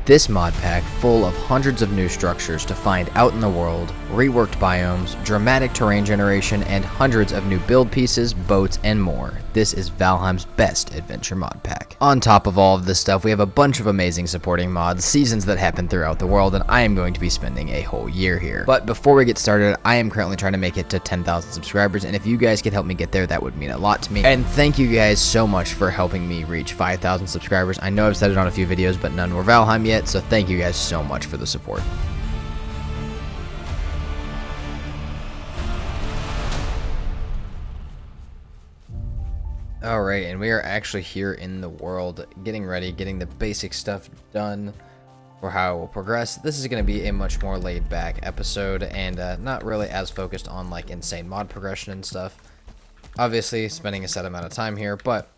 This mod pack, full of hundreds of new structures to find out in the world, reworked biomes, dramatic terrain generation, and hundreds of new build pieces, boats, and more. This is Valheim's best adventure mod pack. On top of all of this stuff, we have a bunch of amazing supporting mods, seasons that happen throughout the world, and I am going to be spending a whole year here. But before we get started, I am currently trying to make it to 10,000 subscribers, and if you guys could help me get there, that would mean a lot to me. And thank you guys so much for helping me reach 5,000 subscribers. I know I've said it on a few videos, but none were Valheim yet. So thank you guys so much for the support. Alright, and we are actually here in the world, getting ready, getting the basic stuff done for how it will progress. This is going to be a much more laid back episode, and not really as focused on like insane mod progression and stuff. Obviously spending a set amount of time here, but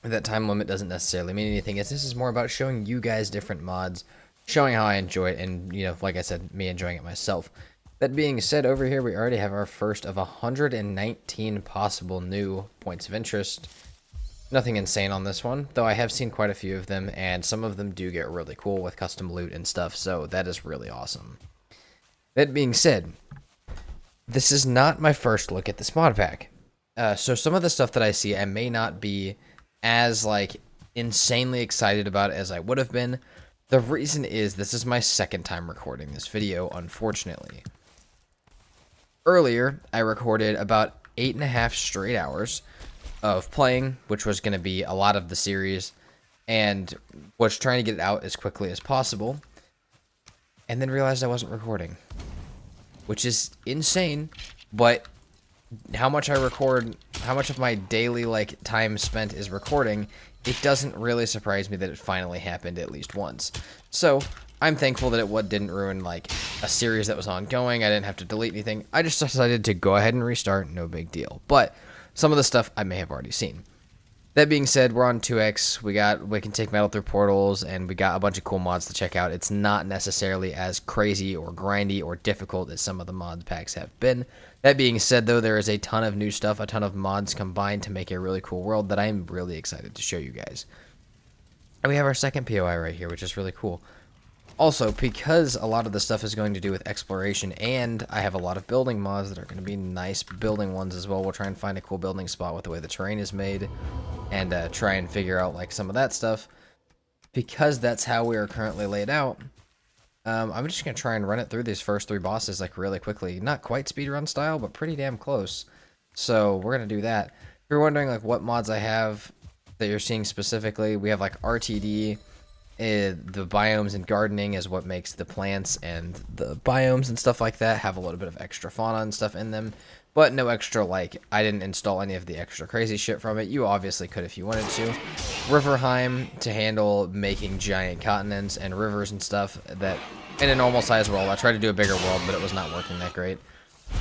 that time limit doesn't necessarily mean anything. This is more about showing you guys different mods, showing how I enjoy it, and, you know, like I said, me enjoying it myself. That being said, over here we already have our first of 119 possible new points of interest. Nothing insane on this one, though I have seen quite a few of them, and some of them do get really cool with custom loot and stuff, so that is really awesome. That being said, this is not my first look at this mod pack. So some of the stuff that I see, I may not be as like insanely excited about as I would have been. The reason is this is my second time recording this video, unfortunately. Earlier, I recorded about 8.5 straight hours of playing, which was going to be a lot of the series, and was trying to get it out as quickly as possible, and then realized I wasn't recording, which is insane, but how much I record, how much of my daily like time spent is recording, it doesn't really surprise me that it finally happened at least once. So I'm thankful that it didn't ruin like a series that was ongoing. I didn't have to delete anything. I just decided to go ahead and restart, no big deal. But some of the stuff I may have already seen. That being said, we're on 2x. We can take metal through portals, and we got a bunch of cool mods to check out. It's not necessarily as crazy or grindy or difficult as some of the mod packs have been. That being said, though, there is a ton of new stuff, a ton of mods combined to make a really cool world that I am really excited to show you guys. And we have our second POI right here, which is really cool. Also, because a lot of the stuff is going to do with exploration, and I have a lot of building mods that are going to be nice building ones as well, we'll try and find a cool building spot with the way the terrain is made, and try and figure out like some of that stuff. Because that's how we are currently laid out, I'm just going to try and run it through these first 3 bosses like really quickly. Not quite speedrun style, but pretty damn close. So we're going to do that. If you're wondering like what mods I have that you're seeing specifically, we have like RTD. The biomes and gardening is what makes the plants and the biomes and stuff like that have a little bit of extra fauna and stuff in them, but no extra, like, I didn't install any of the extra crazy shit from it. You obviously could if you wanted to. Riverheim to handle making giant continents and rivers and stuff that in a normal size world. I tried to do a bigger world, but it was not working that great.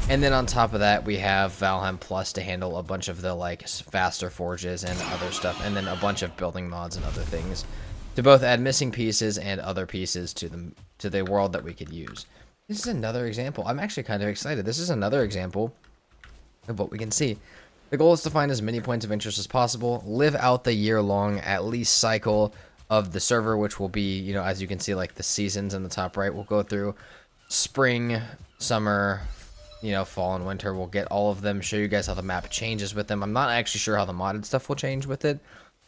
And then on top of that, we have ValheimPlus to handle a bunch of the like faster forges and other stuff, and then a bunch of building mods and other things to both add missing pieces and other pieces to the world that we could use. This is another example. I'm actually kind of excited. This is another example of what we can see. The goal is to find as many points of interest as possible, live out the year-long at least cycle of the server, which will be, you know, as you can see, like the seasons in the top right. We'll go through spring, summer, you know, fall and winter. We'll get all of them, show you guys how the map changes with them. I'm not actually sure how the modded stuff will change with it,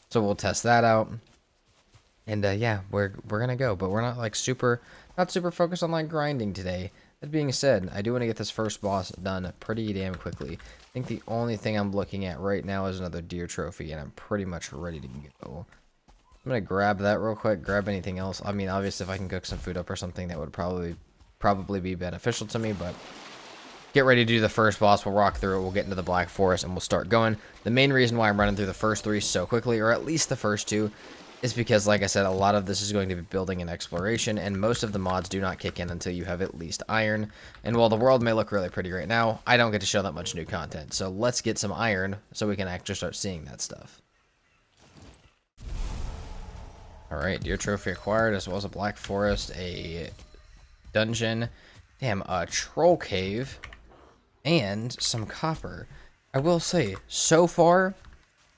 so we'll test that out. And yeah, we're gonna go, but we're not like not super focused on like grinding today. That being said, I do want to get this first boss done pretty damn quickly. I think the only thing I'm looking at right now is another deer trophy, and I'm pretty much ready to go. I'm gonna grab that real quick, grab anything else. I mean, obviously if I can cook some food up or something, that would probably be beneficial to me, but get ready to do the first boss. We'll rock through it, we'll get into the Black Forest, and we'll start going. The main reason why I'm running through the first 3 so quickly, or at least the first 2, is because, like I said, a lot of this is going to be building and exploration, and most of the mods do not kick in until you have at least iron. And while the world may look really pretty right now, I don't get to show that much new content. So let's get some iron so we can actually start seeing that stuff. Alright, deer trophy acquired, as well as a Black Forest, a dungeon, damn, a troll cave, and some copper. I will say, so far,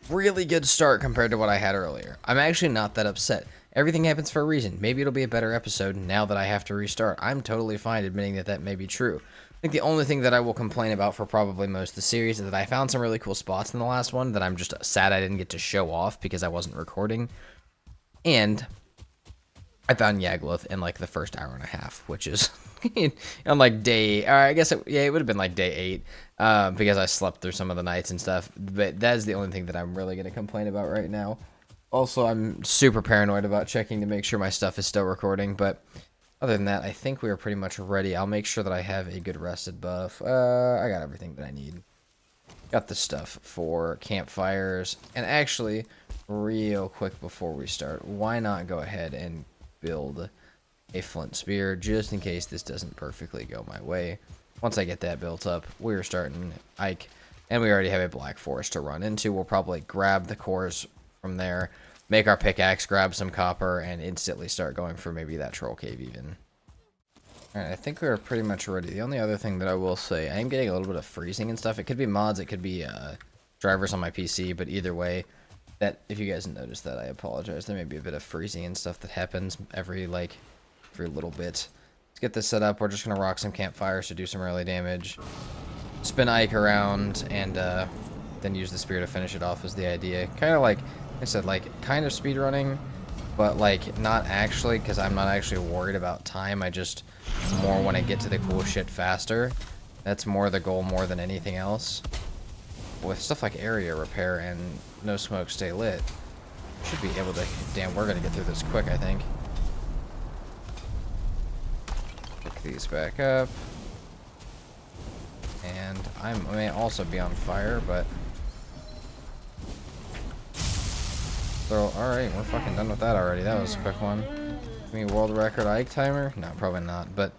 really good start compared to what I had earlier. I'm actually not that upset. everything happens for a reason. Maybe it'll be a better episode now that I have to restart. I'm totally fine admitting that that may be true. I think the only thing that I will complain about for probably most of the series is that I found some really cool spots in the last one that I'm just sad I didn't get to show off because I wasn't recording. And I found Yagluth in like the first hour and a half, which is on like day, or I guess it would have been like day 8 because I slept through some of the nights and stuff. But that is the only thing that I'm really going to complain about right now. Also, I'm super paranoid about checking to make sure my stuff is still recording. But other than that, I think we are pretty much ready. I'll make sure that I have a good rested buff. I got everything that I need. Got the stuff for campfires. And actually, real quick before we start, why not go ahead and build a flint spear just in case this doesn't perfectly go my way. Once I get that built up, we're starting Ike, and we already have a black forest to run into. We'll probably grab the cores from there, make our pickaxe, grab some copper, and instantly start going for maybe that troll cave even. Alright, I think we're pretty much ready. The only other thing that I will say, I am getting a little bit of freezing and stuff. It could be mods, it could be drivers on my PC, but either way, that if you guys noticed that, I apologize. There may be a bit of freezing and stuff that happens every little bit. Let's get this set up. We're just going to rock some campfires to do some early damage. Spin Ike around, and then use the spear to finish it off is the idea. Kind of like I said, kind of speedrunning, but not actually, because I'm not actually worried about time. I just more want to get to the cool shit faster. That's more the goal more than anything else. With stuff like area repair and no smoke stay lit, should be able to. Damn, we're gonna get through this quick, I think. Pick these back up, and I may also be on fire, but all right, we're fucking done with that already. That was a quick one. Give me world record Ike timer? No, probably not, but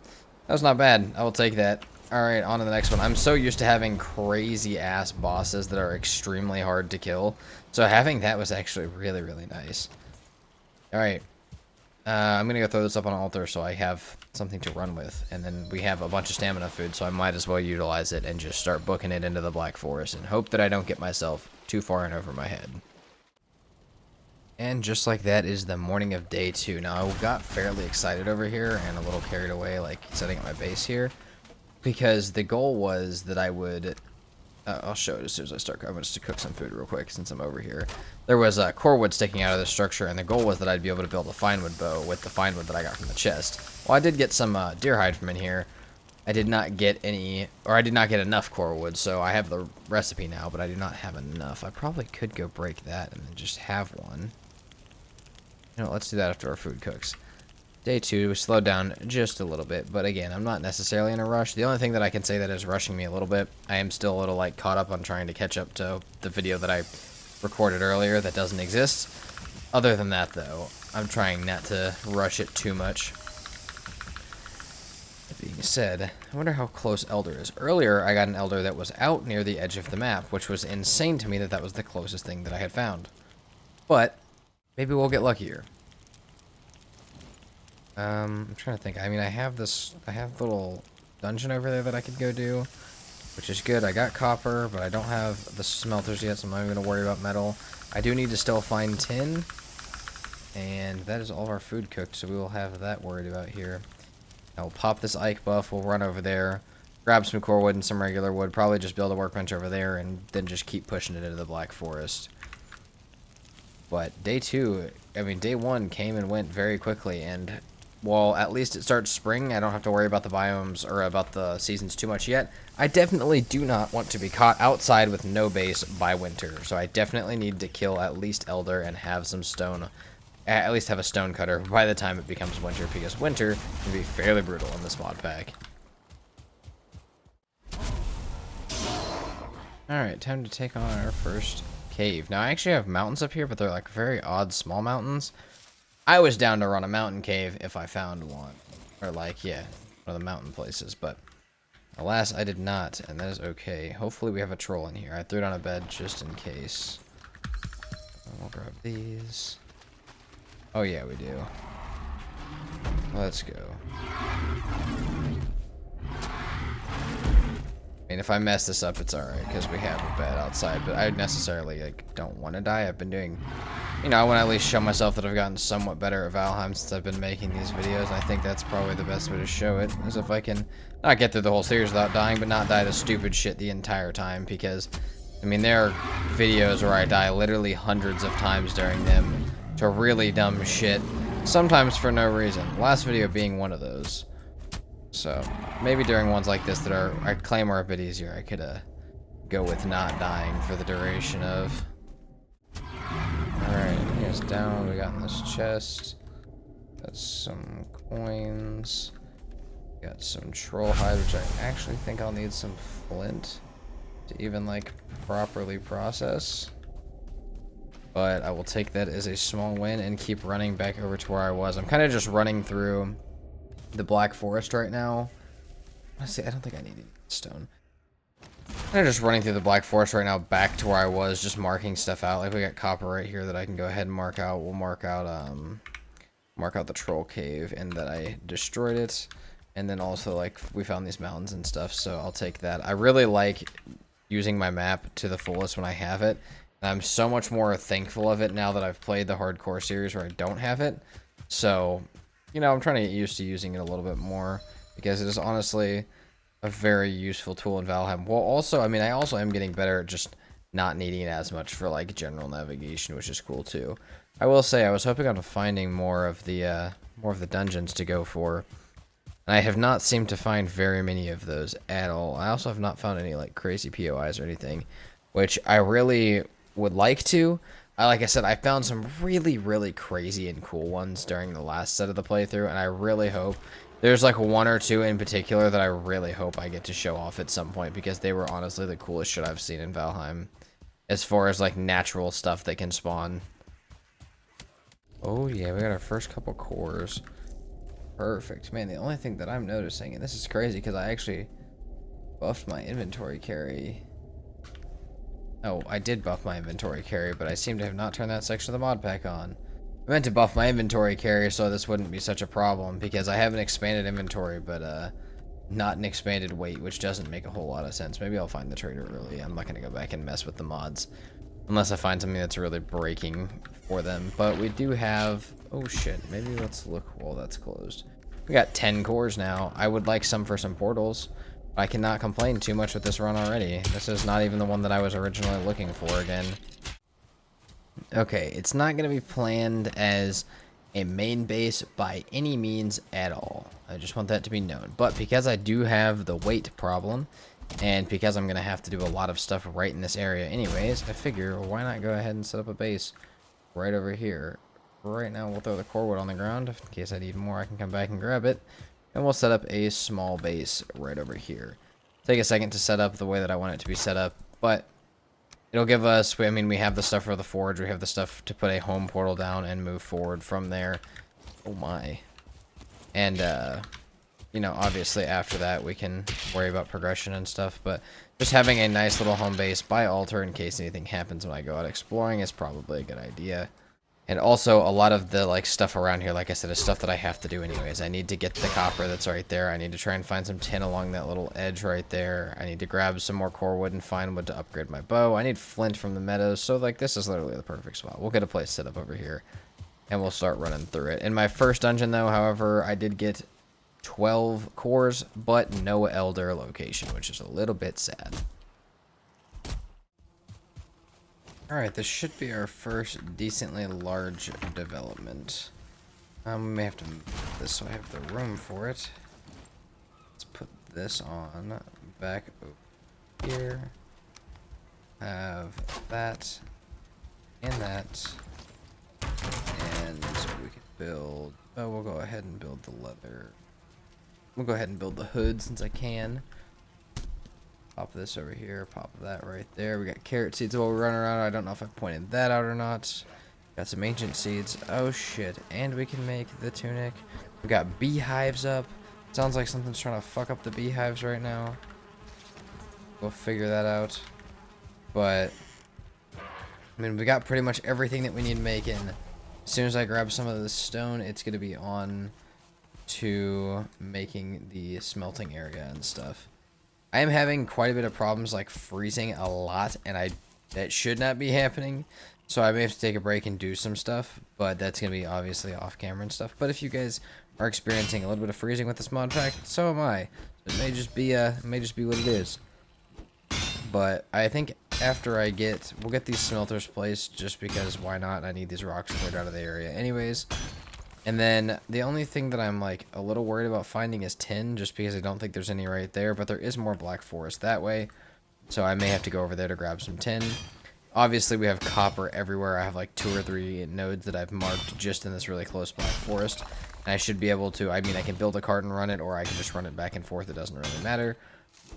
that was not bad. I will take that. Alright, on to the next one. I'm so used to having crazy-ass bosses that are extremely hard to kill. So having that was actually really, really nice. Alright. I'm going to go throw this up on an altar so I have something to run with. And then we have a bunch of stamina food, so I might as well utilize it and just start booking it into the Black Forest and hope that I don't get myself too far in over my head. And just like that is the morning of day 2. Now, I got fairly excited over here and a little carried away, setting up my base here. Because the goal was that I would, I'll show it as soon as I start. I'm just to cook some food real quick since I'm over here. There was core wood sticking out of the structure, and the goal was that I'd be able to build a fine wood bow with the fine wood that I got from the chest. Well, I did get some deer hide from in here. I did not get any, or I did not get enough core wood, so I have the recipe now, but I do not have enough. I probably could go break that and then just have one. You know, let's do that after our food cooks. Day 2, we slowed down just a little bit, but again, I'm not necessarily in a rush. The only thing that I can say that is rushing me a little bit, I am still a little caught up on trying to catch up to the video that I recorded earlier that doesn't exist. Other than that, though, I'm trying not to rush it too much. That being said, I wonder how close Elder is. Earlier, I got an Elder that was out near the edge of the map, which was insane to me that that was the closest thing that I had found. But maybe we'll get luckier. I'm trying to think. I mean, I have a little dungeon over there that I could go do, which is good. I got copper, but I don't have the smelters yet, so I'm not even going to worry about metal. I do need to still find tin, and that is all of our food cooked, so we will have that worried about here. I'll pop this Ike buff. We'll run over there, grab some core wood and some regular wood, probably just build a workbench over there, and then just keep pushing it into the Black Forest. But day 2, I mean, day 1 came and went very quickly, and well, at least it starts spring. I don't have to worry about the biomes or about the seasons too much yet. I definitely do not want to be caught outside with no base by winter. So I definitely need to kill at least Elder and have some stone. At least have a stone cutter by the time it becomes winter, because winter can be fairly brutal in this mod pack. Alright, time to take on our first cave. Now I actually have mountains up here, but they're very odd small mountains. I was down to run a mountain cave if I found one. Or yeah, one of the mountain places, but alas, I did not, and that is okay. Hopefully we have a troll in here. I threw it on a bed just in case. We'll grab these. Oh yeah, we do. Let's go. I mean, if I mess this up, it's alright, because we have a bed outside, but I necessarily don't want to die. I've been doing you know, I want to at least show myself that I've gotten somewhat better at Valheim since I've been making these videos. I think that's probably the best way to show it, is if I can not get through the whole series without dying, but not die to stupid shit the entire time, because, I mean, there are videos where I die literally hundreds of times during them to really dumb shit, sometimes for no reason. Last video being one of those. So, maybe during ones like this that are, I claim are a bit easier, I could, go with not dying for the duration of... Alright, here's down. We got in this chest. Got some coins. Got some troll hide, which I actually think I'll need some flint to even, like, properly process. But I will take that as a small win and keep running back over to where I was. I'm kind of just running through the Black Forest right now. Honestly, I don't think I need stone. I'm just running through the Black Forest right now back to where I was, just marking stuff out. Like, we got copper right here that I can go ahead and mark out. We'll mark out the troll cave and that I destroyed it. And then also, like, we found these mountains and stuff, so I'll take that. I really like using my map to the fullest when I have it. And I'm so much more thankful of it now that I've played the hardcore series where I don't have it. So, you know, I'm trying to get used to using it a little bit more, because it is honestly a very useful tool in Valheim. Well, also, I mean, I also am getting better at just not needing it as much for, like, general navigation, which is cool, too. I will say, I was hoping on finding more of the dungeons to go for. And I have not seemed to find very many of those at all. I also have not found any, like, crazy POIs or anything, which I really would like to. Like I said, I found some really, really crazy and cool ones during the last set of the playthrough, and I really hope... There's like one or two in particular that I really hope I get to show off at some point, because they were honestly the coolest shit I've seen in Valheim. As far as like natural stuff that can spawn. Oh yeah, we got our first couple cores. Perfect. Man, the only thing that I'm noticing, and this is crazy because I actually buffed my inventory carry. Oh, I did buff my inventory carry, but I seem to have not turned that section of the mod pack on. I meant to buff my inventory carry so this wouldn't be such a problem, because I have an expanded inventory, but not an expanded weight, which doesn't make a whole lot of sense. Maybe I'll find the trader early. I'm not going to go back and mess with the mods unless I find something that's really breaking for them. But we do have... Oh shit, maybe let's look while that's closed. We got 10 cores now. I would like some for some portals. I cannot complain too much with this run already. This is not even the one that I was originally looking for again. Okay, it's not going to be planned as a main base by any means at all. I just want that to be known. But because I do have the weight problem, and because I'm going to have to do a lot of stuff right in this area anyways, I figure, why not go ahead and set up a base right over here. Right now, we'll throw the core wood on the ground. In case I need more, I can come back and grab it. And we'll set up a small base right over here. Take a second to set up the way that I want it to be set up, but it'll give us, I mean, we have the stuff for the forge, we have the stuff to put a home portal down and move forward from there. Oh my. And, you know, obviously after that we can worry about progression and stuff, but just having a nice little home base by altar in case anything happens when I go out exploring is probably a good idea. And also, a lot of the, like, stuff around here, like I said, is stuff that I have to do anyways. I need to get the copper that's right there. I need to try and find some tin along that little edge right there. I need to grab some more core wood and find wood to upgrade my bow. I need flint from the meadows. So, like, this is literally the perfect spot. We'll get a place set up over here, and we'll start running through it. In my first dungeon, though, however, I did get 12 cores, but no elder location, which is a little bit sad. Alright, this should be our first decently large development. We may have to move this so I have the room for it. Let's put this on back over here. Have that and that. And we can build... Oh, we'll go ahead and build the leather. We'll go ahead and build the hood since I can. Pop this over here, pop that right there. We got carrot seeds while we're running around. I don't know if I pointed that out or not. Got some ancient seeds. Oh shit. And we can make the tunic. We got beehives up. Sounds like something's trying to fuck up the beehives right now. We'll figure that out. But, I mean, we got pretty much everything that we need making. As soon as I grab some of the stone, it's going to be on to making the smelting area and stuff. I am having quite a bit of problems, like, freezing a lot, and that should not be happening. So I may have to take a break and do some stuff, but that's going to be obviously off camera and stuff. But if you guys are experiencing a little bit of freezing with this mod pack, so am I. It may just be what it is. But I think after we'll get these smelters placed just because why not? I need these rocks cleared out of the area anyways. And then the only thing that I'm like a little worried about finding is tin, just because I don't think there's any right there, but there is more black forest that way. So I may have to go over there to grab some tin. Obviously, we have copper everywhere. I have like 2 or 3 nodes that I've marked just in this really close black forest. And I should be able to, I mean, I can build a cart and run it, or I can just run it back and forth. It doesn't really matter.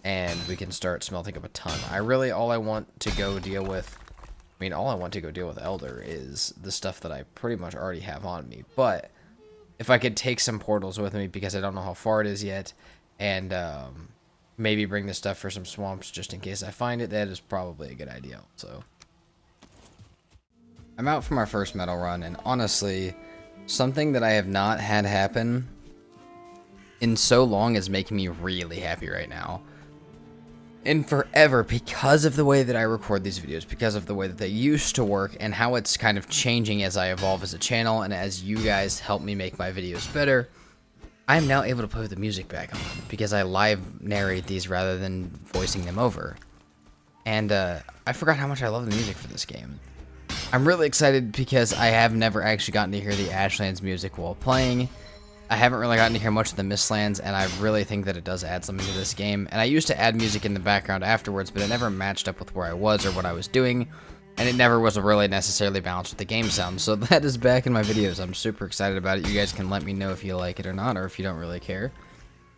And we can start smelting up a ton. All I want to go deal with Elder is the stuff that I pretty much already have on me. But if I could take some portals with me, because I don't know how far it is yet, and maybe bring the stuff for some swamps just in case I find it, that is probably a good idea. So I'm out for my first metal run, and honestly, something that I have not had happen in so long is making me really happy right now. And forever, because of the way that I record these videos, because of the way that they used to work, and how it's kind of changing as I evolve as a channel, and as you guys help me make my videos better, I'm now able to put the music back on, because I live narrate these rather than voicing them over. And I forgot how much I love the music for this game. I'm really excited because I have never actually gotten to hear the Ashlands music while playing. I haven't really gotten to hear much of the Mistlands, and I really think that it does add something to this game. And I used to add music in the background afterwards, but it never matched up with where I was or what I was doing, and it never was really necessarily balanced with the game sound. So that is back in my videos. I'm super excited about it. You guys can let me know if you like it or not, or if you don't really care.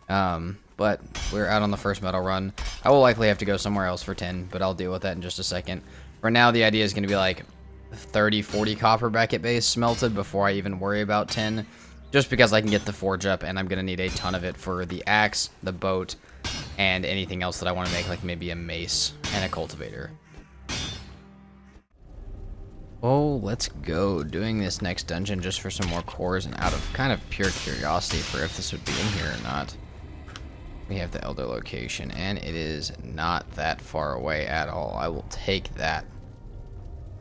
But we're out on the first metal run. I will likely have to go somewhere else for 10, but I'll deal with that in just a second. For now, the idea is going to be like 30-40 copper back at base smelted before I even worry about 10. Just because I can get the forge up, and I'm going to need a ton of it for the axe, the boat, and anything else that I want to make, like maybe a mace and a cultivator. Oh, let's go. Doing this next dungeon just for some more cores and out of kind of pure curiosity for if this would be in here or not. We have the Elder location, and it is not that far away at all. I will take that.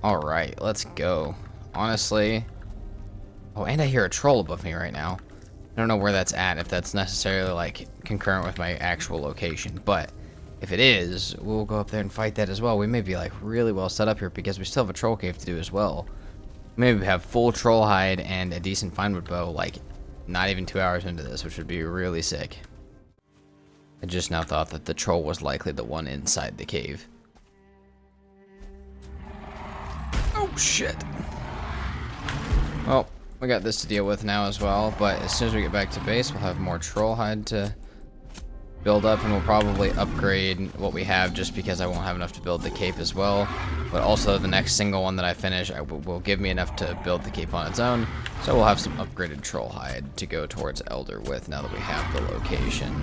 Alright, let's go. Honestly... Oh, and I hear a troll above me right now. I don't know where that's at, if that's necessarily, like, concurrent with my actual location. But if it is, we'll go up there and fight that as well. We may be, like, really well set up here because we still have a troll cave to do as well. Maybe have full troll hide and a decent finewood bow, like, not even 2 hours into this, which would be really sick. I just now thought that the troll was likely the one inside the cave. Oh, shit. Well... we got this to deal with now as well, but as soon as we get back to base, we'll have more troll hide to build up, and we'll probably upgrade what we have just because I won't have enough to build the cape as well. But also the next single one that I finish will give me enough to build the cape on its own, so we'll have some upgraded troll hide to go towards Elder with now that we have the location.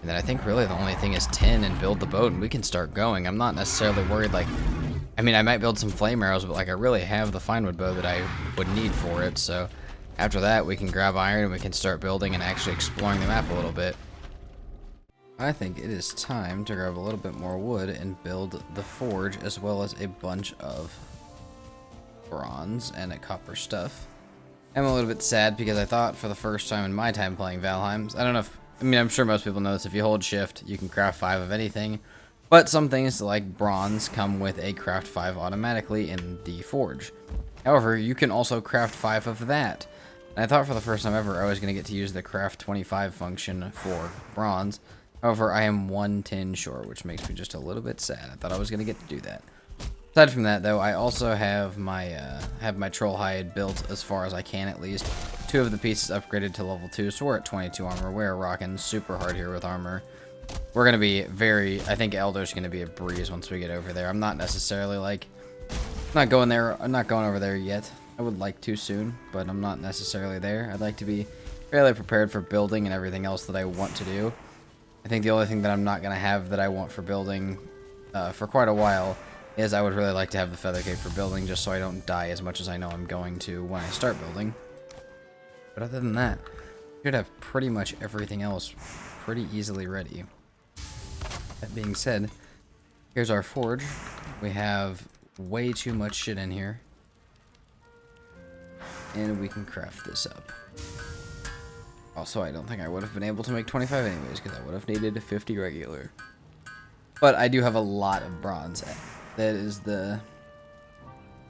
And then I think really the only thing is tin and build the boat, and we can start going. I'm not necessarily worried, like... I mean, I might build some flame arrows, but like I really have the finewood bow that I would need for it. So after that, we can grab iron and we can start building and actually exploring the map a little bit. I think it is time to grab a little bit more wood and build the forge, as well as a bunch of bronze and a copper stuff. I'm a little bit sad because I thought for the first time in my time playing Valheim, I don't know if, I mean, I'm sure most people know this, if you hold shift, you can craft 5 of anything. But some things like bronze come with a craft 5 automatically in the forge. However, you can also craft 5 of that. And I thought for the first time ever I was going to get to use the craft 25 function for bronze. However, I am 1 tin short, which makes me just a little bit sad. I thought I was going to get to do that. Aside from that, though, I also have my troll hide built as far as I can, at least. 2 of the pieces upgraded to level 2, so we're at 22 armor. We're rocking super hard here with armor. We're going to be I think Elder's going to be a breeze once we get over there. I'm not necessarily, like, I'm not going over there yet. I would like to soon, but I'm not necessarily there. I'd like to be fairly prepared for building and everything else that I want to do. I think the only thing that I'm not going to have that I want for building for quite a while is I would really like to have the feather cave for building, just so I don't die as much as I know I'm going to when I start building. But other than that, I should have pretty much everything else pretty easily ready. That being said, here's our forge. We have way too much shit in here. and we can craft this up. Also, I don't think I would have been able to make 25 anyways, because I would have needed 50 regular. But I do have a lot of bronze. That is the,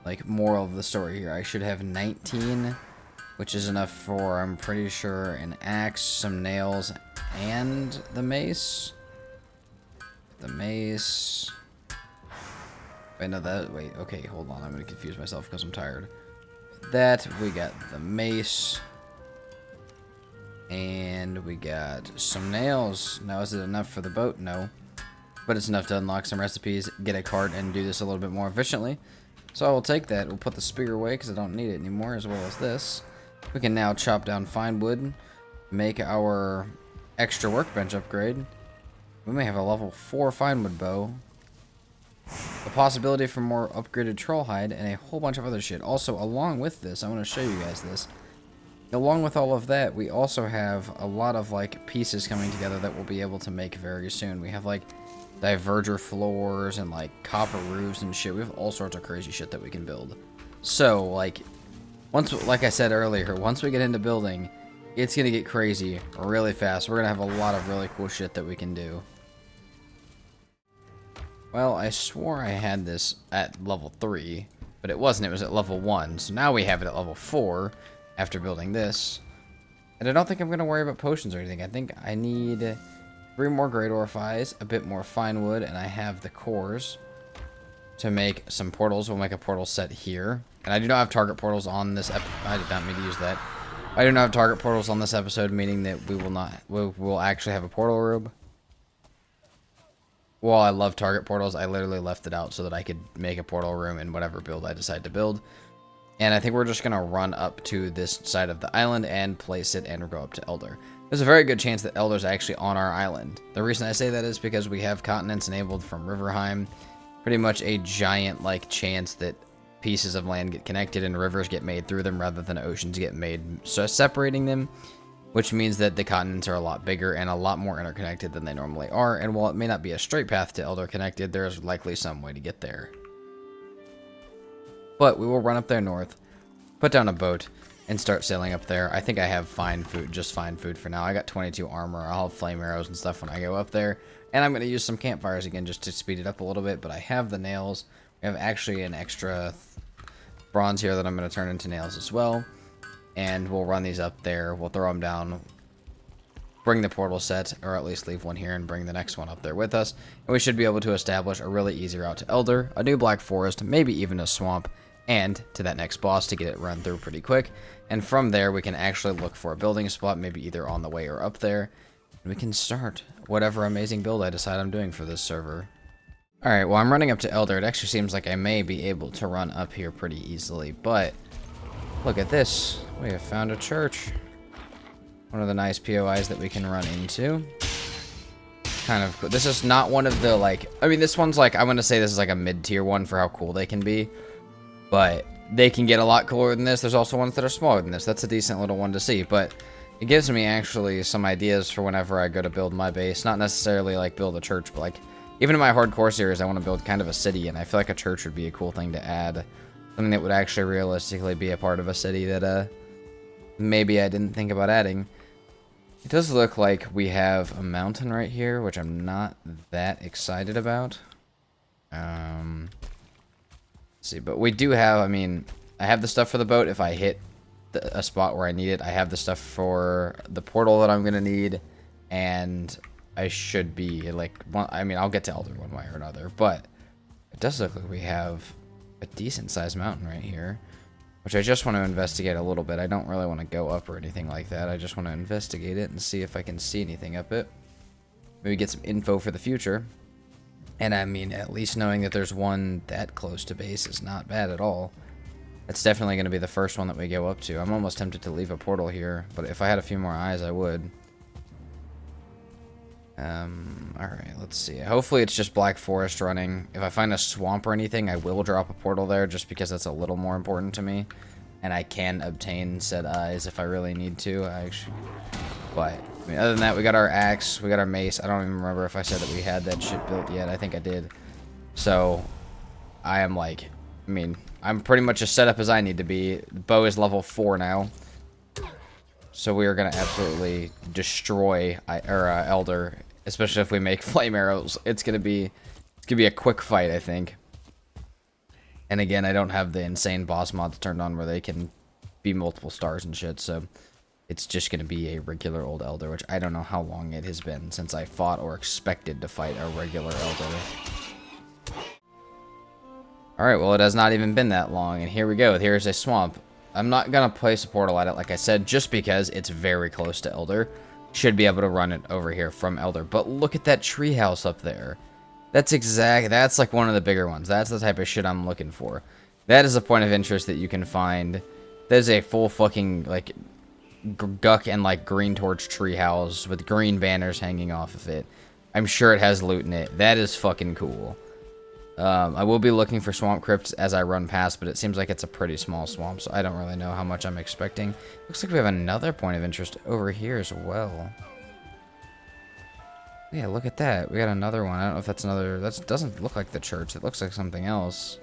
like, moral of the story here. I should have 19, which is enough for, I'm pretty sure, an axe, some nails, and the mace. The mace. Wait, no, that, wait, okay, hold on. I'm going to confuse myself because I'm tired. That, we got the mace. And we got some nails. Now, is it enough for the boat? No. But it's enough to unlock some recipes, get a cart, and do this a little bit more efficiently. So I will take that. We'll put the spear away because I don't need it anymore, as well as this. We can now chop down fine wood, make our extra workbench upgrade. We may have a level 4 fine wood bow. The possibility for more upgraded troll hide, and a whole bunch of other shit. Also, along with this, I want to show you guys this. Along with all of that, we also have a lot of, like, pieces coming together that we'll be able to make very soon. We have, like, diverger floors and, like, copper roofs and shit. We have all sorts of crazy shit that we can build. So, like, like I said earlier, once we get into building, it's gonna get crazy really fast. We're gonna have a lot of really cool shit that we can do. Well, I swore I had this at level 3, but it wasn't. It was at level 1. So now we have it at level 4. After building this. And I don't think I'm going to worry about potions or anything. I think I need 3 more great orphies, a bit more fine wood, and I have the cores to make some portals. We'll make a portal set here. And I do not have target portals on this episode. I did not mean to use that. I do not have target portals on this episode, meaning that we will actually have a portal room. While I love target portals, I literally left it out so that I could make a portal room in whatever build I decide to build. And I think we're just going to run up to this side of the island and place it and go up to Elder. There's a very good chance that Elder's actually on our island. The reason I say that is because we have continents enabled from Riverheim. Pretty much a giant, like, chance that pieces of land get connected and rivers get made through them rather than oceans get made, so separating them. Which means that the continents are a lot bigger and a lot more interconnected than they normally are. And while it may not be a straight path to Elder connected, there is likely some way to get there. But we will run up there north, put down a boat, and start sailing up there. I think I have fine food, just fine food for now. I got 22 armor. I'll have flame arrows and stuff when I go up there. And I'm going to use some campfires again just to speed it up a little bit. But I have the nails. We have actually an extra bronze here that I'm going to turn into nails as well. And we'll run these up there. We'll throw them down. Bring the portal set, or at least leave one here and bring the next one up there with us. And we should be able to establish a really easy route to Elder, a new black forest, maybe even a swamp, and to that next boss to get it run through pretty quick. And from there, we can actually look for a building spot, maybe either on the way or up there. And we can start whatever amazing build I decide I'm doing for this server. Alright, well, I'm running up to Elder. It actually seems like I may be able to run up here pretty easily, but look at this. We have found a church. One of the nice POIs that we can run into. Kind of cool. This is not one of the, like, I mean, this one's like, I'm going to say this is like a mid-tier one for how cool they can be. But they can get a lot cooler than this. There's also ones that are smaller than this. That's a decent little one to see. But it gives me actually some ideas for whenever I go to build my base. Not necessarily like build a church, but like even in my hardcore series, I want to build kind of a city. And I feel like a church would be a cool thing to add. Something that would actually realistically be a part of a city that maybe I didn't think about adding. It does look like we have a mountain right here, which I'm not that excited about. See, but we do have, I mean, I have the stuff for the boat if I hit a spot where I need it. I have the stuff for the portal that I'm going to need, and I should be, like, I mean, I'll get to Elder one way or another, but it does look like we have a decent-sized mountain right here, which I just want to investigate a little bit. I don't really want to go up or anything like that. I just want to investigate it and see if I can see anything up it. Maybe get some info for the future. And I mean, at least knowing that there's one that close to base is not bad at all. It's definitely going to be the first one that we go up to. I'm almost tempted to leave a portal here, but if I had a few more eyes, I would. Alright, let's see. Hopefully it's just Black Forest running. If I find a swamp or anything, I will drop a portal there just because that's a little more important to me. And I can obtain said eyes if I really need to. But, I mean, other than that, we got our axe, we got our mace. I don't even remember if I said that we had that shit built yet. I think I did. So, I am like, I mean, I'm pretty much as set up as I need to be. The bow is level 4 now. So we are going to absolutely destroy Elder, especially if we make flame arrows. It's going to be a quick fight, I think. And again, I don't have the insane boss mods turned on where they can be multiple stars and shit, so it's just going to be a regular old Elder, which I don't know how long it has been since I fought or expected to fight a regular Elder. Alright, well, it has not even been that long, and here we go. Here's a swamp. I'm not going to place a portal at it, like I said, just because it's very close to Elder. Should be able to run it over here from Elder. But look at that treehouse up there. That's like one of the bigger ones. That's the type of shit I'm looking for. That is a point of interest that you can find. There's a full fucking, like, guck and, like, green torch treehouse with green banners hanging off of it. I'm sure it has loot in it. That is fucking cool. I will be looking for swamp crypts as I run past, but it seems like it's a pretty small swamp, so I don't really know how much I'm expecting. Looks like we have another point of interest over here as well. Yeah, look at that. We got another one. I don't know if that's another... That doesn't look like the church. It looks like something else.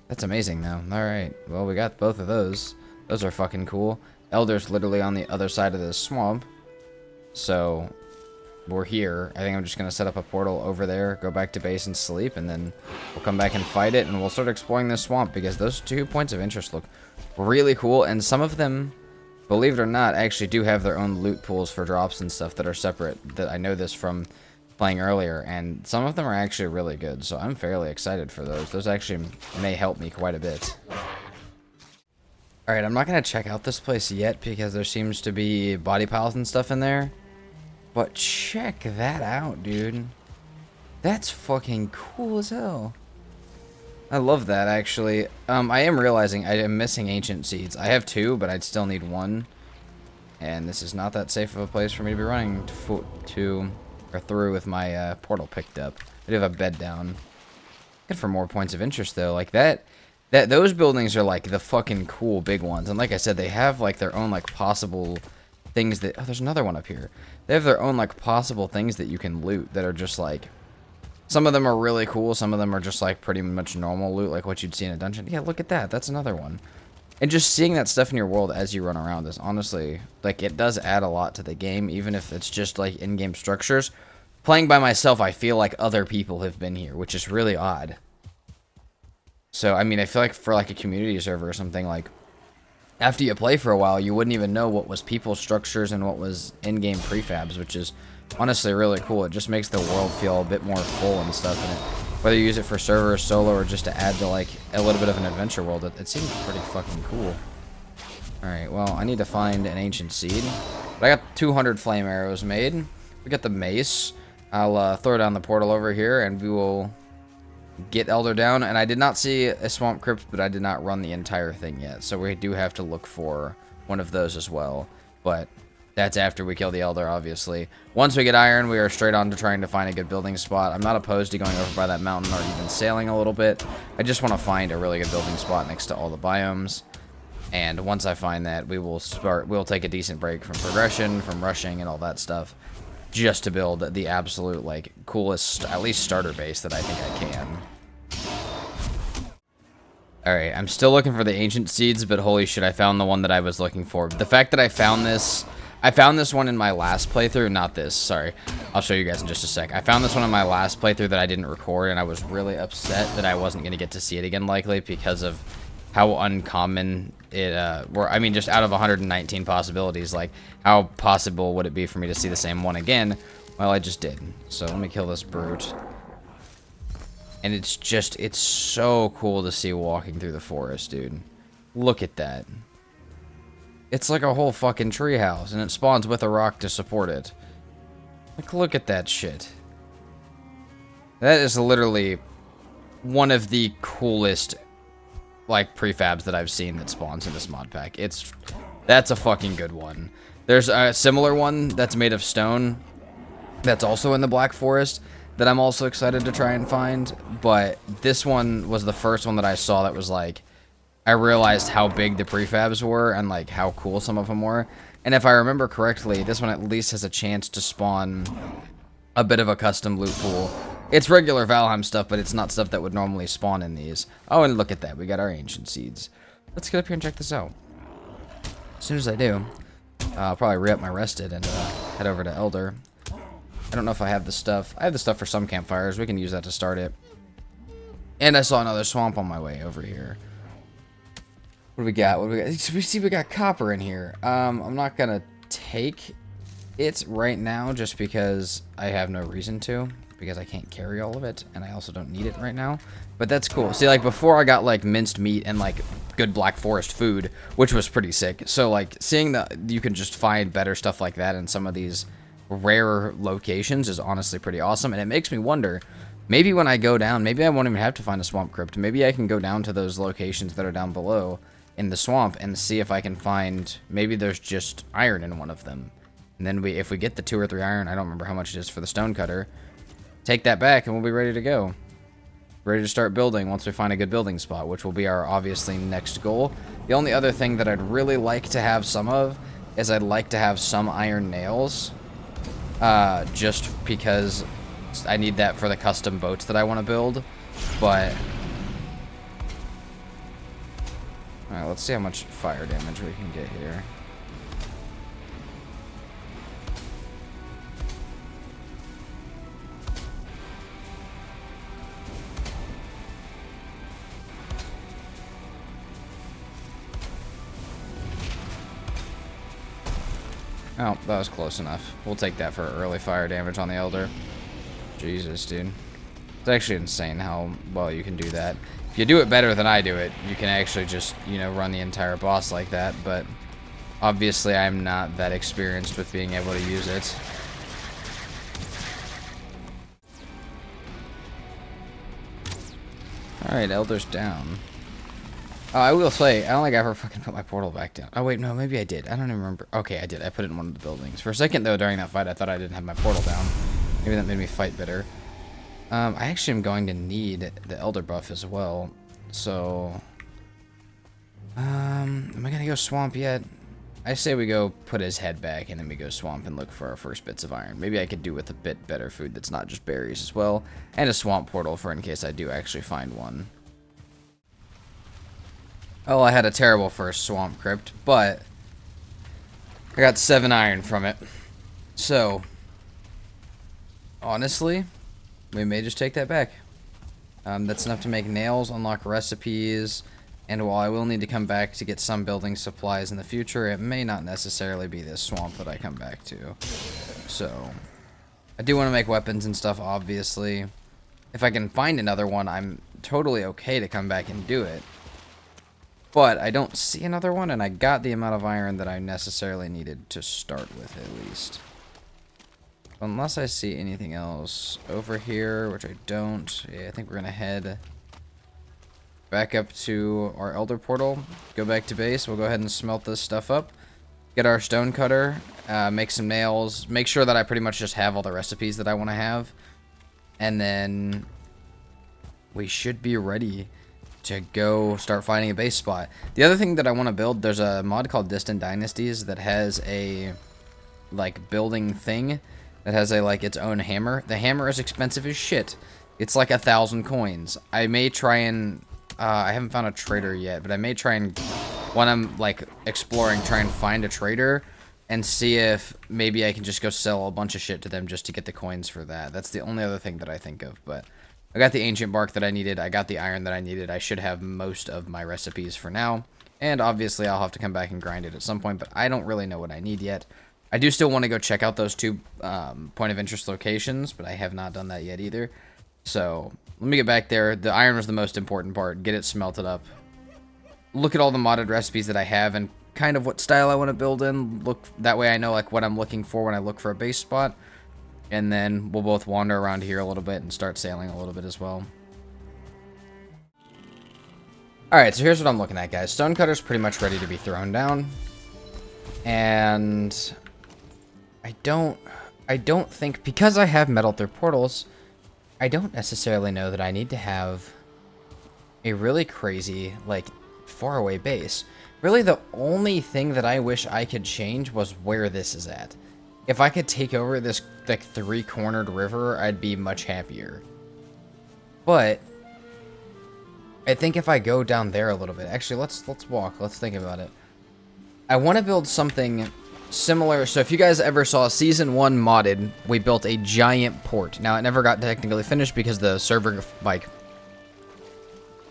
That's amazing, though. Alright. Well, we got both of those. Those are fucking cool. Elder's literally on the other side of this swamp. So... we're here. I think I'm just going to set up a portal over there, go back to base and sleep, and then we'll come back and fight it, and we'll start exploring this swamp, because those 2 points of interest look really cool, and some of them, believe it or not, actually do have their own loot pools for drops and stuff that are separate. That I know this from playing earlier, and some of them are actually really good, so I'm fairly excited for those. Those actually may help me quite a bit. Alright, I'm not going to check out this place yet, because there seems to be body piles and stuff in there. But check that out, dude. That's fucking cool as hell. I love that, actually. I am realizing I am missing ancient seeds. I have 2, but I'd still need 1. And this is not that safe of a place for me to be running through with my portal picked up. I do have a bed down. Good for more points of interest, though. Like those buildings are like the fucking cool big ones. And like I said, they have like their own like possible things that... Oh, there's another one up here. They have their own, like, possible things that you can loot that are just, like... Some of them are really cool. Some of them are just, like, pretty much normal loot, like what you'd see in a dungeon. Yeah, look at that. That's another one. And just seeing that stuff in your world as you run around is honestly... Like, it does add a lot to the game, even if it's just, like, in-game structures. Playing by myself, I feel like other people have been here, which is really odd. So, I mean, I feel like for, like, a community server or something, like... After you play for a while, you wouldn't even know what was people's structures and what was in-game prefabs, which is honestly really cool. It just makes the world feel a bit more full and stuff in it. Whether you use it for server or solo or just to add to like a little bit of an adventure world, it seems pretty fucking cool. Alright, well, I need to find an ancient seed. But I got 200 flame arrows made. We got the mace. I'll throw down the portal over here and we will... get Elder down, and I did not see a swamp crypt, but I did not run the entire thing yet, so we do have to look for one of those as well, but that's after we kill the Elder, obviously. Once we get iron, we are straight on to trying to find a good building spot. I'm not opposed to going over by that mountain or even sailing a little bit. I just want to find a really good building spot next to all the biomes, and once I find that, we'll take a decent break from progression, from rushing, and all that stuff, just to build the absolute, like, coolest, at least starter base that I think I can. Alright, I'm still looking for the ancient seeds, but holy shit, I found the one that I was looking for. The fact that I found this one in my last playthrough, not this, sorry. I'll show you guys in just a sec. I found this one in my last playthrough that I didn't record, and I was really upset that I wasn't going to get to see it again, likely, because of how uncommon it, I mean, just out of 119 possibilities, like, how possible would it be for me to see the same one again? Well, I just did. So let me kill this brute. And it's so cool to see walking through the forest, dude. Look at that. It's like a whole fucking treehouse, and it spawns with a rock to support it. Like, look at that shit. That is literally one of the coolest, like, prefabs that I've seen that spawns in this mod pack. That's a fucking good one. There's a similar one that's made of stone that's also in the Black Forest that I'm also excited to try and find, but this one was the first one that I saw that was like, I realized how big the prefabs were and like how cool some of them were. And if I remember correctly, this one at least has a chance to spawn a bit of a custom loot pool It's regular Valheim stuff, but it's not stuff that would normally spawn in these. Oh, and look at that. We got our ancient seeds. Let's get up here and check this out. As soon as I do, I'll probably re-up my rested and head over to Elder. I don't know if I have the stuff. I have the stuff for some campfires. We can use that to start it. And I saw another swamp on my way over here. What do we got? What do we got? We see we got copper in here. I'm not going to take it right now just because I have no reason to. Because I can't carry all of it, and I also don't need it right now. But that's cool. See, like, before I got, like, minced meat and, like, good Black Forest food, which was pretty sick. So, like, seeing that you can just find better stuff like that in some of these rare locations is honestly pretty awesome. And it makes me wonder, maybe when I go down, maybe I won't even have to find a swamp crypt. Maybe I can go down to those locations that are down below in the swamp and see if I can find, maybe there's just iron in one of them. And then if we get the 2 or 3 iron, I don't remember how much it is for the stonecutter, take that back and we'll be ready to go. Ready to start building once we find a good building spot, which will be our obviously next goal. The only other thing that I'd really like to have some of is I'd like to have some iron nails. Just because I need that for the custom boats that I want to build. But alright, let's see how much fire damage we can get here. Oh, that was close enough. We'll take that for early fire damage on the Elder. Jesus, dude. It's actually insane how well you can do that. If you do it better than I do it, you can actually just, you know, run the entire boss like that, but obviously I'm not that experienced with being able to use it. Alright, Elder's down. Oh, I will say, I don't think I ever fucking put my portal back down. Oh, wait, no, maybe I did. I don't even remember. Okay, I did. I put it in one of the buildings. For a second, though, during that fight, I thought I didn't have my portal down. Maybe that made me fight better. I actually am going to need the Elder buff as well. So, am I going to go swamp yet? I say we go put his head back, and then we go swamp and look for our first bits of iron. Maybe I could do with a bit better food that's not just berries as well. And a swamp portal for in case I do actually find one. Oh, I had a terrible first swamp crypt, but I got 7 iron from it. So, honestly, we may just take that back. That's enough to make nails, unlock recipes, and while I will need to come back to get some building supplies in the future, it may not necessarily be this swamp that I come back to. So, I do want to make weapons and stuff, obviously. If I can find another one, I'm totally okay to come back and do it. But I don't see another one, and I got the amount of iron that I necessarily needed to start with, at least. Unless I see anything else over here, which I don't. Yeah, I think we're going to head back up to our Elder Portal. Go back to base. We'll go ahead and smelt this stuff up. Get our stone cutter. Make some nails. Make sure that I pretty much just have all the recipes that I want to have. And then we should be ready to go start finding a base spot. The other thing that I want to build, there's a mod called Distant Dynasties that has a like building thing that has a like its own hammer. The hammer is expensive as shit. It's like 1,000 coins. I may try and I haven't found a trader yet, but I may try and when I'm like exploring, try and find a trader and see if maybe I can just go sell a bunch of shit to them just to get the coins for that. That's the only other thing that I think of, but I got the ancient bark that I needed. I got the iron that I needed. I should have most of my recipes for now. And obviously I'll have to come back and grind it at some point, but I don't really know what I need yet. I do still want to go check out those 2 point of interest locations, but I have not done that yet either. So let me get back there. The iron was the most important part. Get it smelted up. Look at all the modded recipes that I have and kind of what style I want to build in. Look that way I know like what I'm looking for when I look for a base spot. And then we'll both wander around here a little bit and start sailing a little bit as well. Alright, so here's what I'm looking at, guys. Stonecutter's pretty much ready to be thrown down. And I don't think, because I have metal through portals, I don't necessarily know that I need to have a really crazy, like, faraway base. Really, the only thing that I wish I could change was where this is at. If I could take over this like 3-cornered river, I'd be much happier. But I think if I go down there a little bit, actually, let's walk. Let's think about it. I want to build something similar. So if you guys ever saw Season 1 modded, we built a giant port. Now, it never got technically finished because the server, like,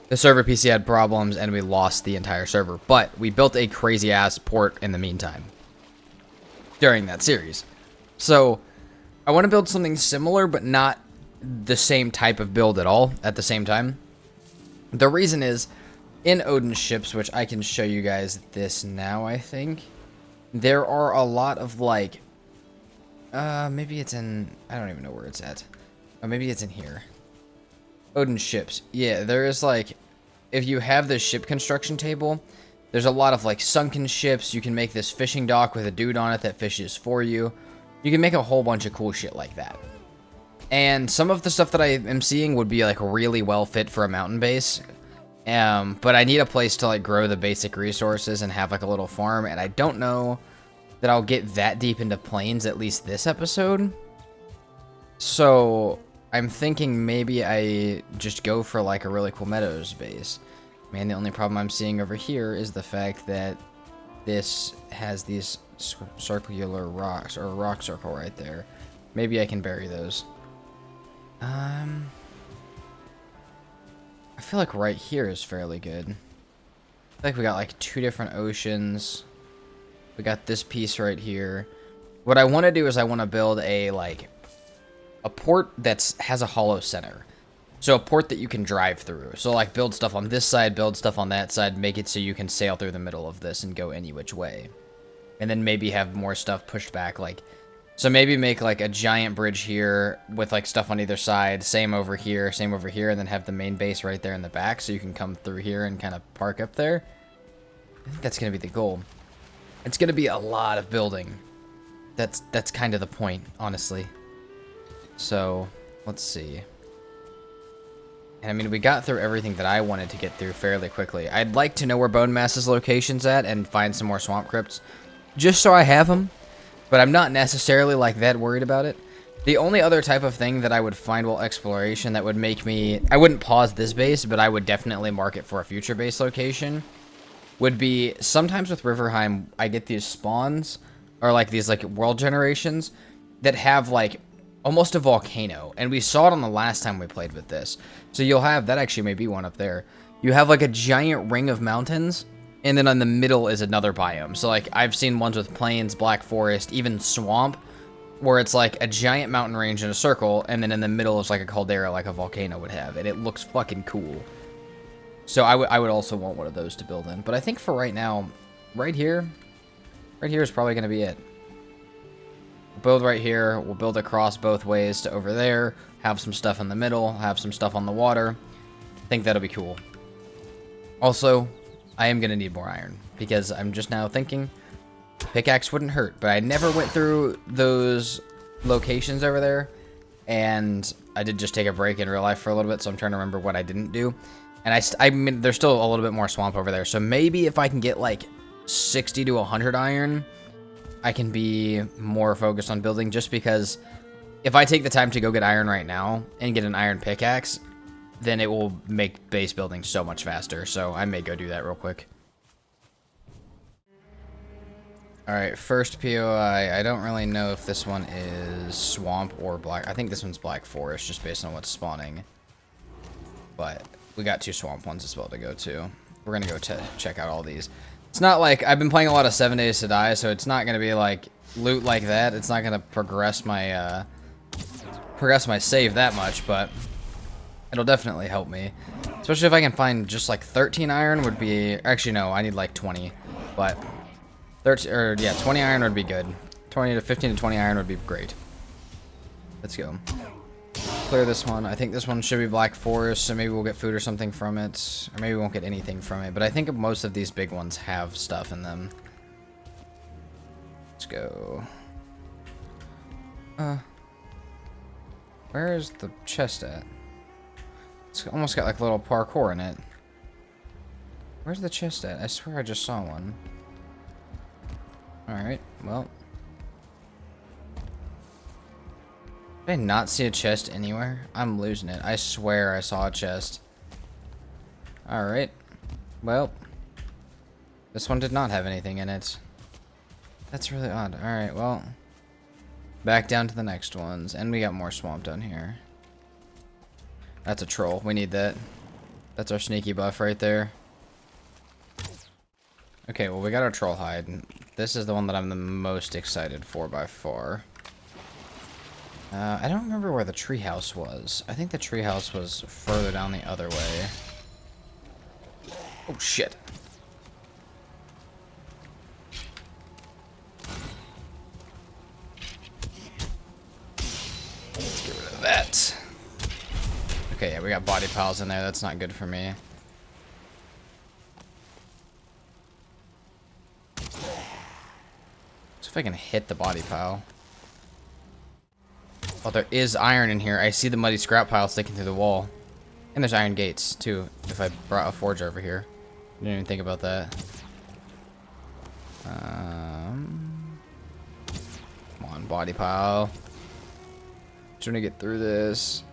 the server PC had problems and we lost the entire server. But we built a crazy-ass port in the meantime during that series. So I want to build something similar, but not the same type of build at all at the same time. The reason is, in Odin ships, which I can show you guys this now, I think, there are a lot of, like, maybe it's in, I don't even know where it's at. Oh, maybe it's in here. Odin ships. Yeah, there is, like, if you have the ship construction table, there's a lot of, like, sunken ships. You can make this fishing dock with a dude on it that fishes for you. You can make a whole bunch of cool shit like that. And some of the stuff that I am seeing would be, like, really well fit for a mountain base. But I need a place to, like, grow the basic resources and have, like, a little farm. And I don't know that I'll get that deep into plains, at least this episode. So I'm thinking maybe I just go for, like, a really cool meadows base. Man, the only problem I'm seeing over here is the fact that this has these circular rocks, or a rock circle right there. Maybe I can bury those. I feel like right here is fairly good. I feel like we got like 2 different oceans. We got this piece right here. What I want to do is I want to build a port that has a hollow center. So a port that you can drive through. So like build stuff on this side, build stuff on that side, make it so you can sail through the middle of this and go any which way. And then maybe have more stuff pushed back, like, so maybe make like a giant bridge here with like stuff on either side, same over here, and then have the main base right there in the back so you can come through here and kind of park up there. I think that's going to be the goal. It's going to be a lot of building. That's kind of the point, honestly. So, let's see. And I mean, we got through everything that I wanted to get through fairly quickly. I'd like to know where Bone Mass's location's at and find some more swamp crypts, just so I have them. But I'm not necessarily, like, that worried about it. The only other type of thing that I would find while exploration that would make me... I wouldn't pause this base, but I would definitely mark it for a future base location. Would be... Sometimes with Riverheim, I get these spawns, or, like, these, like, world generations, that have, like, almost a volcano. And we saw it on the last time we played with this. So you'll have... That actually may be one up there. You have, like, a giant ring of mountains... And then in the middle is another biome. So, like, I've seen ones with plains, black forest, even swamp, where it's, like, a giant mountain range in a circle, and then in the middle is, like, a caldera like a volcano would have. And it looks fucking cool. So I would also want one of those to build in. But I think for right now, right here is probably going to be it. We'll build right here. We'll build across both ways to over there. Have some stuff in the middle. Have some stuff on the water. I think that'll be cool. Also... I am going to need more iron, because I'm just now thinking pickaxe wouldn't hurt, but I never went through those locations over there, and I did just take a break in real life for a little bit, so I'm trying to remember what I didn't do, and I mean, there's still a little bit more swamp over there, so maybe if I can get like 60 to 100 iron, I can be more focused on building, just because if I take the time to go get iron right now and get an iron pickaxe, then it will make base building so much faster. So I may go do that real quick. Alright, first POI. I don't really know if this one is swamp or black. I think this one's black forest, just based on what's spawning. But we got 2 swamp ones as well to go to. We're going to go check out all these. It's not like... I've been playing a lot of 7 Days to Die, so it's not going to be like loot like that. It's not going to progress my save that much, but... It'll definitely help me. Especially if I can find just like 13 iron would be... Actually, no, I need like 20. But 20 iron would be good. 15 to 20 iron would be great. Let's go. Clear this one. I think this one should be black forest, so maybe we'll get food or something from it. Or maybe we won't get anything from it. But I think most of these big ones have stuff in them. Let's go. Where is the chest at? It's almost got like a little parkour in it. Where's the chest at? I swear I just saw one. Alright, well. Did I not see a chest anywhere? I'm losing it. I swear I saw a chest. Alright. Well. This one did not have anything in it. That's really odd. Alright, well. Back down to the next ones. And we got more swamp down here. That's a troll. We need that. That's our sneaky buff right there. Okay, well we got our troll hide. This is the one that I'm the most excited for by far. I don't remember where the treehouse was. I think the treehouse was further down the other way. Oh shit. Let's get rid of that. Okay, yeah, we got body piles in there. That's not good for me. So if I can hit the body pile. Oh, there is iron in here. I see the muddy scrap pile sticking through the wall. And there's iron gates, too, if I brought a forge over here. Didn't even think about that. Come on, body pile. Trying to get through this.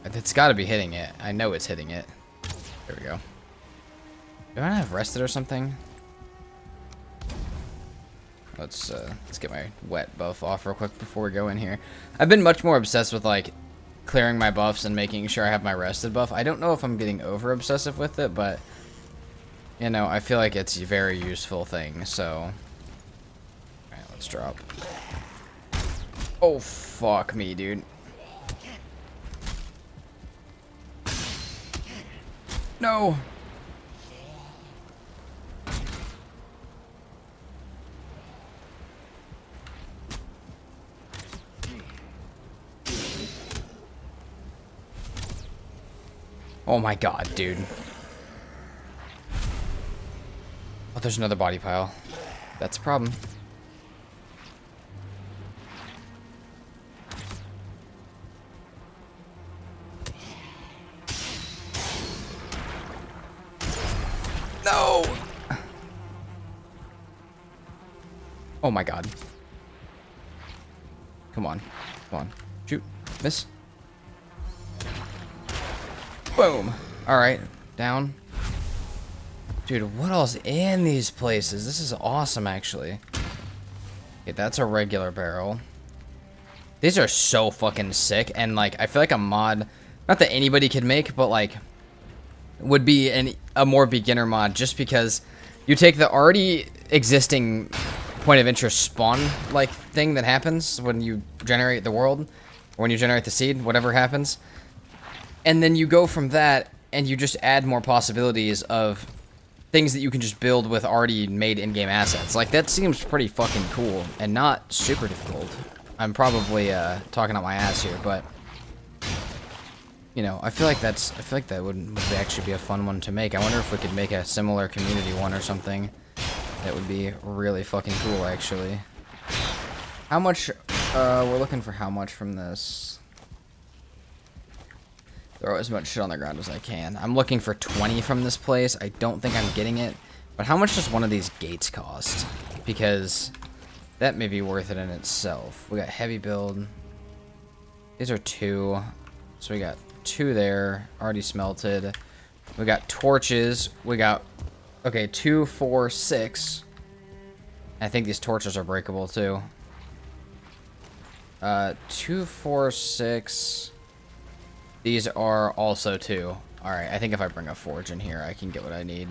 It's got to be hitting it. I know it's hitting it. There we go. Do I not have rested or something? Let's get my wet buff off real quick before we go in here. I've been much more obsessed with like clearing my buffs and making sure I have my rested buff. I don't know if I'm getting over obsessive with it, but you know, I feel like it's a very useful thing. So, all right, let's drop. Oh fuck me, dude. No. Oh my god, dude. Oh, there's another body pile. That's a problem. No! Oh my god. Come on. Come on. Shoot. Miss. Boom. Alright. Down. Dude, what else in these places? This is awesome, actually. Okay, that's a regular barrel. These are so fucking sick. And, like, I feel like a mod, not that anybody could make, but, like, would be a more beginner mod just because you take the already existing point of interest spawn, like, thing that happens when you generate the world, or when you generate the seed, whatever happens. And then you go from that, and you just add more possibilities of things that you can just build with already made in-game assets. Like, that seems pretty fucking cool, and not super difficult. I'm probably, talking out my ass here, but, you know, I feel like that would actually be a fun one to make. I wonder if we could make a similar community one or something. That would be really fucking cool, actually. How much, we're looking for how much from this? Throw as much shit on the ground as I can. I'm looking for 20 from this place. I don't think I'm getting it. But how much does one of these gates cost? Because that may be worth it in itself. We got heavy build. These are 2. So we got 2 there. Already smelted. We got torches. We got, okay, 2, 4, 6. I think these torches are breakable too. 2, 4, 6. These are also 2. Alright, I think if I bring a forge in here, I can get what I need.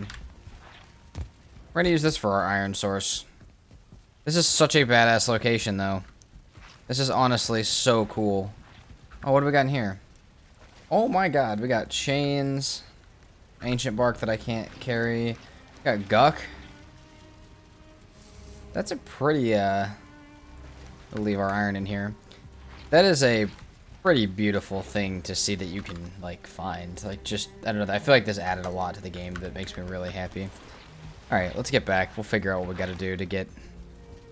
We're gonna use this for our iron source. This is such a badass location, though. This is honestly so cool. Oh, what do we got in here? Oh my god, we got chains. Ancient bark that I can't carry. We got guck. That's a pretty, we'll leave our iron in here. That is a pretty beautiful thing to see that you can, like, find. Like, just, I don't know, I feel like this added a lot to the game that makes me really happy. Alright, let's get back. We'll figure out what we gotta do to get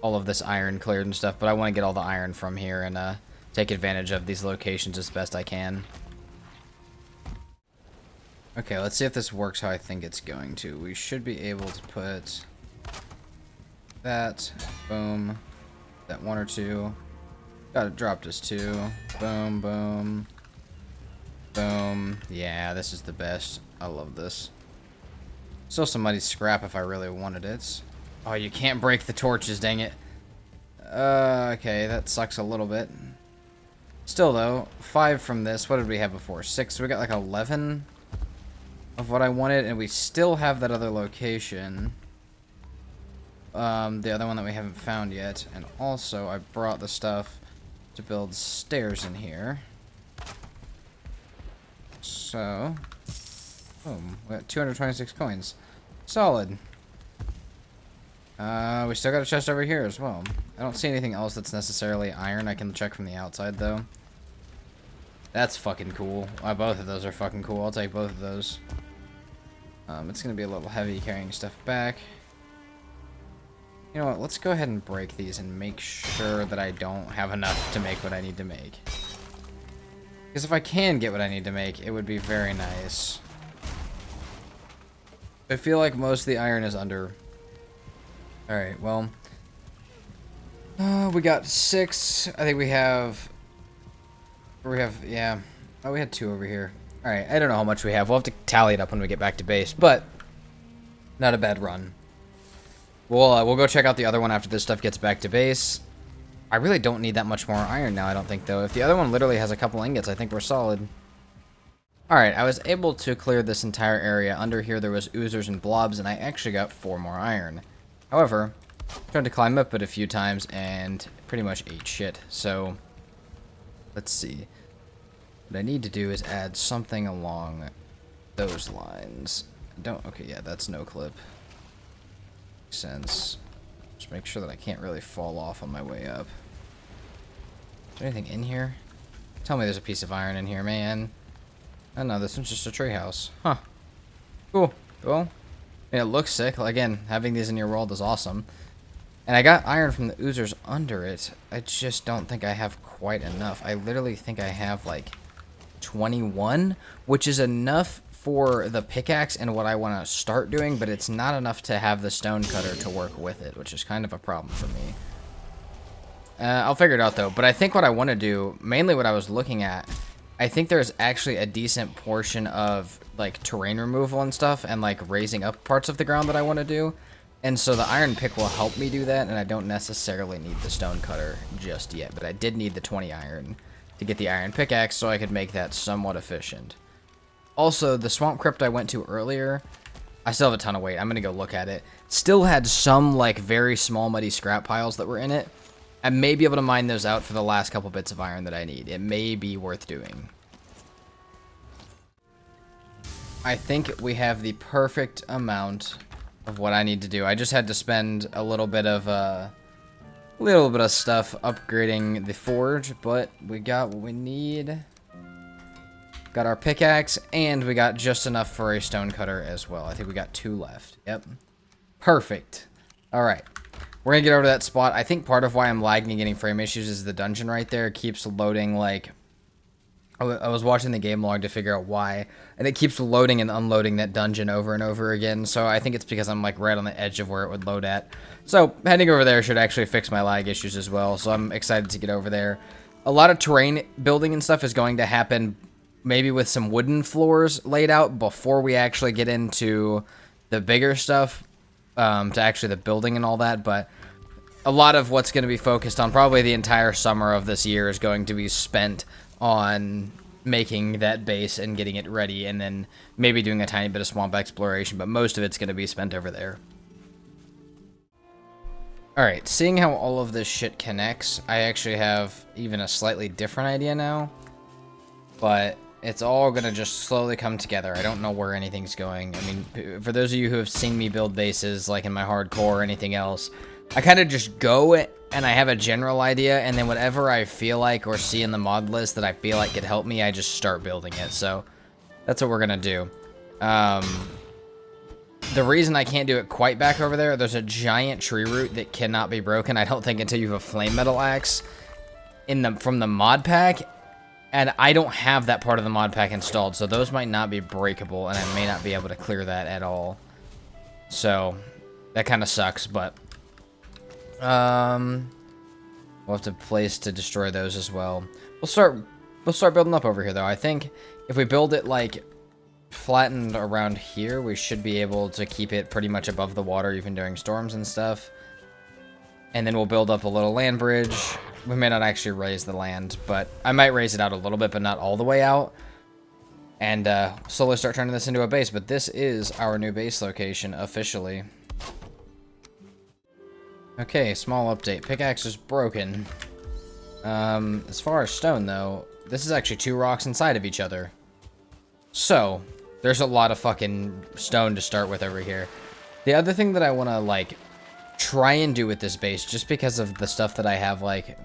all of this iron cleared and stuff, but I want to get all the iron from here and, take advantage of these locations as best I can. Okay, let's see if this works how I think it's going to. We should be able to put that, boom, that 1 or 2. Gotta drop this too. Boom, boom. Boom. Yeah, this is the best. I love this. Still some muddy scrap if I really wanted it. Oh, you can't break the torches, dang it. Okay, that sucks a little bit. Still, though, 5 from this. What did we have before? 6. So we got like 11 of what I wanted, and we still have that other location. The other one that we haven't found yet. And also, I brought the stuff to build stairs in here. So, boom. We got 226 coins. Solid. We still got a chest over here as well. I don't see anything else that's necessarily iron. I can check from the outside, though. That's fucking cool. Both of those are fucking cool. I'll take both of those. It's going to be a little heavy carrying stuff back. You know what? Let's go ahead and break these and make sure that I don't have enough to make what I need to make. Because if I can get what I need to make, it would be very nice. I feel like most of the iron is under. Alright, well. We got 6. I think we have... yeah. Oh, we had 2 over here. Alright, I don't know how much we have. We'll have to tally it up when we get back to base, but not a bad run. We'll go check out the other one after this stuff gets back to base. I really don't need that much more iron now, I don't think, though. If the other one literally has a couple ingots, I think we're solid. Alright, I was able to clear this entire area. Under here there was oozers and blobs, and I actually got 4 more iron. However, tried to climb up it a few times and pretty much ate shit. So, let's see. What I need to do is add something along those lines. Okay, yeah, that's no clip. Makes sense. Just make sure that I can't really fall off on my way up. Is there anything in here? Tell me there's a piece of iron in here, man. Oh no, this one's just a tree house. Huh. Cool. Well, it looks sick. Again, having these in your world is awesome. And I got iron from the oozers under it. I just don't think I have quite enough. I literally think I have like 21, which is enough for the pickaxe and what I want to start doing, but it's not enough to have the stone cutter to work with it, which is kind of a problem for me. I'll figure it out though, but I think what I want to do, mainly what I was looking at, I think there's actually a decent portion of like terrain removal and stuff and like raising up parts of the ground that I want to do. And so the iron pick will help me do that, and I don't necessarily need the stone cutter just yet, but I did need the 20 iron to get the iron pickaxe so I could make that somewhat efficient. Also, the swamp crypt I went to earlier, I still have a ton of weight. I'm going to go look at it. Still had some like very small muddy scrap piles that were in it. I may be able to mine those out for the last couple bits of iron that I need. It may be worth doing. I think we have the perfect amount of what I need to do. I just had to spend a little bit of stuff upgrading the forge, but we got what we need. Got our pickaxe, and we got just enough for a stone cutter as well. I think we got 2 left. Yep. Perfect. Alright. We're gonna get over to that spot. I think part of why I'm lagging and getting frame issues is the dungeon right there. It keeps loading, like... I was watching the game log to figure out why, and it keeps loading and unloading that dungeon over and over again, so I think it's because I'm like right on the edge of where it would load at. So heading over there should actually fix my lag issues as well, so I'm excited to get over there. A lot of terrain building and stuff is going to happen maybe with some wooden floors laid out before we actually get into the bigger stuff, to actually the building and all that, but a lot of what's going to be focused on, probably the entire summer of this year, is going to be spent on making that base and getting it ready, and then maybe doing a tiny bit of swamp exploration, but most of it's going to be spent over there. Alright, seeing how all of this shit connects, I actually have even a slightly different idea now, but it's all going to just slowly come together. I don't know where anything's going. I mean, for those of you who have seen me build bases, like in my hardcore or anything else, I kind of just go and I have a general idea, and then whatever I feel like or see in the mod list that I feel like could help me, I just start building it. So that's what we're gonna do. The reason I can't do it quite back over there, there's a giant tree root that cannot be broken, I don't think, until you have a flame metal axe from the mod pack, and I don't have that part of the mod pack installed, so those might not be breakable, and I may not be able to clear that at all. So that kind of sucks, but We'll have to place to destroy those as well. We'll start building up over here, though. I think if we build it, like, flattened around here, we should be able to keep it pretty much above the water, even during storms and stuff. And then we'll build up a little land bridge. We may not actually raise the land, but I might raise it out a little bit, but not all the way out. And slowly start turning this into a base. But this is our new base location, officially. Okay, small update. Pickaxe is broken. As far as stone, though, this is actually 2 rocks inside of each other. So, there's a lot of fucking stone to start with over here. The other thing that I want to, like, try and do with this base, just because of the stuff that I have, like,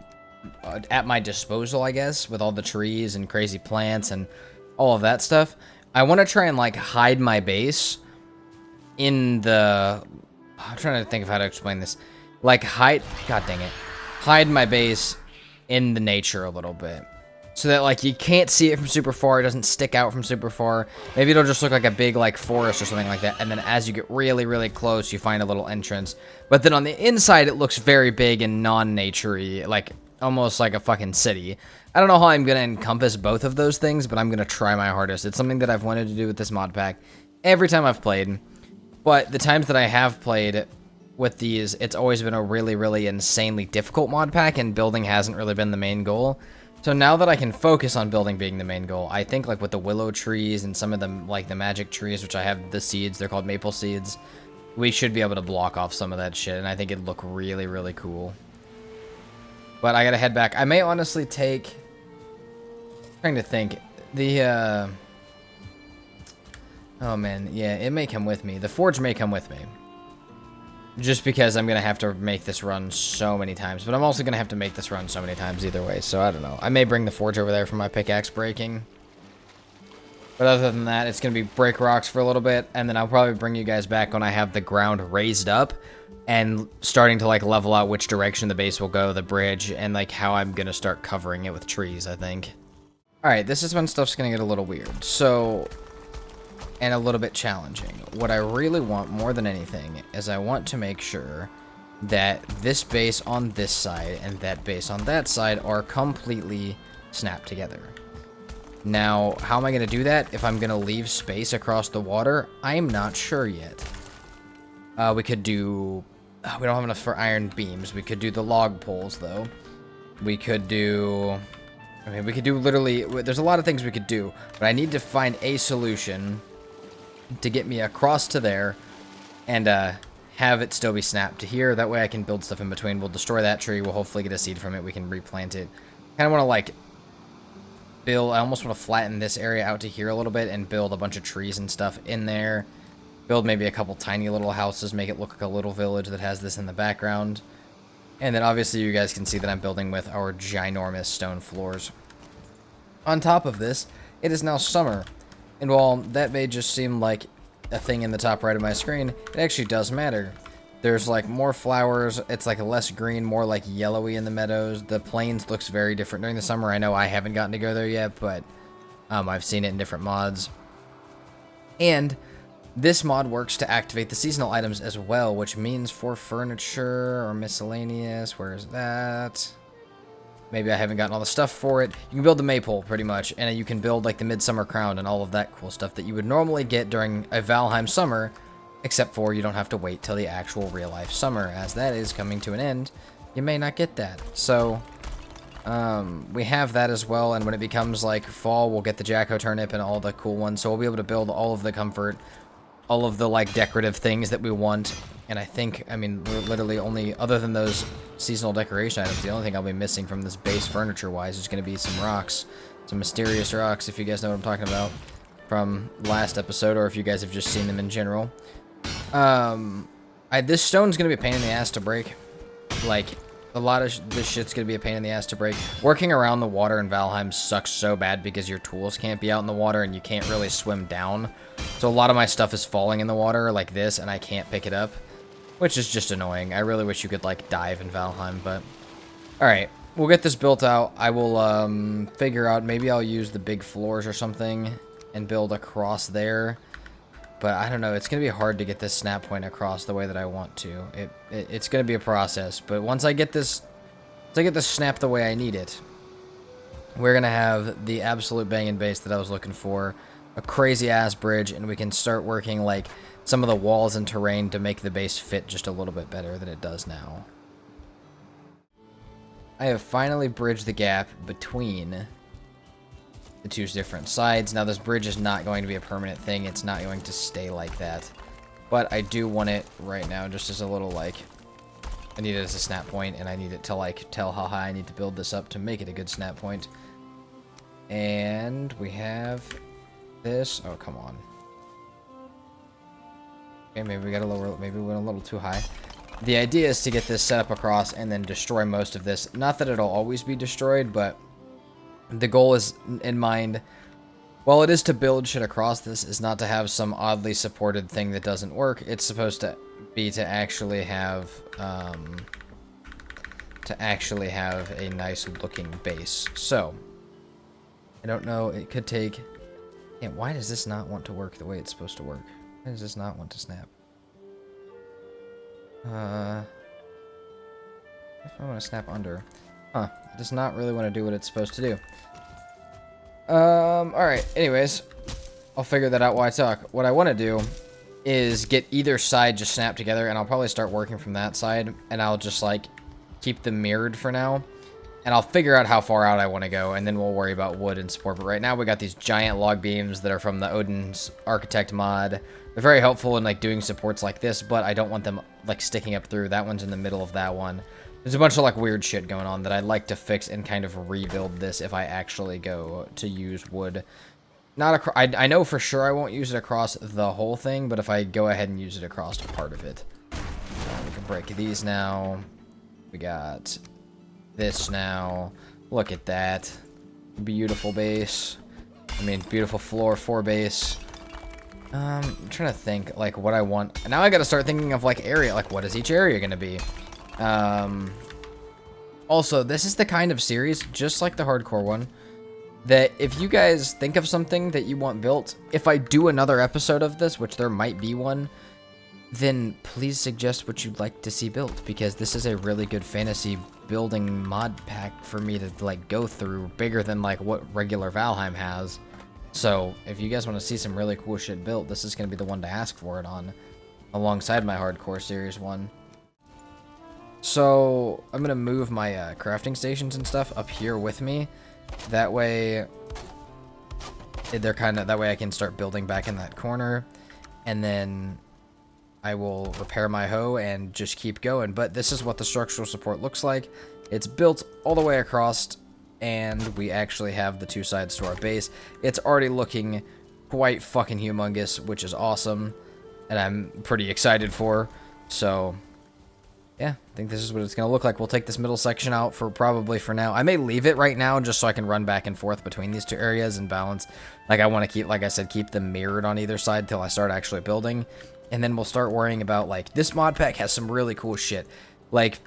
at my disposal, I guess, with all the trees and crazy plants and all of that stuff, I want to try and, like, hide my base in the... I'm trying to think of how to explain this. Like, God dang it. Hide my base in the nature a little bit. So that, like, you can't see it from super far. It doesn't stick out from super far. Maybe it'll just look like a big, like, forest or something like that. And then as you get really, really close, you find a little entrance. But then on the inside, it looks very big and non-nature-y. Like, almost like a fucking city. I don't know how I'm going to encompass both of those things, but I'm going to try my hardest. It's something that I've wanted to do with this mod pack every time I've played. But the times that I have played with these, it's always been a really, really insanely difficult mod pack, and building hasn't really been the main goal. So now that I can focus on building being the main goal, I think, like, with the willow trees and some of them, like, the magic trees, which I have the seeds, they're called maple seeds, we should be able to block off some of that shit, and I think it'd look really, really cool. But I gotta head back. I may honestly take... I'm trying to think. The, oh, man. Yeah, it may come with me. The forge may come with me. Just because I'm going to have to make this run so many times. But I'm also going to have to make this run so many times either way. So I don't know. I may bring the forge over there for my pickaxe breaking. But other than that, it's going to be break rocks for a little bit. And then I'll probably bring you guys back when I have the ground raised up. And starting to, like, level out which direction the base will go, the bridge. And, like, how I'm going to start covering it with trees, I think. Alright, this is when stuff's going to get a little weird. So... and a little bit challenging. What I really want more than anything is I want to make sure that this base on this side and that base on that side are completely snapped together. Now, how am I going to do that? If I'm going to leave space across the water, I'm not sure yet. We could do... we don't have enough for iron beams. We could do the log poles, though. We could do... I mean, we could do literally... there's a lot of things we could do, but I need to find a solution to get me across to there and have it still be snapped to here. That way I can build stuff in between. We'll destroy that tree. We'll hopefully get a seed from it. We can replant it. Kind of want to, like, build... I almost want to flatten this area out to here a little bit and build a bunch of trees and stuff in there. Build maybe a couple tiny little houses. Make it look like a little village that has this in the background. And then obviously you guys can see that I'm building with our ginormous stone floors. On top of this, it is now summer. And while that may just seem like a thing in the top right of my screen, it actually does matter. There's, like, more flowers. It's, like, less green, more, like, yellowy in the meadows. The plains looks very different during the summer. I know I haven't gotten to go there yet, but I've seen it in different mods. And this mod works to activate the seasonal items as well, which means for furniture or miscellaneous. Where is that? Maybe I haven't gotten all the stuff for it. You can build the maypole, pretty much, and you can build, like, the midsummer crown and all of that cool stuff that you would normally get during a Valheim summer, except for you don't have to wait till the actual real-life summer, as that is coming to an end. You may not get that. So, we have that as well, and when it becomes, like, fall, we'll get the Jacko turnip and all the cool ones, so we'll be able to build all of the comfort, all of the, like, decorative things that we want. And I think, I mean, literally only, other than those seasonal decoration items, the only thing I'll be missing from this base furniture-wise is going to be some rocks. Some mysterious rocks, if you guys know what I'm talking about from last episode, or if you guys have just seen them in general. This stone's going to be a pain in the ass to break. Like, a lot of this shit's going to be a pain in the ass to break. Working around the water in Valheim sucks so bad because your tools can't be out in the water and you can't really swim down. So a lot of my stuff is falling in the water like this and I can't pick it up, which is just annoying. I really wish you could, like, dive in Valheim, but... Alright, we'll get this built out. I will figure out, maybe I'll use the big floors or something and build across there. But I don't know, it's going to be hard to get this snap point across the way that I want to. It's going to be a process, but once I get this to get this snapped the way I need it, we're going to have the absolute banging base that I was looking for, a crazy-ass bridge, and we can start working, like, some of the walls and terrain to make the base fit just a little bit better than it does now. I have finally bridged the gap between the two different sides. Now, this bridge is not going to be a permanent thing. It's not going to stay like that. But I do want it right now just as a little, like, I need it as a snap point, and I need it to, like, tell how high I need to build this up to make it a good snap point. And we have this. Oh, come on. Okay, maybe we got a little, maybe we went a little too high. The idea is to get this set up across and then destroy most of this. Not that it'll always be destroyed, but the goal is in mind. While it is to build shit across this, is not to have some oddly supported thing that doesn't work. It's supposed to be to actually have a nice looking base. So I don't know. It could take. Yeah, why does this not want to work the way it's supposed to work? Why does this not want to snap? If I want to snap under. Huh. It does not really want to do what it's supposed to do. Alright. Anyways, I'll figure that out while I talk. What I want to do is get either side just snapped together, and I'll probably start working from that side, and I'll just, like, keep them mirrored for now. And I'll figure out how far out I want to go, and then we'll worry about wood and support. But right now, we got these giant log beams that are from the OdinArchitect mod. They're very helpful in, like, doing supports like this, but I don't want them, like, sticking up through. That one's in the middle of that one. There's a bunch of, like, weird shit going on that I'd like to fix and kind of rebuild this if I actually go to use wood. Not I know for sure I won't use it across the whole thing, but if I go ahead and use it across part of it. We can break these now. We got this now. Look at that. Beautiful base. I mean, beautiful floor for base. I'm trying to think, like, what I want. Now I gotta start thinking of, like, area. Like, what is each area gonna be? Also, this is the kind of series, just like the hardcore one, that if you guys think of something that you want built, if I do another episode of this, which there might be one, then please suggest what you'd like to see built, because this is a really good fantasy building mod pack for me to, like, go through, bigger than, like, what regular Valheim has. So if you guys want to see some really cool shit built, this is going to be the one to ask for it on, alongside my hardcore series one. So I'm going to move my crafting stations and stuff up here with me. That way they're kind of, that way I can start building back in that corner, and then I will repair my hoe and just keep going. But this is what the structural support looks like. It's built all the way across, and we actually have the two sides to our base. It's already looking quite fucking humongous, which is awesome, and I'm pretty excited for. So yeah, I think this is what it's going to look like. We'll take this middle section out for probably for now. I may leave it right now just so I can run back and forth between these two areas and balance. Like, I want to keep, like I said, keep them mirrored on either side till I start actually building. And then we'll start worrying about, like, this mod pack has some really cool shit. Like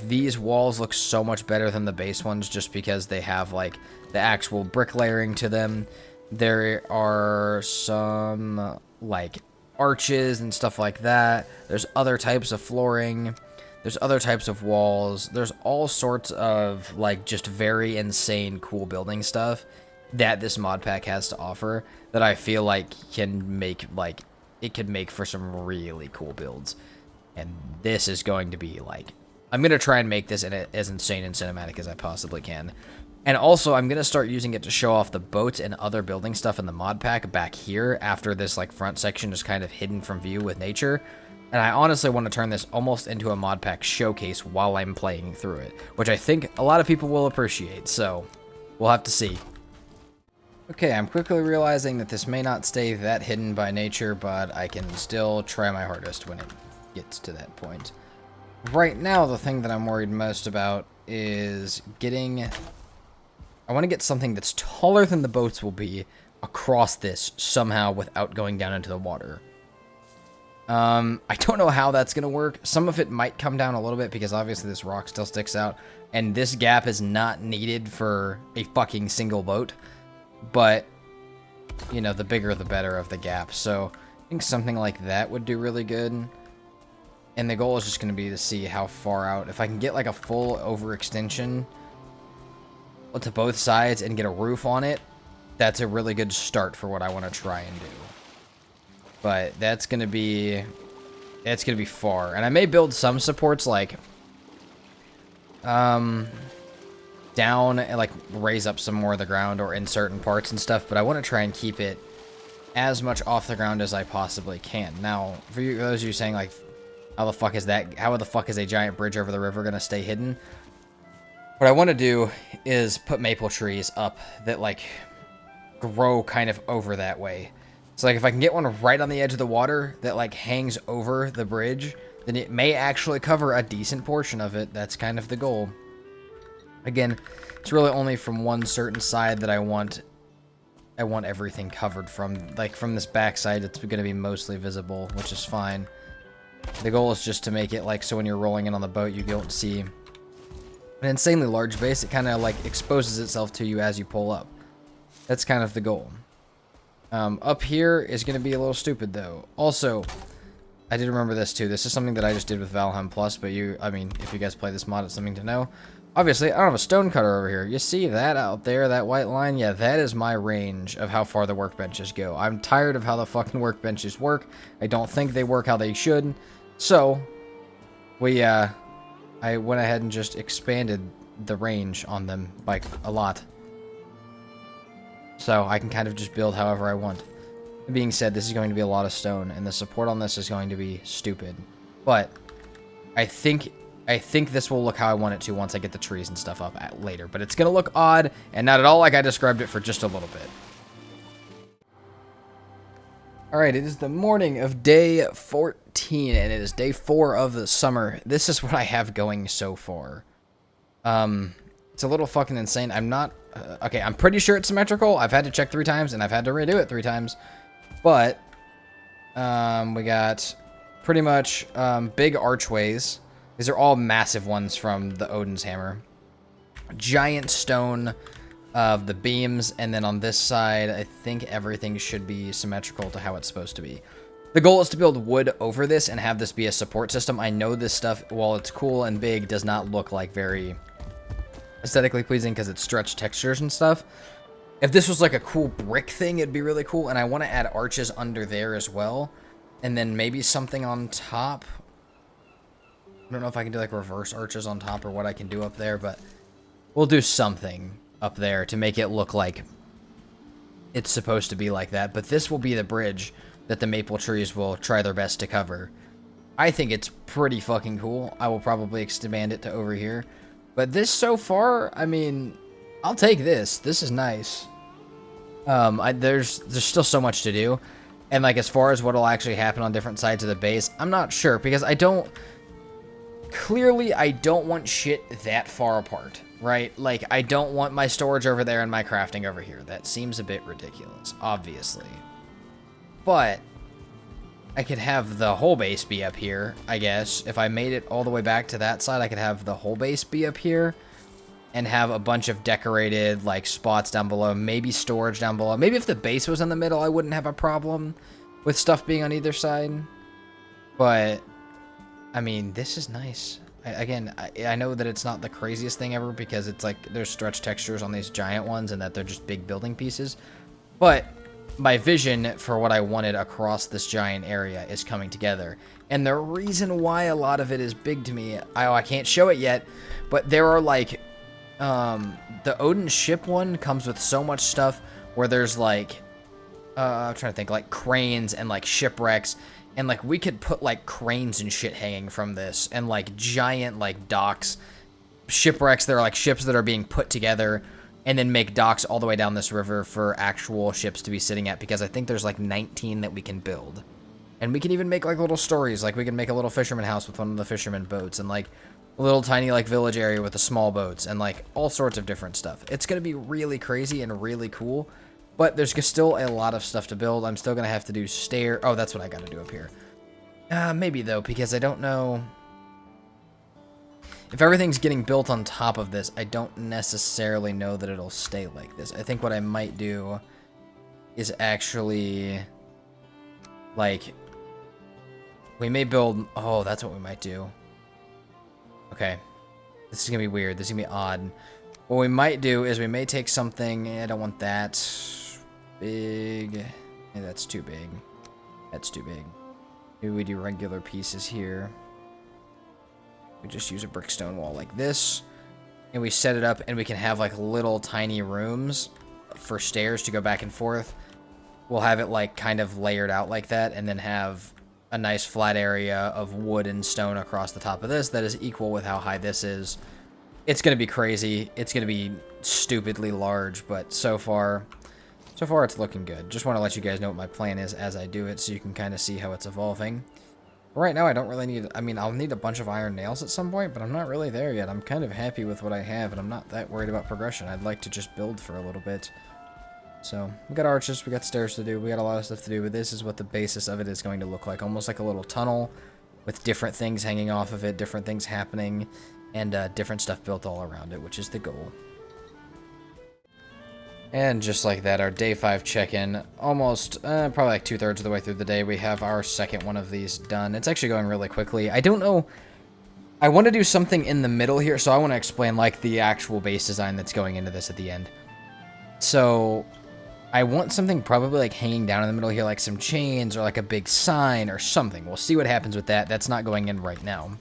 these walls look so much better than the base ones just because they have, like, the actual brick layering to them. There are some, like, arches and stuff like that. There's other types of flooring. There's other types of walls. There's all sorts of, like, just very insane cool building stuff that this mod pack has to offer that I feel like can make, like, it could make for some really cool builds. And this is going to be, like, I'm going to try and make this as insane and cinematic as I possibly can. And also, I'm going to start using it to show off the boats and other building stuff in the mod pack back here after this, like, front section is kind of hidden from view with nature. And I honestly want to turn this almost into a mod pack showcase while I'm playing through it, which I think a lot of people will appreciate, so we'll have to see. Okay, I'm quickly realizing that this may not stay that hidden by nature, but I can still try my hardest when it gets to that point. Right now, the thing that I'm worried most about is getting... I want to get something that's taller than the boats will be across this somehow without going down into the water. I don't know how that's going to work. Some of it might come down a little bit because obviously this rock still sticks out. And this gap is not needed for a fucking single boat. But, you know, the bigger the better of the gap. So I think something like that would do really good. And the goal is just going to be to see how far out. If I can get like a full overextension to both sides and get a roof on it, that's a really good start for what I want to try and do. But that's going to be far. And I may build some supports like down and like raise up some more of the ground or in certain parts and stuff, but I want to try and keep it as much off the ground as I possibly can. Now, for you, those of you saying like, how the fuck is a giant bridge over the river going to stay hidden? What I want to do is put maple trees up that like grow kind of over that way. So like if I can get one right on the edge of the water that like hangs over the bridge, then it may actually cover a decent portion of it. That's kind of the goal. Again, it's really only from one certain side that I want everything covered from. Like from this back side, it's going to be mostly visible, which is fine. The goal is just to make it like so when you're rolling in on the boat, you don't see an insanely large base. It kind of like exposes itself to you as you pull up. That's kind of the goal. Up here is going to be a little stupid though. Also, I did remember this too. This is something that I just did with Valheim Plus, but I mean, if you guys play this mod, it's something to know. Obviously, I don't have a stone cutter over here. You see that out there, that white line? Yeah, that is my range of how far the workbenches go. I'm tired of how the fucking workbenches work. I don't think they work how they should. So, I went ahead and just expanded the range on them by a lot. So, I can kind of just build however I want. That being said, this is going to be a lot of stone, and the support on this is going to be stupid. But, I think this will look how I want it to once I get the trees and stuff up later. But it's going to look odd, and not at all like I described it for just a little bit. Alright, it is the morning of day 14, and it is day 4 of the summer. This is what I have going so far. It's a little fucking insane. I'm not... okay, I'm pretty sure it's symmetrical. I've had to check 3 times, and I've had to redo it 3 times. But, we got pretty much big archways. These are all massive ones from the Odin's Hammer. Giant stone of the beams, and then on this side, I think everything should be symmetrical to how it's supposed to be. The goal is to build wood over this and have this be a support system. I know this stuff, while it's cool and big, does not look like very aesthetically pleasing because it's stretched textures and stuff. If this was like a cool brick thing, it'd be really cool, and I want to add arches under there as well, and then maybe something on top. I don't know if I can do like reverse arches on top or what I can do up there, but we'll do something up there to make it look like it's supposed to be like that. But this will be the bridge that the maple trees will try their best to cover. I think it's pretty fucking cool. I will probably expand it to over here. But this so far, I mean, I'll take this. This is nice. There's still so much to do. And like as far as what will actually happen on different sides of the base, I'm not sure because clearly I don't want shit that far apart, right? Like I don't want my storage over there and my crafting over here. That seems a bit ridiculous, obviously. But I could have the whole base be up here, I guess. If I made it all the way back to that side, I could have the whole base be up here and have a bunch of decorated like spots down below, maybe storage down below. Maybe if the base was in the middle, I wouldn't have a problem with stuff being on either side. But I mean, this is nice. I know that it's not the craziest thing ever because it's like there's stretch textures on these giant ones and that they're just big building pieces. But my vision for what I wanted across this giant area is coming together. And the reason why a lot of it is big to me, I can't show it yet, but there are like, the Odin ship one comes with so much stuff where there's like, I'm trying to think, like cranes and like shipwrecks. And, like, we could put, like, cranes and shit hanging from this. And, like, giant, like, docks. Shipwrecks that are, like, ships that are being put together. And then make docks all the way down this river for actual ships to be sitting at. Because I think there's, like, 19 that we can build. And we can even make, like, little stories. Like, we can make a little fisherman house with one of the fisherman boats. And, like, a little tiny, like, village area with the small boats. And, like, all sorts of different stuff. It's going to be really crazy and really cool. But there's still a lot of stuff to build. I'm still going to have to do stair. Oh, that's what I got to do up here. Maybe, though, because I don't know. If everything's getting built on top of this, I don't necessarily know that it'll stay like this. I think what I might do is actually, like, We may build... Oh, that's what we might do. Okay. This is going to be weird. This is going to be odd. What we might do is we may take something... I don't want that. Big. Yeah, that's too big. That's too big. Maybe we do regular pieces here. We just use a brick stone wall like this. And we set it up and we can have like little tiny rooms for stairs to go back and forth. We'll have it like kind of layered out like that and then have a nice flat area of wood and stone across the top of this that is equal with how high this is. It's going to be crazy. It's going to be stupidly large, but so far it's looking good. Just want to let you guys know what my plan is as I do it so you can kind of see how it's evolving. Right now I don't really need... I mean, I'll need a bunch of iron nails at some point, but I'm not really there yet. I'm kind of happy with what I have, and I'm not that worried about progression. I'd like to just build for a little bit. So, we got arches, we got stairs to do, we got a lot of stuff to do, but this is what the basis of it is going to look like. Almost like a little tunnel with different things hanging off of it, different things happening, and different stuff built all around it, which is the goal. And just like that, our day 5 check-in, almost, probably like 2/3 of the way through the day, we have our second one of these done. It's actually going really quickly. I don't know, I want to do something in the middle here, so I want to explain like the actual base design that's going into this at the end. So... I want something probably like hanging down in the middle here, like some chains or like a big sign or something. We'll see what happens with that. That's not going in right now.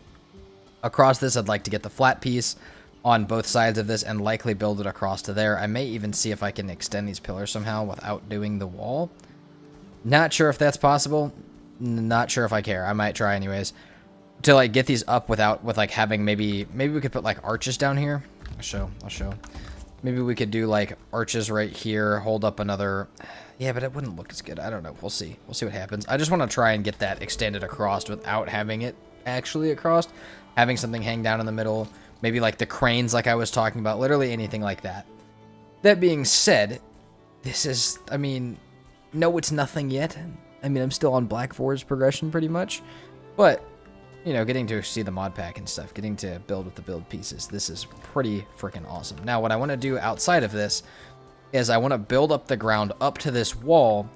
Across this, I'd like to get the flat piece on both sides of this and likely build it across to there. I may even see if I can extend these pillars somehow without doing the wall. Not sure if that's possible. Not sure if I care. I might try anyways. To like get these up with like having maybe we could put like arches down here. I'll show. Maybe we could do, like, arches right here, hold up another... Yeah, but it wouldn't look as good. I don't know. We'll see. We'll see what happens. I just want to try and get that extended across without having it actually across. Having something hang down in the middle. Maybe, like, the cranes like I was talking about. Literally anything like that. That being said, this is... I mean, no, it's nothing yet. I mean, I'm still on Black 4's progression pretty much. But... you know, getting to see the mod pack and stuff, getting to build with the build pieces, this is pretty freaking awesome. Now, what I want to do outside of this is I want to build up the ground up to this wall.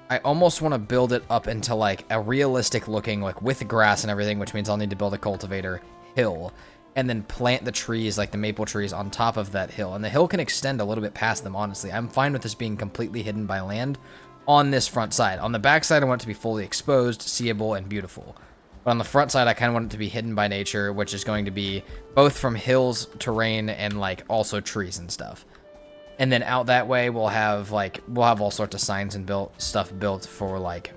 I almost want to build it up into, like, a realistic looking, like, with grass and everything, which means I'll need to build a cultivator hill, and then plant the trees, like the maple trees, on top of that hill. And the hill can extend a little bit past them, honestly. I'm fine with this being completely hidden by land on this front side. On the back side, I want it to be fully exposed, seeable, and beautiful. But on the front side, I kind of want it to be hidden by nature, which is going to be both from hills, terrain, and, like, also trees and stuff. And then out that way, we'll have all sorts of signs and stuff built for, like,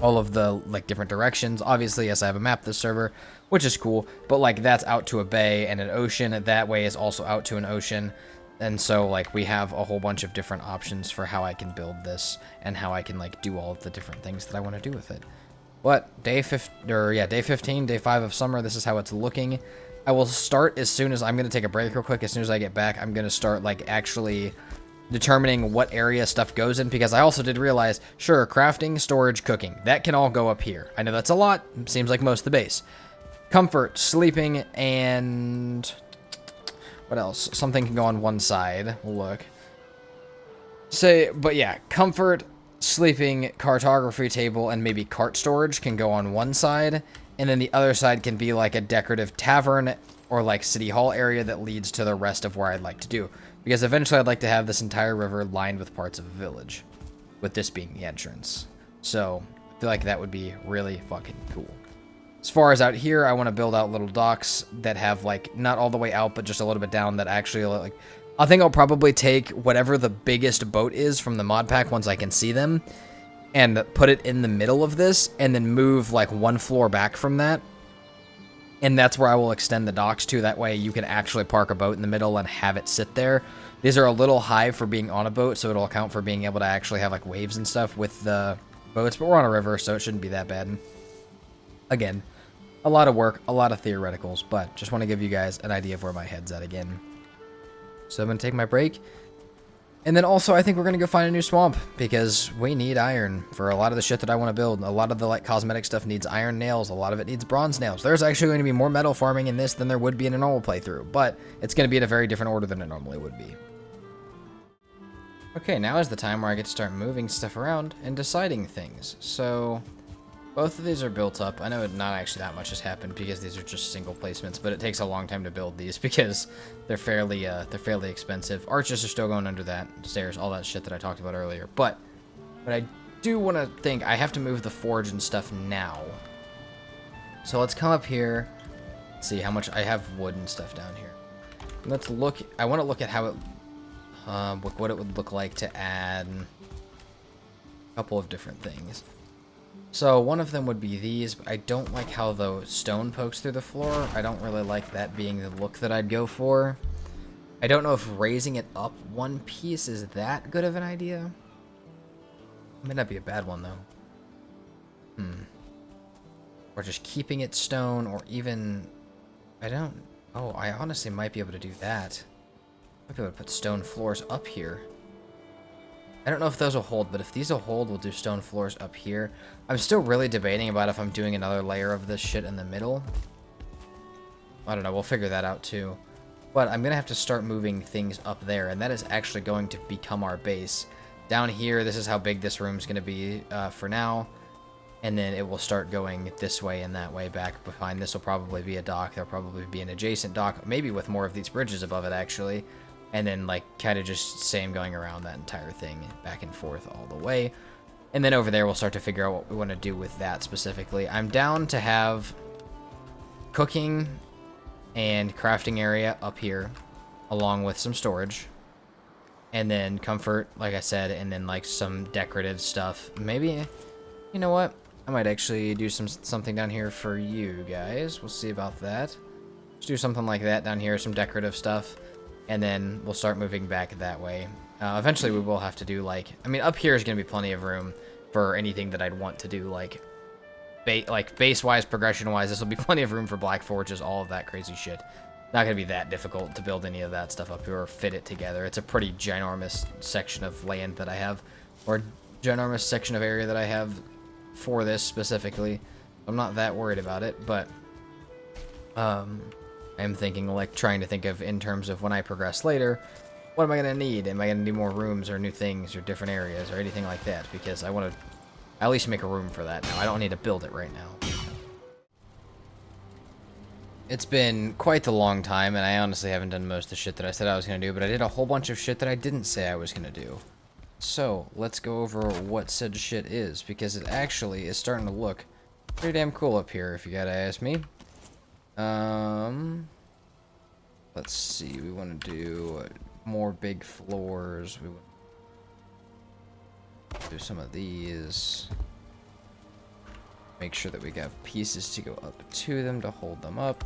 all of the, like, different directions. Obviously, yes, I have a map this server, which is cool. But, like, that's out to a bay and an ocean. That way is also out to an ocean. And so, like, we have a whole bunch of different options for how I can build this and how I can, like, do all of the different things that I want to do with it. But day 15, day 5 of summer, this is how it's looking. I will start as soon as I'm going to take a break real quick. As soon as I get back, I'm going to start, like, actually determining what area stuff goes in, because I also did realize, sure, crafting, storage, cooking, that can all go up here. I know that's a lot. Seems like most of the base. Comfort, sleeping, and what else? Something can go on one side. We'll look. But yeah, comfort, sleeping, cartography table, and maybe cart storage can go on one side, and then the other side can be like a decorative tavern or like city hall area that leads to the rest of where I'd like to do, because eventually I'd like to have this entire river lined with parts of a village, with this being the entrance. So I feel like that would be really fucking cool. As far as out here, I want to build out little docks that have, like, not all the way out, but just a little bit down, that actually, like, I think I'll probably take whatever the biggest boat is from the mod pack once I can see them and put it in the middle of this and then move like one floor back from that. And that's where I will extend the docks to. That way you can actually park a boat in the middle and have it sit there. These are a little high for being on a boat, so it'll account for being able to actually have like waves and stuff with the boats, but we're on a river, so it shouldn't be that bad. Again, a lot of work, a lot of theoreticals, but just want to give you guys an idea of where my head's at again. So I'm going to take my break. And then also, I think we're going to go find a new swamp, because we need iron for a lot of the shit that I want to build. A lot of the, like, cosmetic stuff needs iron nails. A lot of it needs bronze nails. There's actually going to be more metal farming in this than there would be in a normal playthrough, but it's going to be in a very different order than it normally would be. Okay, now is the time where I get to start moving stuff around and deciding things. So, Both of these are built up. I know not actually that much has happened because these are just single placements, but it takes a long time to build these because they're fairly expensive. Arches are still going under that stairs, all that shit that I talked about earlier. But I do want to think I have to move the forge and stuff now. So let's come up here. Let's see how much I have wood and stuff down here. Let's look. I want to look at how it, what it would look like to add a couple of different things. So one of them would be these, but I don't like how the stone pokes through the floor. I don't really like that being the look that I'd go for. I don't know if raising it up one piece is that good of an idea. It may not be a bad one, though. Or just keeping it stone, or even... Oh, I honestly might be able to do that. Might be able to put stone floors up here. I don't know if those will hold, but if these will hold, we'll do stone floors up here. I'm still really debating about if I'm doing another layer of this shit in the middle. I don't know, we'll figure that out too. But I'm going to have to start moving things up there, and that is actually going to become our base. Down here, this is how big this room's going to be for now. And then it will start going this way and that way back behind. This will probably be a dock. There'll probably be an adjacent dock, maybe with more of these bridges above it, actually. And then, like, kind of just same going around that entire thing, back and forth all the way. And then over there, we'll start to figure out what we want to do with that specifically. I'm down to have cooking and crafting area up here, along with some storage. And then comfort, like I said, and then, like, some decorative stuff. Maybe, you know what? I might actually do something down here for you guys. We'll see about that. Let's do something like that down here, some decorative stuff. And then we'll start moving back that way. Eventually we will have to do, like... I mean, up here is going to be plenty of room for anything that I'd want to do, like base-wise, progression-wise. This will be plenty of room for black forges, all of that crazy shit. Not going to be that difficult to build any of that stuff up here or fit it together. It's a pretty ginormous section of land that I have, or ginormous section of area that I have for this specifically. I'm not that worried about it, but... I'm thinking, like, trying to think of in terms of when I progress later, what am I going to need? Am I going to need more rooms or new things or different areas or anything like that? Because I want to at least make a room for that now. I don't need to build it right now. It's been quite the long time, and I honestly haven't done most of the shit that I said I was going to do, but I did a whole bunch of shit that I didn't say I was going to do. So, let's go over what said shit is, because it actually is starting to look pretty damn cool up here, if you gotta ask me. Let's see, we want to do more big floors. We want to do some of these. Make sure that we have pieces to go up to them to hold them up.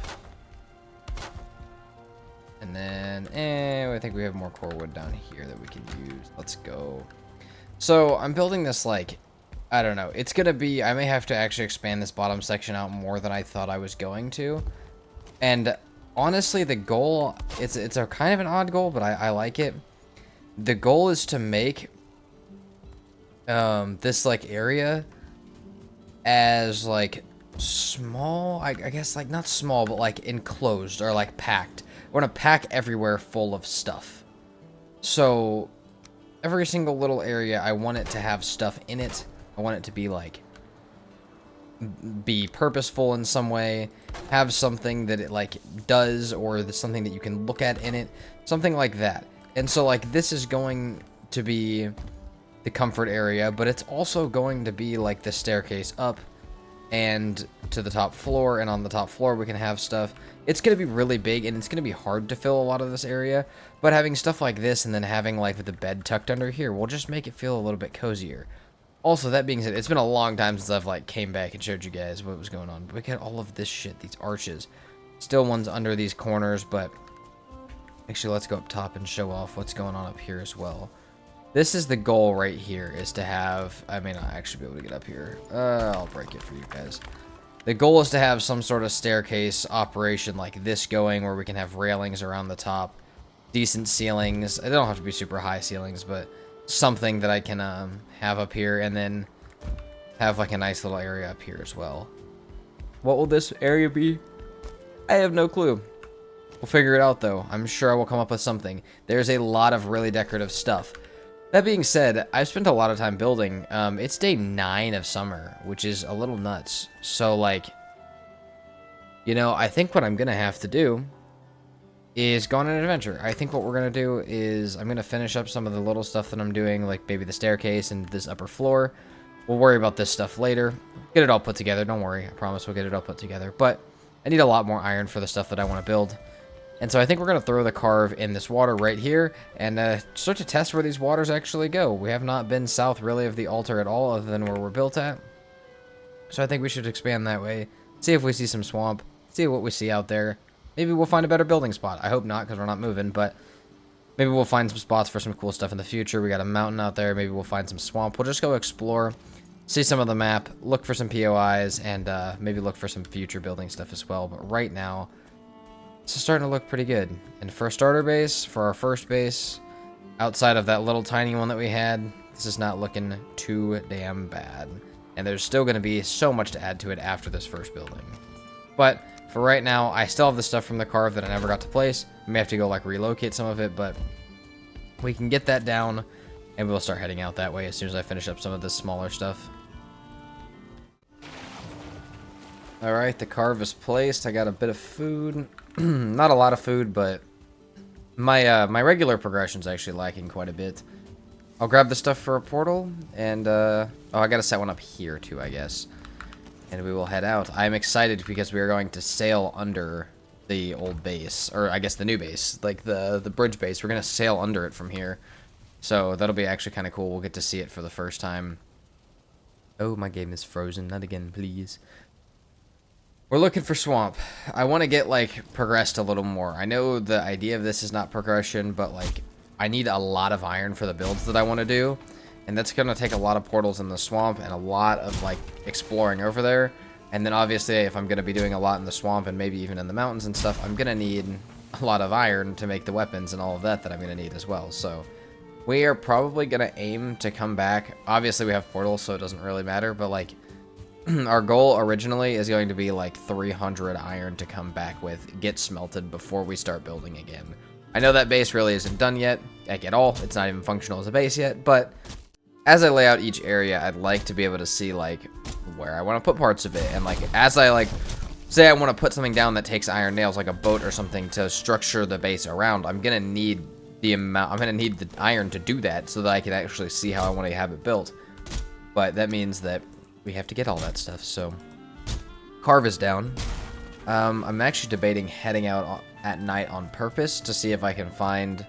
And then, I think we have more core wood down here that we can use. Let's go. So, I'm building this, like, I don't know. It's gonna be, I may have to actually expand this bottom section out more than I thought I was going to. And honestly, the goal, it's a kind of an odd goal, but I like it. The goal is to make this, like, area as, like, small, I guess, like, not small, but, like, enclosed or, like, packed. I want to pack everywhere full of stuff. So, every single little area, I want it to have stuff in it. I want it to be, like, be purposeful in some way, have something that it, like, does, or something that you can look at in it, something like that. And so, like, this is going to be the comfort area, but it's also going to be, like, the staircase up and to the top floor, and on the top floor we can have stuff. It's going to be really big, and it's going to be hard to fill a lot of this area, but having stuff like this and then having, like, the bed tucked under here will just make it feel a little bit cozier. Also, that being said, it's been a long time since I've, like, came back and showed you guys what was going on. But we got all of this shit, these arches. Still ones under these corners, but actually, let's go up top and show off what's going on up here as well. This is the goal right here, is to have... I may not actually be able to get up here. I'll break it for you guys. The goal is to have some sort of staircase operation like this going, where we can have railings around the top, decent ceilings. They don't have to be super high ceilings, but something that I can have up here, and then have, like, a nice little area up here as well. What will this area be? I have no clue. We'll figure it out, though. I'm sure I will come up with something. There's a lot of really decorative stuff. That being said, I've spent a lot of time building. It's day 9 of summer, which is a little nuts. So, like, you know, I think what I'm going to have to do is go on an adventure. I think what we're going to do is I'm going to finish up some of the little stuff that I'm doing, like maybe the staircase and this upper floor. We'll worry about this stuff later. Get it all put together. Don't worry. I promise we'll get it all put together. But I need a lot more iron for the stuff that I want to build. And so I think we're going to throw the carve in this water right here and start to test where these waters actually go. We have not been south really of the altar at all other than where we're built at. So I think we should expand that way. See if we see some swamp. See what we see out there. Maybe we'll find a better building spot. I hope not because we're not moving, but maybe we'll find some spots for some cool stuff in the future. We got a mountain out there. Maybe we'll find some swamp. We'll just go explore, see some of the map, look for some POIs, and maybe look for some future building stuff as well. But right now, it's starting to look pretty good. And for a starter base, for our first base, outside of that little tiny one that we had, this is not looking too damn bad. And there's still going to be so much to add to it after this first building. But for right now, I still have the stuff from the carve that I never got to place. I may have to go like relocate some of it, but we can get that down and we'll start heading out that way as soon as I finish up some of this smaller stuff. Alright, the carve is placed. I got a bit of food. Not a lot of food, but my regular progression is actually lacking quite a bit. I'll grab the stuff for a portal, and oh, I gotta set one up here too, I guess. And we will head out. I'm excited because we are going to sail under the old base, or I guess the new base, like the bridge base. We're gonna sail under it from here, so that'll be actually kind of cool. We'll get to see it for the first time. Oh, my game is frozen. Not again, please. We're looking for swamp. I want to get, like, progressed a little more. I know the idea of this is not progression, but, like, I need a lot of iron for the builds that I want to do. And that's going to take a lot of portals in the swamp and a lot of, like, exploring over there. And then, obviously, if I'm going to be doing a lot in the swamp and maybe even in the mountains and stuff, I'm going to need a lot of iron to make the weapons and all of that I'm going to need as well. So, we are probably going to aim to come back. Obviously, we have portals, so it doesn't really matter, but, like, our goal originally is going to be like 300 iron to come back with, get smelted before we start building again. I know that base really isn't done yet, like at all. It's not even functional as a base yet, but as I lay out each area, I'd like to be able to see like where I want to put parts of it. And like as I like, say I want to put something down that takes iron nails, like a boat or something to structure the base around, I'm going to need the amount, I'm going to need the iron to do that so that I can actually see how I want to have it built. But that means that we have to get all that stuff, so carve is down. I'm actually debating heading out at night on purpose to see if I can find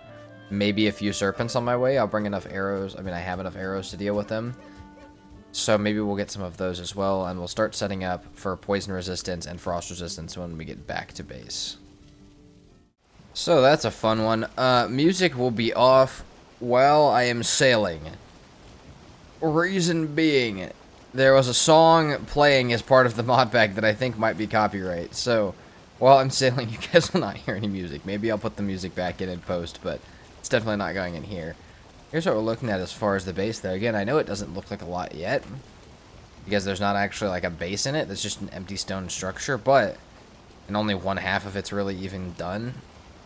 maybe a few serpents on my way. I'll bring enough arrows. I mean, I have enough arrows to deal with them. So maybe we'll get some of those as well, and we'll start setting up for poison resistance and frost resistance when we get back to base. So that's a fun one. Music will be off while I am sailing. Reason being, there was a song playing as part of the mod pack that I think might be copyright. So, while I'm sailing, you guys will not hear any music. Maybe I'll put the music back in post, but it's definitely not going in here. Here's what we're looking at as far as the base there. Again, I know it doesn't look like a lot yet, because there's not actually like a base in it. It's just an empty stone structure, but, and only one half of it's really even done.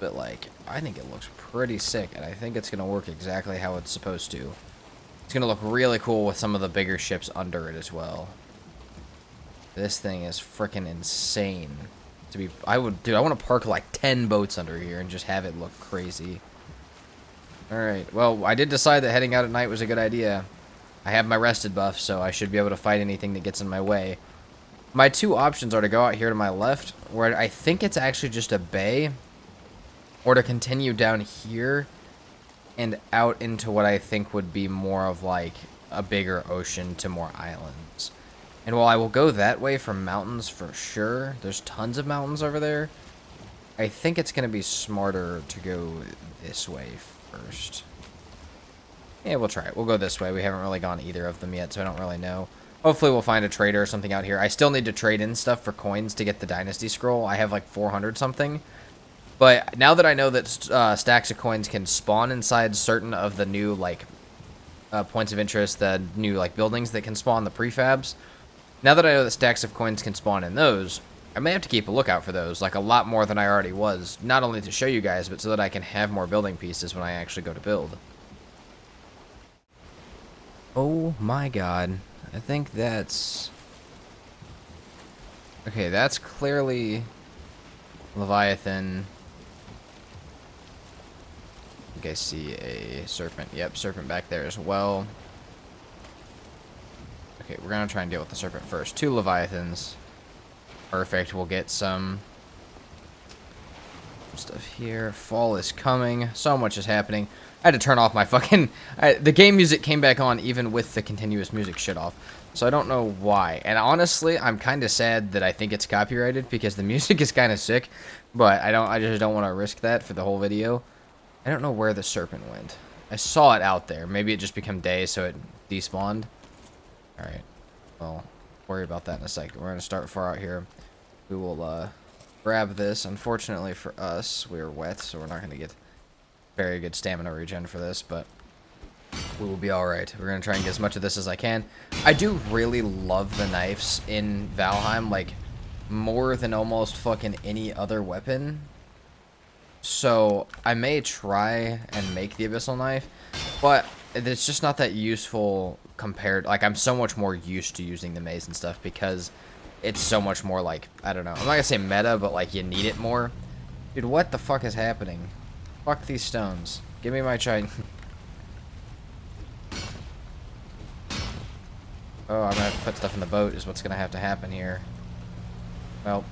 But, like, I think it looks pretty sick, and I think it's going to work exactly how it's supposed to. It's going to look really cool with some of the bigger ships under it as well. This thing is freaking insane. Dude, I want to park like 10 boats under here and just have it look crazy. Alright, well, I did decide that heading out at night was a good idea. I have my rested buff, so I should be able to fight anything that gets in my way. My two options are to go out here to my left, where I think it's actually just a bay, or to continue down here and out into what I think would be more of like a bigger ocean to more islands. And while I will go that way for mountains for sure, there's tons of mountains over there, I think it's going to be smarter to go this way first. Yeah, we'll try it. We'll go this way. We haven't really gone either of them yet, so I don't really know. Hopefully we'll find a trader or something out here. I still need to trade in stuff for coins to get the dynasty scroll. I have like 400 something. But now that I know that stacks of coins can spawn inside certain of the new, like, points of interest, the new, like, buildings that can spawn the prefabs, now that I know that stacks of coins can spawn in those, I may have to keep a lookout for those, like, a lot more than I already was, not only to show you guys, but so that I can have more building pieces when I actually go to build. Oh my god. I think that's... Okay, that's clearly Leviathan. I think I see a serpent. Yep, serpent back there as well. Okay, we're gonna try and deal with the serpent first. 2 Leviathans. Perfect, we'll get some stuff here. Fall is coming. So much is happening. I had to turn off my fucking... the game music came back on even with the continuous music shit off. So I don't know why. And honestly, I'm kind of sad that I think it's copyrighted because the music is kind of sick. But I just don't want to risk that for the whole video. I don't know where the serpent went. I saw it out there. Maybe it just became day, so it despawned. Alright. Well, worry about that in a second. We're going to start far out here. We will grab this. Unfortunately for us, we are wet, so we're not going to get very good stamina regen for this, but we will be alright. We're going to try and get as much of this as I can. I do really love the knives in Valheim, like, more than almost fucking any other weapon. So, I may try and make the Abyssal Knife, but it's just not that useful compared... Like, I'm so much more used to using the maze and stuff because it's so much more, like, I don't know. I'm not gonna say meta, but, like, you need it more. Dude, what the fuck is happening? Fuck these stones. Give me my chine. Oh, I'm gonna have to put stuff in the boat is what's gonna have to happen here. Well,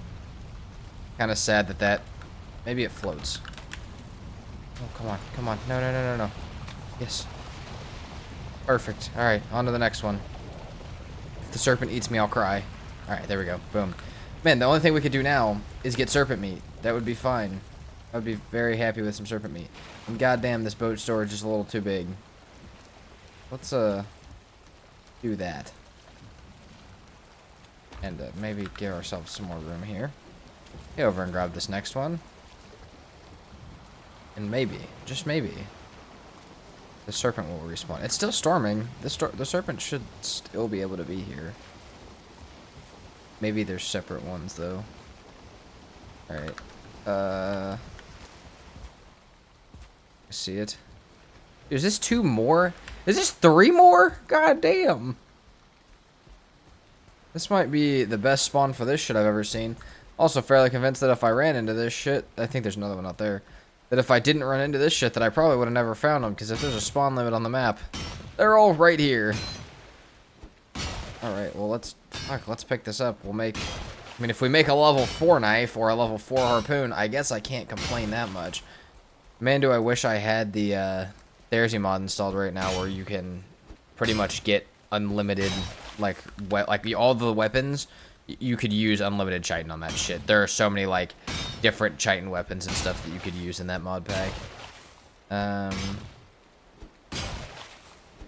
kind of sad that maybe it floats. Oh, come on, come on. No, no, no, no, no. Yes. Perfect. Alright, on to the next one. If the serpent eats me, I'll cry. Alright, there we go. Boom. Man, the only thing we could do now is get serpent meat. That would be fine. I would be very happy with some serpent meat. And goddamn, this boat storage is a little too big. Let's, do that. And, maybe give ourselves some more room here. Get over and grab this next one. And maybe, just maybe, the serpent will respawn. It's still storming. The serpent should still be able to be here. Maybe there's separate ones, though. Alright. I see it. Is this 2 more? Is this 3 more? God damn. This might be the best spawn for this shit I've ever seen. Also fairly convinced that if I ran into this shit... I think there's another one out there. That if I didn't run into this shit, that I probably would have never found them. Because if there's a spawn limit on the map, they're all right here. Alright, well, let's pick this up. We'll make... I mean, if we make a level 4 knife or a level 4 harpoon, I guess I can't complain that much. Man, do I wish I had the There's mod installed right now where you can pretty much get unlimited, like all the weapons. You could use unlimited chitin on that shit. There are so many, like, different chitin weapons and stuff that you could use in that mod pack.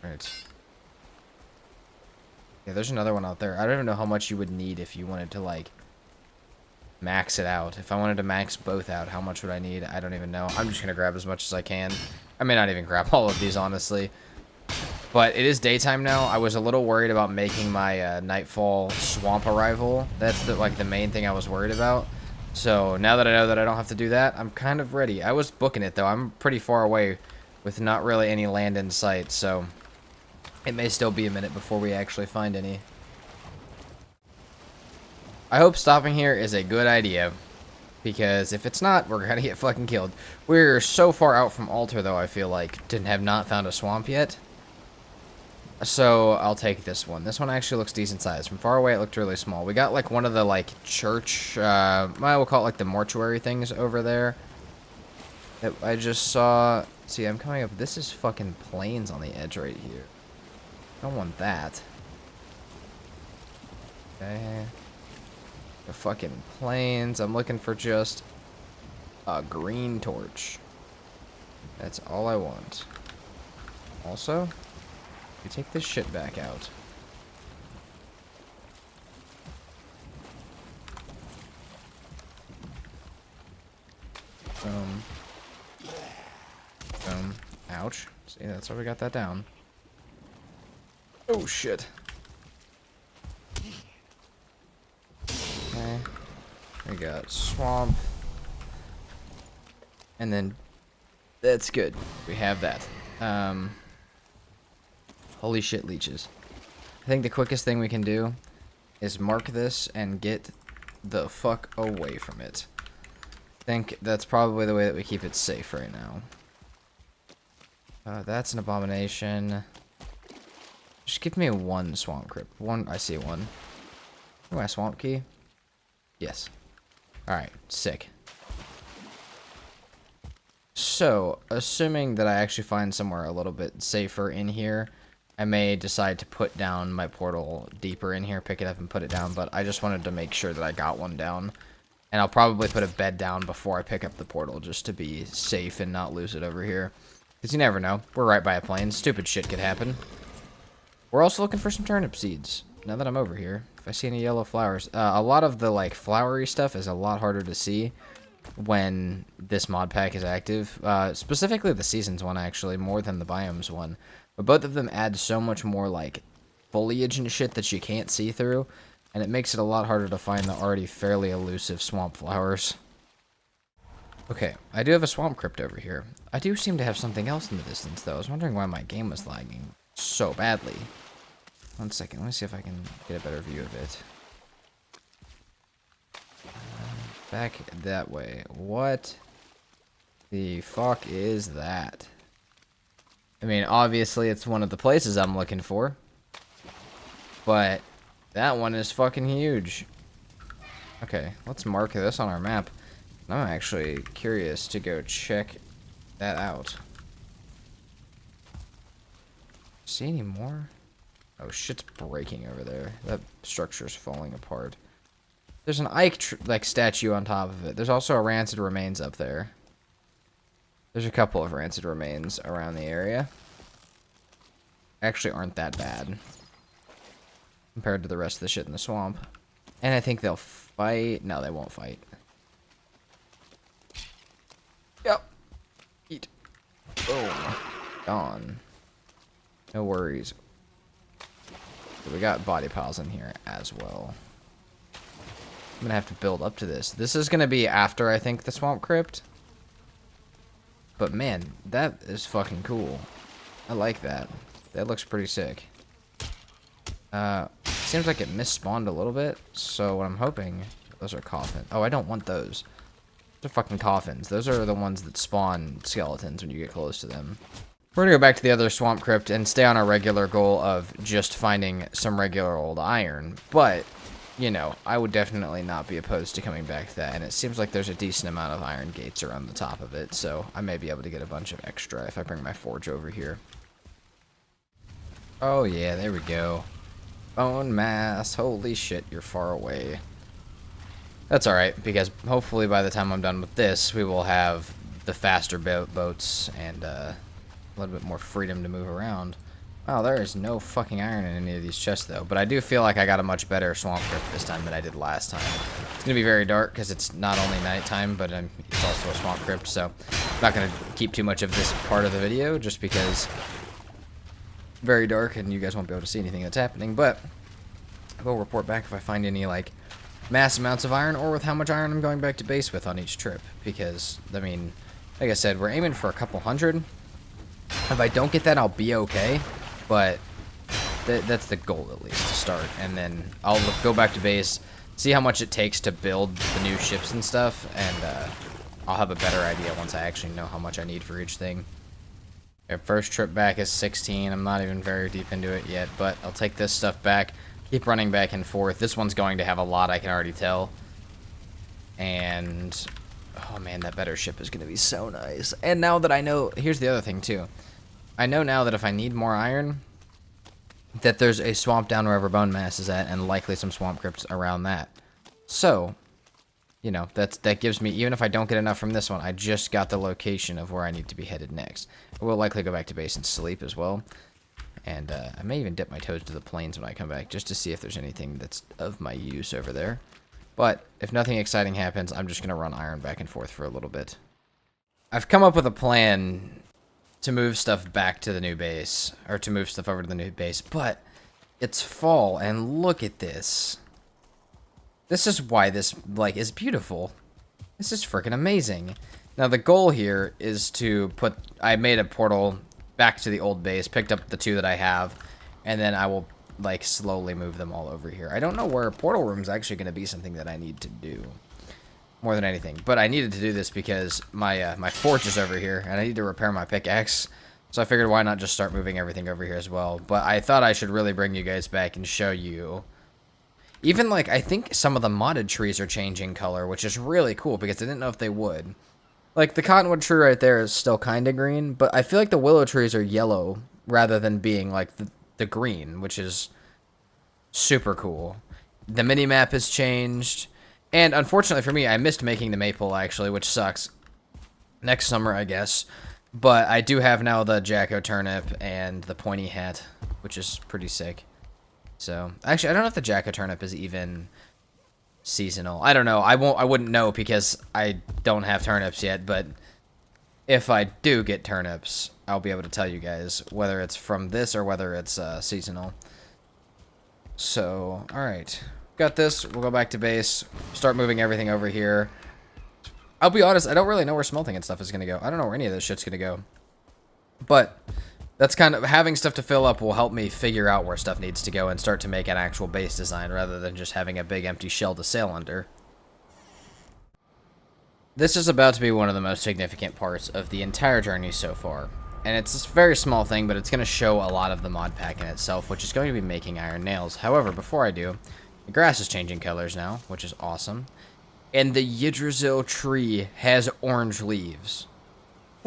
Right. Yeah, there's another one out there. I don't even know how much you would need if you wanted to, like, max it out. If I wanted to max both out, how much would I need? I don't even know. I'm just gonna grab as much as I can. I may not even grab all of these, honestly. But it is daytime now. I was a little worried about making my nightfall swamp arrival. That's the main thing I was worried about. So now that I know that I don't have to do that, I'm kind of ready. I was booking it, though. I'm pretty far away with not really any land in sight, so it may still be a minute before we actually find any. I hope stopping here is a good idea, because if it's not, we're gonna get fucking killed. We're so far out from Altar, though, I feel like, to have not found a swamp yet. So I'll take this one. This one actually looks decent size. From far away, it looked really small. We got, like, one of the, like, church, we'll call it, like, the mortuary things over there that I just saw. See, I'm coming up. This is fucking plains on the edge right here. I don't want that. Okay. The fucking plains. I'm looking for just a green torch. That's all I want. Also, we take this shit back out. Ouch. See, that's why we got that down. Oh, shit. Okay. We got swamp. And then, that's good. We have that. Holy shit, leeches. I think the quickest thing we can do is mark this and get the fuck away from it. I think that's probably the way that we keep it safe right now. That's an abomination. Just give me one swamp crypt. One, I see one. My swamp key? Yes. Alright, sick. So, assuming that I actually find somewhere a little bit safer in here, I may decide to put down my portal deeper in here, pick it up and put it down, but I just wanted to make sure that I got one down. And I'll probably put a bed down before I pick up the portal, just to be safe and not lose it over here. Because you never know. We're right by a plane. Stupid shit could happen. We're also looking for some turnip seeds, now that I'm over here. If I see any yellow flowers. A lot of the, like, flowery stuff is a lot harder to see when this mod pack is active. Specifically the Seasons one, actually, more than the Biomes one. But both of them add so much more, like, foliage and shit that you can't see through. And it makes it a lot harder to find the already fairly elusive swamp flowers. Okay, I do have a swamp crypt over here. I do seem to have something else in the distance, though. I was wondering why my game was lagging so badly. One second, let me see if I can get a better view of it. Back that way. What the fuck is that? I mean, obviously it's one of the places I'm looking for. But that one is fucking huge. Okay, let's mark this on our map. I'm actually curious to go check that out. See any more? Oh, shit's breaking over there. That structure's falling apart. There's an Ike like statue on top of it. There's also a rancid remains up there. There's a couple of rancid remains around the area. Actually aren't that bad compared to the rest of the shit in the swamp. And I think they'll fight. No, they won't fight. Yep. Eat. Boom. Gone. No worries. So we got body piles in here as well. I'm gonna have to build up to this. This is gonna be after, I think, the swamp crypt. But man, that is fucking cool. I like that. That looks pretty sick. Seems like it misspawned a little bit. So what I'm hoping... Those are coffins. Oh, I don't want those. Those are fucking coffins. Those are the ones that spawn skeletons when you get close to them. We're gonna go back to the other swamp crypt and stay on our regular goal of just finding some regular old iron. But, you know, I would definitely not be opposed to coming back to that. And it seems like there's a decent amount of iron gates around the top of it. So I may be able to get a bunch of extra if I bring my forge over here. Oh yeah, there we go. Bone mass. Holy shit, you're far away. That's alright, because hopefully by the time I'm done with this, we will have the faster boats and a little bit more freedom to move around. Wow, there is no fucking iron in any of these chests, though. But I do feel like I got a much better swamp crypt this time than I did last time. It's going to be very dark, because it's not only nighttime, but it's also a swamp crypt. So I'm not going to keep too much of this part of the video, just because very dark, and you guys won't be able to see anything that's happening. But I will report back if I find any, like, mass amounts of iron, or with how much iron I'm going back to base with on each trip. Because, I mean, like I said, we're aiming for a couple hundred. If I don't get that, I'll be okay. But that's the goal, at least, to start. And then I'll go back to base, see how much it takes to build the new ships and stuff, and I'll have a better idea once I actually know how much I need for each thing. Our first trip back is 16. I'm not even very deep into it yet, but I'll take this stuff back, keep running back and forth. This one's going to have a lot, I can already tell. And, oh man, that better ship is going to be so nice. And now that I know, here's the other thing, too. I know now that if I need more iron, that there's a swamp down wherever bone mass is at, and likely some swamp crypts around that. So, you know, that gives me, even if I don't get enough from this one, I just got the location of where I need to be headed next. I will likely go back to base and sleep as well. And I may even dip my toes to the plains when I come back, just to see if there's anything that's of my use over there. But if nothing exciting happens, I'm just going to run iron back and forth for a little bit. I've come up with a plan to move stuff back to the new base, or to move stuff over to the new base, but it's fall, and look at this. This is why this, like, is beautiful. This is freaking amazing. Now, the goal here is to put, I made a portal back to the old base, picked up the 2 that I have, and then I will, like, slowly move them all over here. I don't know where portal room is actually going to be something that I need to do more than anything. But I needed to do this because my forge is over here, and I need to repair my pickaxe. So I figured why not just start moving everything over here as well. But I thought I should really bring you guys back and show you. Even, like, I think some of the modded trees are changing color, which is really cool because I didn't know if they would. Like, the cottonwood tree right there is still kind of green, but I feel like the willow trees are yellow rather than being, like, the green, which is super cool. The mini-map has changed, and unfortunately for me, I missed making the maple, actually, which sucks. Next summer, I guess. But I do have now the Jacko turnip and the pointy hat, which is pretty sick. So, actually, I don't know if the Jacko turnip is even seasonal. I don't know. I wouldn't know because I don't have turnips yet, but if I do get turnips, I'll be able to tell you guys whether it's from this or whether it's seasonal. So, alright. Got this. We'll go back to base. Start moving everything over here. I'll be honest, I don't really know where smelting and stuff is going to go. I don't know where any of this shit's going to go. But that's kind of, having stuff to fill up will help me figure out where stuff needs to go and start to make an actual base design rather than just having a big empty shell to sail under. This is about to be one of the most significant parts of the entire journey so far. And it's a very small thing, but it's going to show a lot of the mod pack in itself, which is going to be making iron nails. However, before I do, the grass is changing colors now, which is awesome. And the Yggdrasil tree has orange leaves,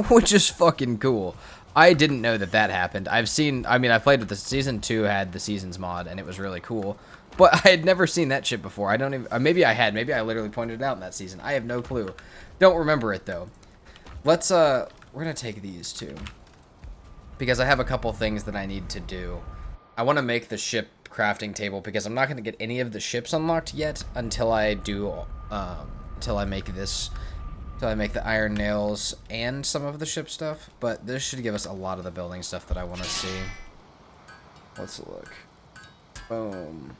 which is fucking cool. I didn't know that that happened. I played with the Season 2 had the Seasons mod, and it was really cool. But I had never seen that shit before. I don't even... maybe I had. Maybe I literally pointed it out in that season. I have no clue. Don't remember it, though. Let's, we're gonna take these, too. Because I have a couple things that I need to do. I want to make the ship crafting table, because I'm not going to get any of the ships unlocked yet until I do... until I make this... until I make the iron nails and some of the ship stuff. But this should give us a lot of the building stuff that I want to see. Let's look. Boom.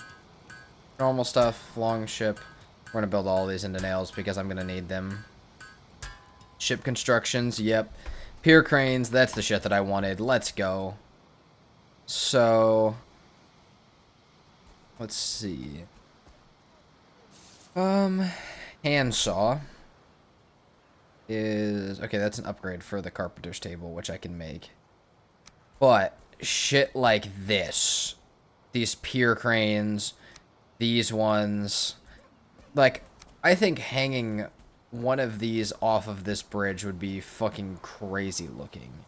Normal stuff, long ship. We're going to build all these into nails because I'm going to need them. Ship constructions, yep. Pier cranes, that's the shit that I wanted. Let's go. So, let's see. Handsaw is... okay, that's an upgrade for the carpenter's table, which I can make. But shit like this. These pier cranes, these ones. Like, I think hanging one of these off of this bridge would be fucking crazy looking.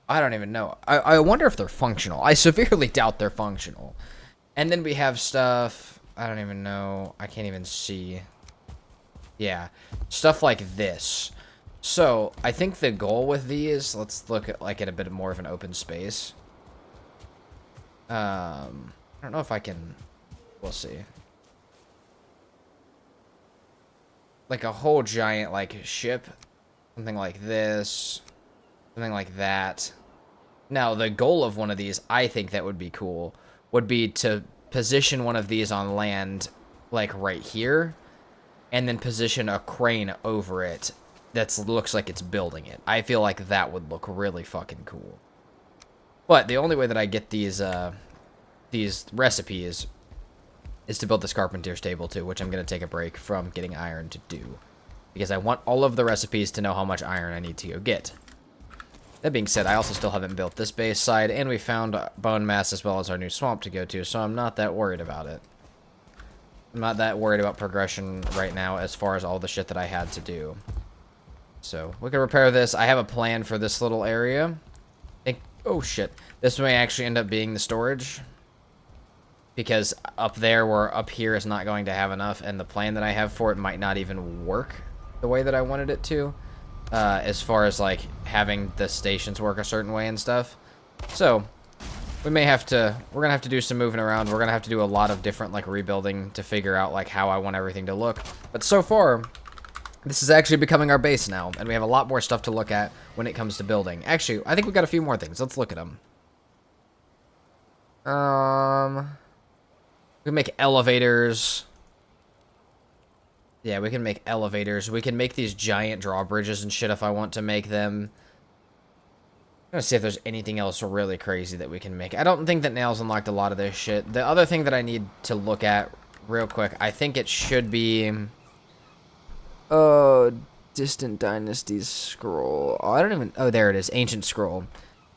I don't even know. I wonder if they're functional. I severely doubt they're functional. And then we have stuff... I don't even know. I can't even see. Yeah. Stuff like this. So, I think the goal with these... let's look at, like, at a bit more of an open space. I don't know if I can... we'll see. Like a whole giant, like, ship. Something like this. Something like that. Now, the goal of one of these, I think that would be cool, would be to position one of these on land, like, right here. And then position a crane over it that looks like it's building it. I feel like that would look really fucking cool. But the only way that I get these recipes is to build this carpenter's table too, which I'm going to take a break from getting iron to do. Because I want all of the recipes to know how much iron I need to go get. That being said, I also still haven't built this base side, and we found bone mass as well as our new swamp to go to, so I'm not that worried about it. I'm not that worried about progression right now as far as all the shit that I had to do. So, we can repair this. I have a plan for this little area. Oh shit. This may actually end up being the storage. Because up there or up here is not going to have enough, and the plan that I have for it might not even work the way that I wanted it to. As far as, like, having the stations work a certain way and stuff. So, we may have to... we're gonna have to do some moving around. We're gonna have to do a lot of different, like, rebuilding to figure out, like, how I want everything to look. But so far, this is actually becoming our base now, and we have a lot more stuff to look at when it comes to building. Actually, I think we've got a few more things. Let's look at them. We can make elevators. Yeah, we can make elevators. We can make these giant drawbridges and shit if I want to make them. Let's see if there's anything else really crazy that we can make. I don't think that nails unlocked a lot of this shit. The other thing that I need to look at real quick, I think it should be... Oh, Distant Dynasties Scroll. Oh, I don't even... Oh, there it is. Ancient Scroll.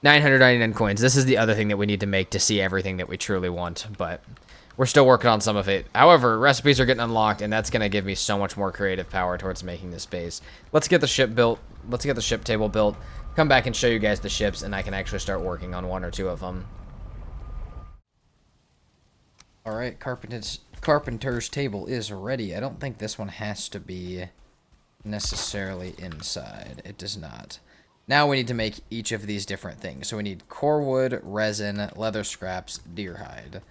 999 coins. This is the other thing that we need to make to see everything that we truly want, but we're still working on some of it. However, recipes are getting unlocked, and that's going to give me so much more creative power towards making this base. Let's get the ship built. Let's get the ship table built. Come back and show you guys the ships, and I can actually start working on 1 or 2 of them. Alright, Carpenter's table is ready. I don't think this one has to be necessarily inside. It does not. Now we need to make each of these different things. So we need core wood, resin, leather scraps, deer hide.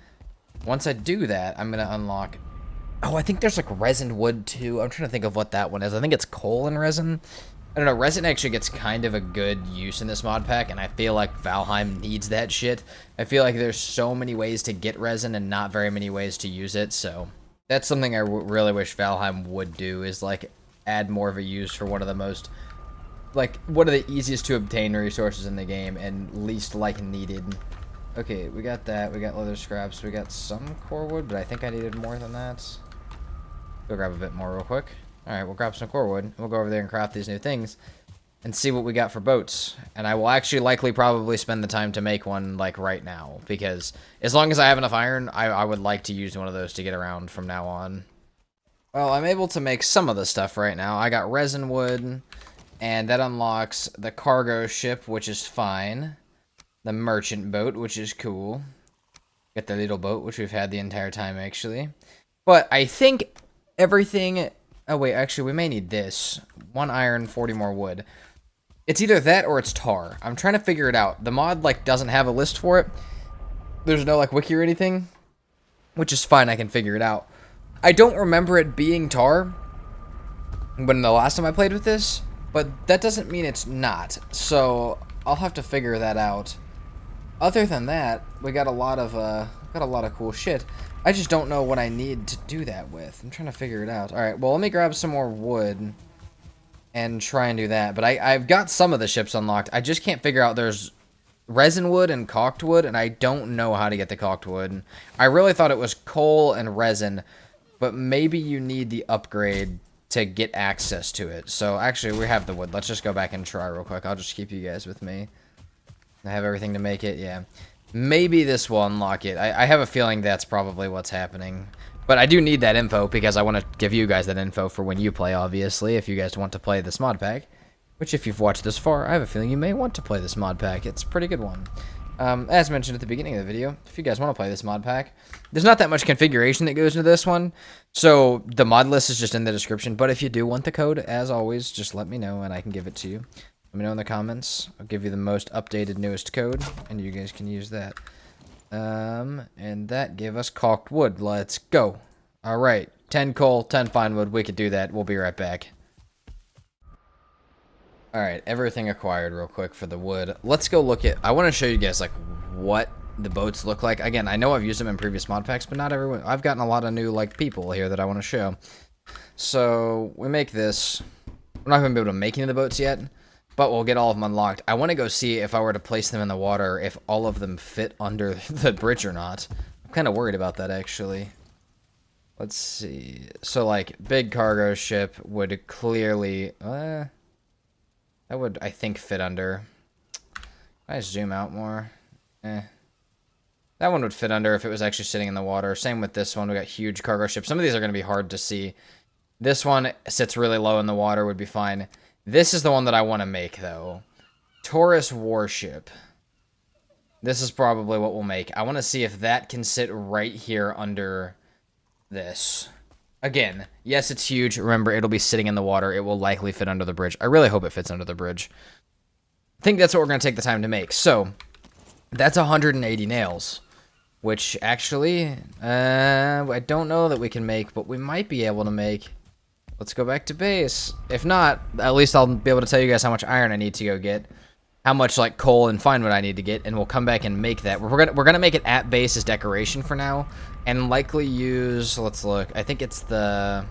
Once I do that, I'm going to unlock... Oh, I think there's like resin wood too. I'm trying to think of what that one is. I think it's coal and resin. I don't know, resin actually gets kind of a good use in this mod pack, and I feel like Valheim needs that shit. I feel like there's so many ways to get resin and not very many ways to use it, so that's something I really wish Valheim would do, is like add more of a use for one of the most, like, one of the easiest to obtain resources in the game and least like needed. Okay, we got that, we got leather scraps, we got some core wood, but I think I needed more than that. Go grab a bit more real quick. Alright, we'll grab some core wood, and we'll go over there and craft these new things, and see what we got for boats. And I will actually likely probably spend the time to make one, like, right now, because as long as I have enough iron, I would like to use one of those to get around from now on. Well, I'm able to make some of the stuff right now. I got resin wood, and that unlocks the cargo ship, which is fine. The merchant boat, which is cool. Got the little boat, which we've had the entire time, actually. But I think everything... Oh, wait, actually, we may need this. 1 iron, 40 more wood. It's either that or it's tar. I'm trying to figure it out. The mod, like, doesn't have a list for it. There's no, like, wiki or anything. Which is fine, I can figure it out. I don't remember it being tar when the last time I played with this, but that doesn't mean it's not. So, I'll have to figure that out. Other than that, we got a lot of cool shit. I just don't know what I need to do that with. I'm trying to figure it out. Alright, well, let me grab some more wood and try and do that. But I've got some of the ships unlocked. I just can't figure out. There's resin wood and caulked wood, and I don't know how to get the caulked wood. I really thought it was coal and resin, but maybe you need the upgrade to get access to it. So, actually, we have the wood. Let's just go back and try real quick. I'll just keep you guys with me. I have everything to make it, yeah. Maybe this will unlock it. I have a feeling that's probably what's happening. But I do need that info because I want to give you guys that info for when you play, obviously, if you guys want to play this mod pack. Which, if you've watched this far, I have a feeling you may want to play this mod pack. It's a pretty good one. As mentioned at the beginning of the video, if you guys want to play this mod pack, there's not that much configuration that goes into this one. So, the mod list is just in the description. But if you do want the code, as always, just let me know and I can give it to you. Let me know in the comments. I'll give you the most updated, newest code, and you guys can use that. And that gave us caulked wood. Let's go. Alright, 10 coal, 10 fine wood. We could do that. We'll be right back. Alright, everything acquired real quick for the wood. Let's go look at... I want to show you guys, like, what the boats look like. Again, I know I've used them in previous mod packs, but not everyone... I've gotten a lot of new, like, people here that I want to show. So, we make this. We're not going to be able to make any of the boats yet. But we'll get all of them unlocked. I want to go see if I were to place them in the water, if all of them fit under the bridge or not. I'm kind of worried about that, actually. Let's see. So, like, big cargo ship would clearly... that would, I think, fit under. I zoom out more. That one would fit under if it was actually sitting in the water. Same with this one. We got huge cargo ships. Some of these are going to be hard to see. This one sits really low in the water, would be fine. This is the one that I want to make, though. Taurus Warship. This is probably what we'll make. I want to see if that can sit right here under this. Again, yes, it's huge. Remember, it'll be sitting in the water. It will likely fit under the bridge. I really hope it fits under the bridge. I think that's what we're going to take the time to make. So, that's 180 nails. Which, actually, I don't know that we can make, but we might be able to make... Let's go back to base. If not, at least I'll be able to tell you guys how much iron I need to go get, how much like coal and fine wood I need to get, and we'll come back and make that. We're gonna make it at base as decoration for now, and likely use. Let's look. I think it's the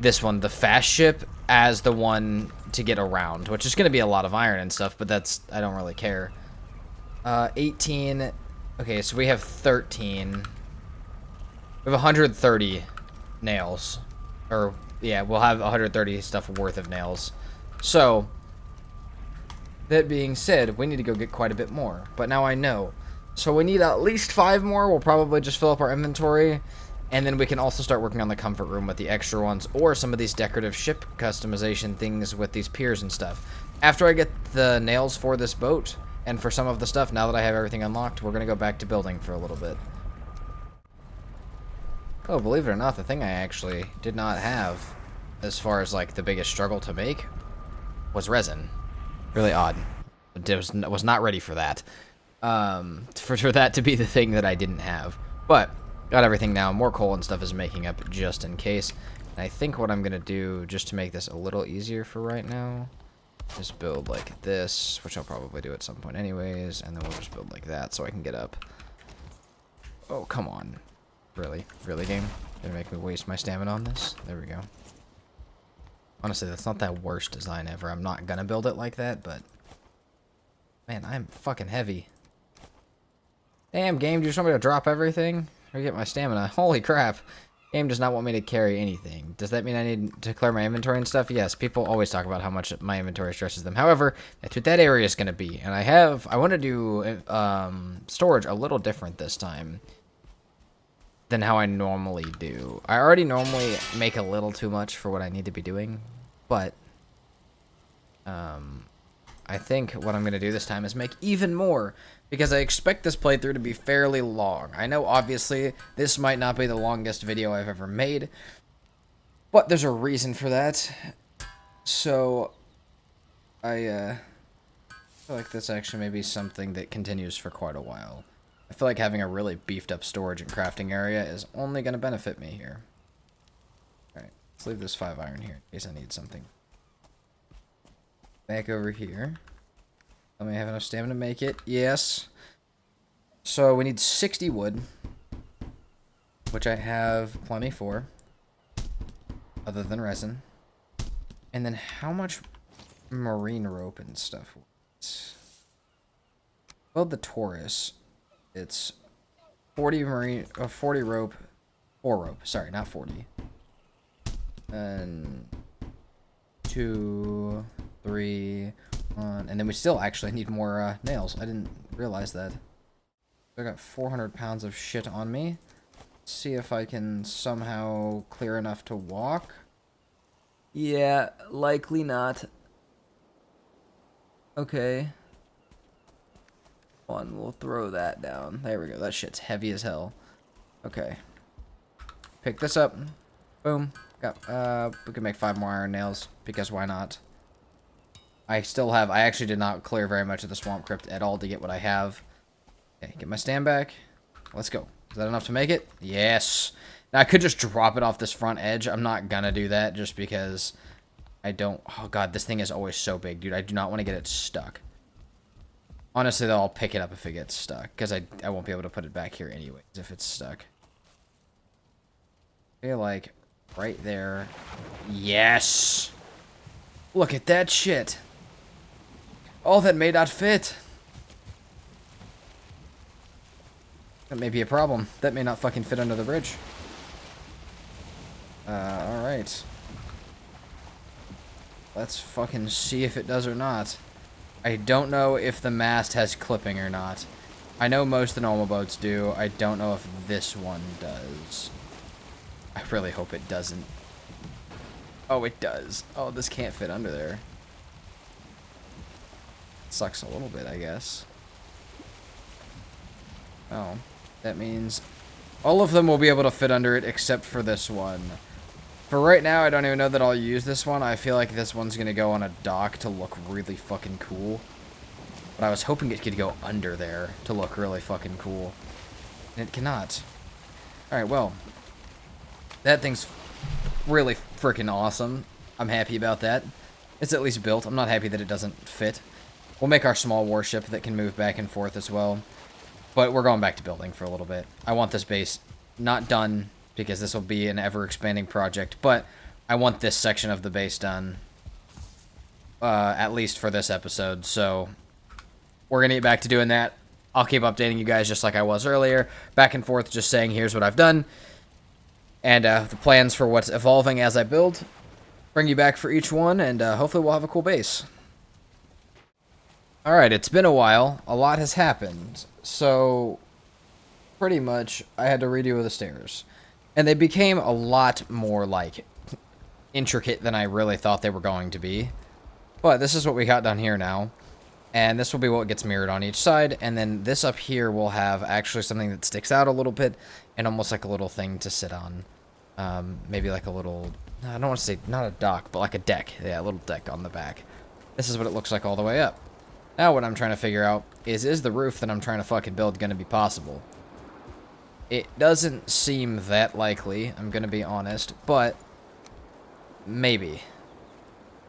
this one, the fast ship, as the one to get around, which is going to be a lot of iron and stuff, but that's, I don't really care. 18. Okay, so we have 13. We have 130 nails. Or, yeah, we'll have 130 stuff worth of nails. So, that being said, we need to go get quite a bit more. But now I know. So we need at least 5 more. We'll probably just fill up our inventory. And then we can also start working on the comfort room with the extra ones. Or some of these decorative ship customization things with these piers and stuff. After I get the nails for this boat, and for some of the stuff, now that I have everything unlocked, we're going to go back to building for a little bit. Oh, believe it or not, the thing I actually did not have, as far as, like, the biggest struggle to make, was resin. Really odd. I was not ready for that. For that to be the thing that I didn't have. But, got everything now. More coal and stuff is making up just in case. And I think what I'm going to do, just to make this a little easier for right now, is build like this, which I'll probably do at some point anyways, and then we'll just build like that so I can get up. Oh, come on. Really? Really, game? Gonna make me waste my stamina on this? There we go. Honestly, that's not that worst design ever. I'm not gonna build it like that, but... Man, I'm fucking heavy. Damn, game, do you just want me to drop everything? Or get my stamina? Holy crap. Game does not want me to carry anything. Does that mean I need to clear my inventory and stuff? Yes, people always talk about how much my inventory stresses them. However, that's what that area is going to be. And I want to do storage a little different this time than how I normally do. I already normally make a little too much for what I need to be doing. But I think what I'm going to do this time is make even more, because I expect this playthrough to be fairly long. I know, obviously, this might not be the longest video I've ever made, but there's a reason for that. So, I feel like this actually may be something that continues for quite a while. I feel like having a really beefed up storage and crafting area is only going to benefit me here. Alright, let's leave this 5 iron here in case I need something. Back over here. Let me have enough stamina to make it. Yes. So we need 60 wood, which I have plenty for, other than resin. And then how much marine rope and stuff? Well, the Taurus, it's 40 marine, 40 rope, 4 rope. Sorry, not 40. And 2, 3, 1, and then we still actually need more nails. I didn't realize that. I got 400 pounds of shit on me. Let's see if I can somehow clear enough to walk. Yeah, likely not. Okay. One, we'll throw that down. There we go. That shit's heavy as hell. Okay. Pick this up. Boom. Got, we can make 5 more iron nails, because why not? I actually did not clear very much of the swamp crypt at all to get what I have. Okay, get my stand back. Let's go. Is that enough to make it? Yes. Now, I could just drop it off this front edge. I'm not gonna do that just because I don't... Oh, God, this thing is always so big, dude. I do not want to get it stuck. Honestly, though, I'll pick it up if it gets stuck, because I won't be able to put it back here anyways if it's stuck. I feel like right there. Yes! Look at that shit. Oh, that may not fit. That may be a problem. That may not fucking fit under the bridge. Alright. Let's fucking see if it does or not. I don't know if the mast has clipping or not. I know most of the normal boats do. I don't know if this one does. I really hope it doesn't. Oh, it does. Oh, this can't fit under there. Sucks a little bit, I guess. Oh, that means all of them will be able to fit under it except for this one. For right now, I don't even know that I'll use this one. I feel like this one's gonna go on a dock to look really fucking cool. But I was hoping it could go under there to look really fucking cool. And it cannot. Alright, well. That thing's really freaking awesome. I'm happy about that. It's at least built. I'm not happy that it doesn't fit. We'll make our small warship that can move back and forth as well. But we're going back to building for a little bit. I want this base not done, because this will be an ever-expanding project. But I want this section of the base done. At least for this episode, so we're going to get back to doing that. I'll keep updating you guys just like I was earlier, back and forth, just saying here's what I've done, and the plans for what's evolving as I build. Bring you back for each one, and hopefully we'll have a cool base. Alright, it's been a while. A lot has happened. So, pretty much, I had to redo the stairs. And they became a lot more, like, intricate than I really thought they were going to be. But this is what we got down here now. And this will be what gets mirrored on each side. And then this up here will have actually something that sticks out a little bit. And almost like a little thing to sit on. Maybe like a little... I don't want to say, not a dock, but like a deck. Yeah, a little deck on the back. This is what it looks like all the way up. Now what I'm trying to figure out is the roof that I'm trying to fucking build going to be possible? It doesn't seem that likely, I'm going to be honest, but maybe.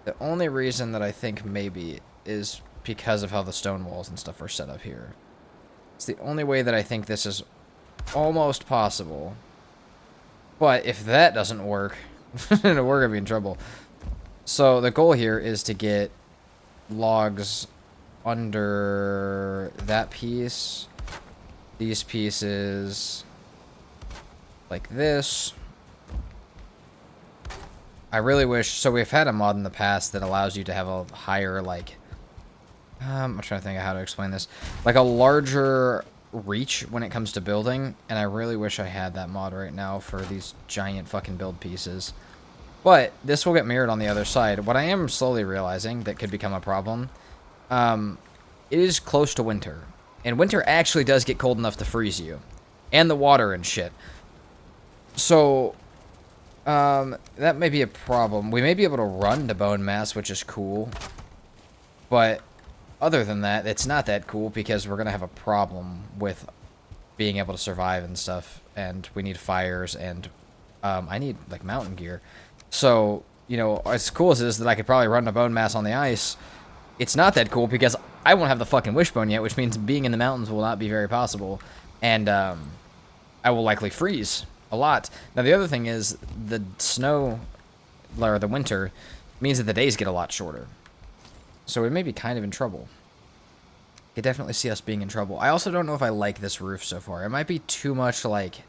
The only reason that I think maybe is because of how the stone walls and stuff are set up here. It's the only way that I think this is almost possible. But if that doesn't work, we're going to be in trouble. So the goal here is to get logs under that piece, these pieces, like this. I really wish, so we've had a mod in the past that allows you to have a higher, like, I'm trying to think of how to explain this, like a larger reach when it comes to building, and I really wish I had that mod right now for these giant fucking build pieces. But this will get mirrored on the other side. What I am slowly realizing that could become a problem, it is close to winter, and winter actually does get cold enough to freeze you, and the water and shit. So, that may be a problem. We may be able to run to bone mass, which is cool, but other than that, it's not that cool because we're going to have a problem with being able to survive and stuff, and we need fires, and I need, like, mountain gear. So, you know, as cool as it is that I could probably run to bone mass on the ice, it's not that cool because I won't have the fucking wishbone yet, which means being in the mountains will not be very possible, and I will likely freeze a lot. Now, the other thing is the snow, or the winter, means that the days get a lot shorter. So we may be kind of in trouble. I could definitely see us being in trouble. I also don't know if I like this roof so far. It might be too much, like...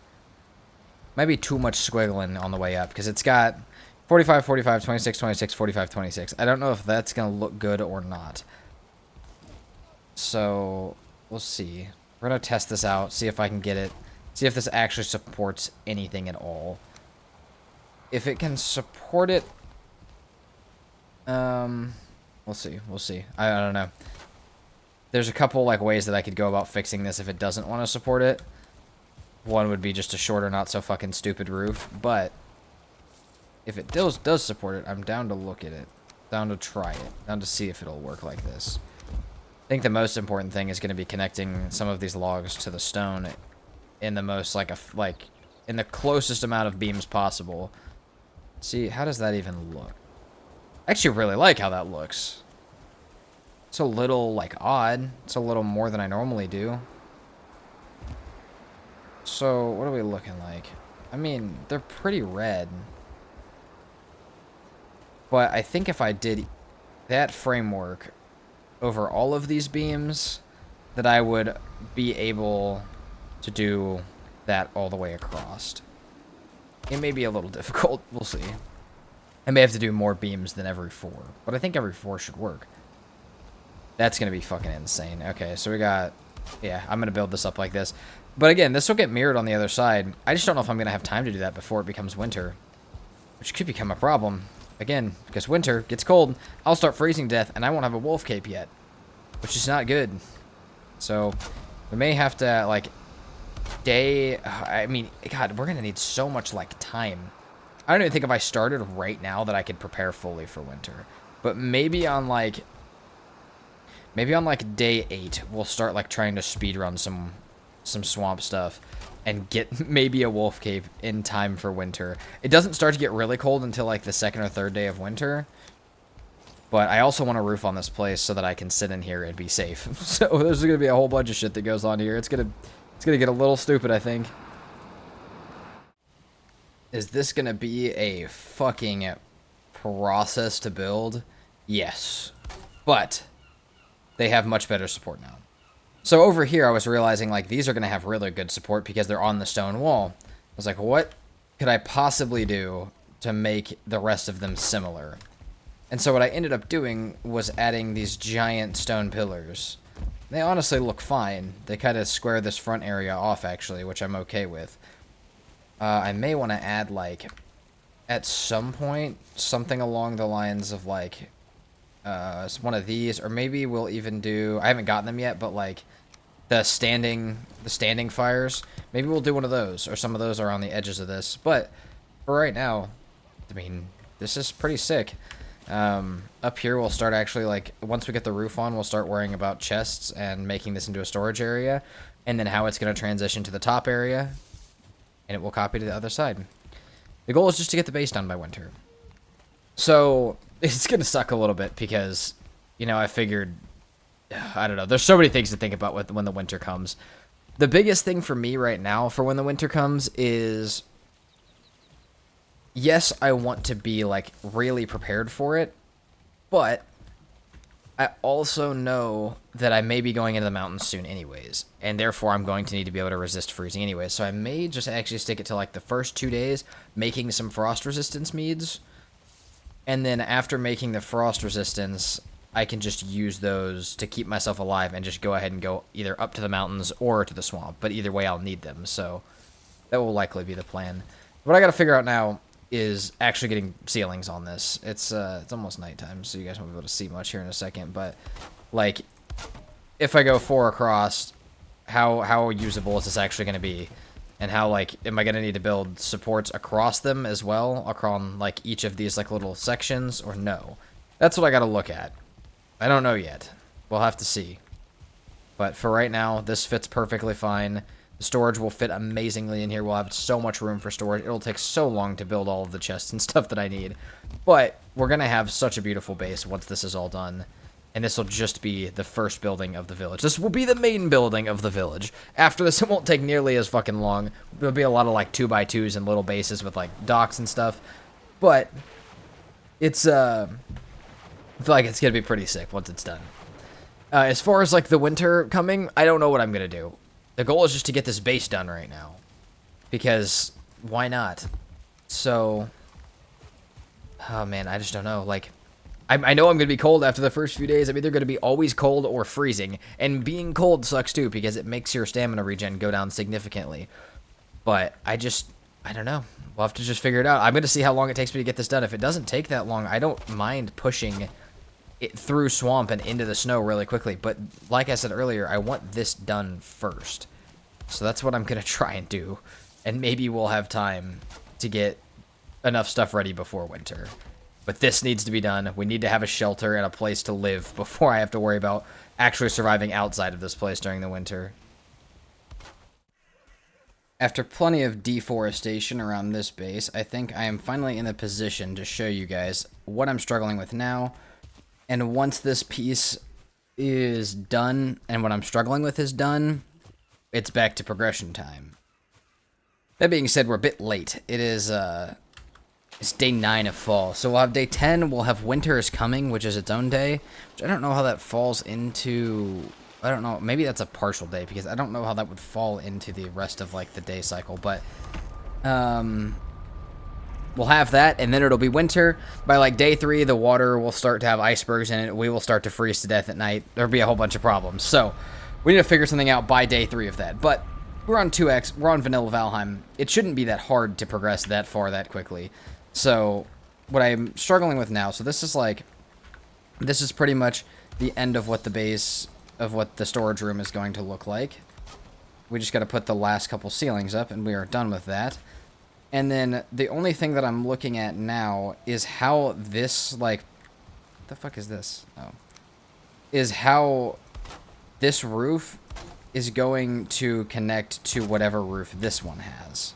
might be too much squiggling on the way up, because it's got 45, 45, 26, 26, 45, 26. I don't know if that's going to look good or not. So, we'll see. We're going to test this out, see if I can get it. See if this actually supports anything at all. If it can support it... we'll see. We'll see. I don't know. There's a couple like ways that I could go about fixing this if it doesn't want to support it. One would be just a shorter, not so fucking stupid roof. But if it does support it, I'm down to look at it. Down to try it. Down to see if it'll work like this. I think the most important thing is going to be connecting some of these logs to the stone in the most, like, in the closest amount of beams possible. See, how does that even look? I actually really like how that looks. It's a little, like, odd. It's a little more than I normally do. So, what are we looking like? I mean, they're pretty red. But I think if I did that framework over all of these beams, that I would be able to do that all the way across. It may be a little difficult. We'll see. I may have to do more beams than every 4. But I think every 4 should work. That's going to be fucking insane. Okay, so we got... yeah, I'm going to build this up like this. But again, this will get mirrored on the other side. I just don't know if I'm going to have time to do that before it becomes winter. Which could become a problem. Again, because winter gets cold, I'll start freezing to death, and I won't have a wolf cape yet. Which is not good. So, we may have to, like, I mean, God, we're going to need so much, like, time. I don't even think if I started right now that I could prepare fully for winter. But maybe on, like... maybe on, like, day 8, we'll start, like, trying to speedrun some swamp stuff and get maybe a wolf cape in time for winter. It doesn't start to get really cold until, like, the 2nd or 3rd day of winter. But I also want a roof on this place so that I can sit in here and be safe. So there's going to be a whole bunch of shit that goes on here. It's gonna get a little stupid, I think. Is this going to be a fucking process to build? Yes. But they have much better support now. So over here, I was realizing, like, these are going to have really good support because they're on the stone wall. I was like, what could I possibly do to make the rest of them similar? And so what I ended up doing was adding these giant stone pillars. They honestly look fine. They kind of square this front area off, actually, which I'm okay with. I may want to add, like, at some point, something along the lines of, like, one of these, or maybe we'll even do, I haven't gotten them yet, but, like, the standing fires. Maybe we'll do one of those, or some of those are on the edges of this. But for right now, I mean, this is pretty sick. Up here, we'll start actually, like, once we get the roof on, we'll start worrying about chests and making this into a storage area, and then how it's going to transition to the top area, and it will copy to the other side. The goal is just to get the base done by winter. So it's going to suck a little bit because, you know, I figured, I don't know, there's so many things to think about when the winter comes. The biggest thing for me right now for when the winter comes is, yes, I want to be, like, really prepared for it, but I also know that I may be going into the mountains soon anyways, and therefore I'm going to need to be able to resist freezing anyways, so I may just actually stick it to, like, the first 2 days, making some frost resistance meads, and then after making the frost resistance, I can just use those to keep myself alive and just go ahead and go either up to the mountains or to the swamp, but either way I'll need them, so that will likely be the plan. What I gotta figure out now is actually getting ceilings on this. It's almost nighttime, so you guys won't be able to see much here in a second, but, like, if I go 4 across, how usable is this actually going to be? And how, like, am I going to need to build supports across them as well, across, like, each of these, like, little sections, or no? That's what I got to look at. I don't know yet. We'll have to see. But for right now, this fits perfectly fine. The storage will fit amazingly in here. We'll have so much room for storage. It'll take so long to build all of the chests and stuff that I need. But we're going to have such a beautiful base once this is all done. And this will just be the first building of the village. This will be the main building of the village. After this, it won't take nearly as fucking long. There'll be a lot of, like, 2x2s and little bases with, like, docks and stuff. But it's, I feel like it's going to be pretty sick once it's done. As far as, like, the winter coming, I don't know what I'm going to do. The goal is just to get this base done right now. Because, why not? So, oh man, I just don't know. Like, I know I'm going to be cold after the first few days. I'm either going to be always cold or freezing. And being cold sucks too, because it makes your stamina regen go down significantly. But I don't know. We'll have to just figure it out. I'm going to see how long it takes me to get this done. If it doesn't take that long, I don't mind pushing it through swamp and into the snow really quickly. But like I said earlier, I want this done first. So that's what I'm going to try and do. And maybe we'll have time to get enough stuff ready before winter. But this needs to be done. We need to have a shelter and a place to live before I have to worry about actually surviving outside of this place during the winter. After plenty of deforestation around this base, I think I am finally in a position to show you guys what I'm struggling with now. And once this piece is done and what I'm struggling with is done, it's back to progression time. That being said, we're a bit late. It is, it's day 9 of fall. So we'll have day 10, we'll have winter is coming, which is its own day. Which I don't know how that falls into, I don't know, maybe that's a partial day, because I don't know how that would fall into the rest of, like, the day cycle. But, we'll have that, and then it'll be winter. By, like, day 3, the water will start to have icebergs in it. We will start to freeze to death at night. There'll be a whole bunch of problems. So we need to figure something out by day 3 of that. But we're on 2x. We're on vanilla Valheim. It shouldn't be that hard to progress that far that quickly. So what I'm struggling with now, so this is, like, this is pretty much the end of what the base of what the storage room is going to look like. We just got to put the last couple ceilings up, and we are done with that. And then the only thing that I'm looking at now is how this, like, what the fuck is this? Oh. Is how this roof is going to connect to whatever roof this one has.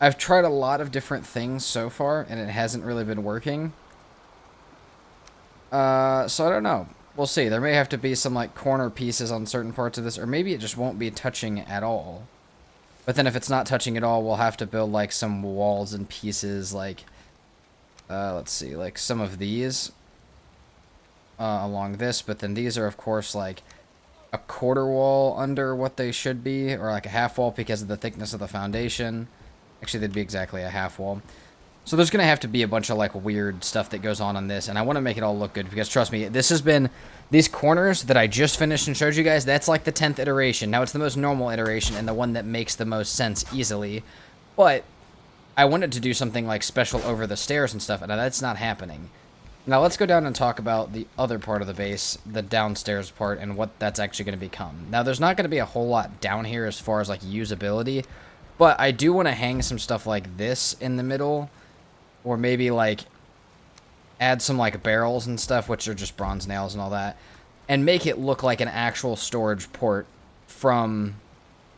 I've tried a lot of different things so far, and it hasn't really been working. So I don't know. We'll see. There may have to be some, like, corner pieces on certain parts of this, or maybe it just won't be touching at all. But then if it's not touching at all, we'll have to build like some walls and pieces like, let's see, like some of these along this. But then these are, of course, like a quarter wall under what they should be, or like a half wall because of the thickness of the foundation. Actually, they'd be exactly a half wall. So there's going to have to be a bunch of like weird stuff that goes on this, and I want to make it all look good because trust me, this has been, these corners that I just finished and showed you guys, that's like the 10th iteration. Now it's the most normal iteration and the one that makes the most sense easily, but I wanted to do something like special over the stairs and stuff, and that's not happening. Now let's go down and talk about the other part of the base, the downstairs part, and what that's actually going to become. Now there's not going to be a whole lot down here as far as like usability, but I do want to hang some stuff like this in the middle, or maybe like add some like barrels and stuff, which are just bronze nails and all that, and make it look like an actual storage port from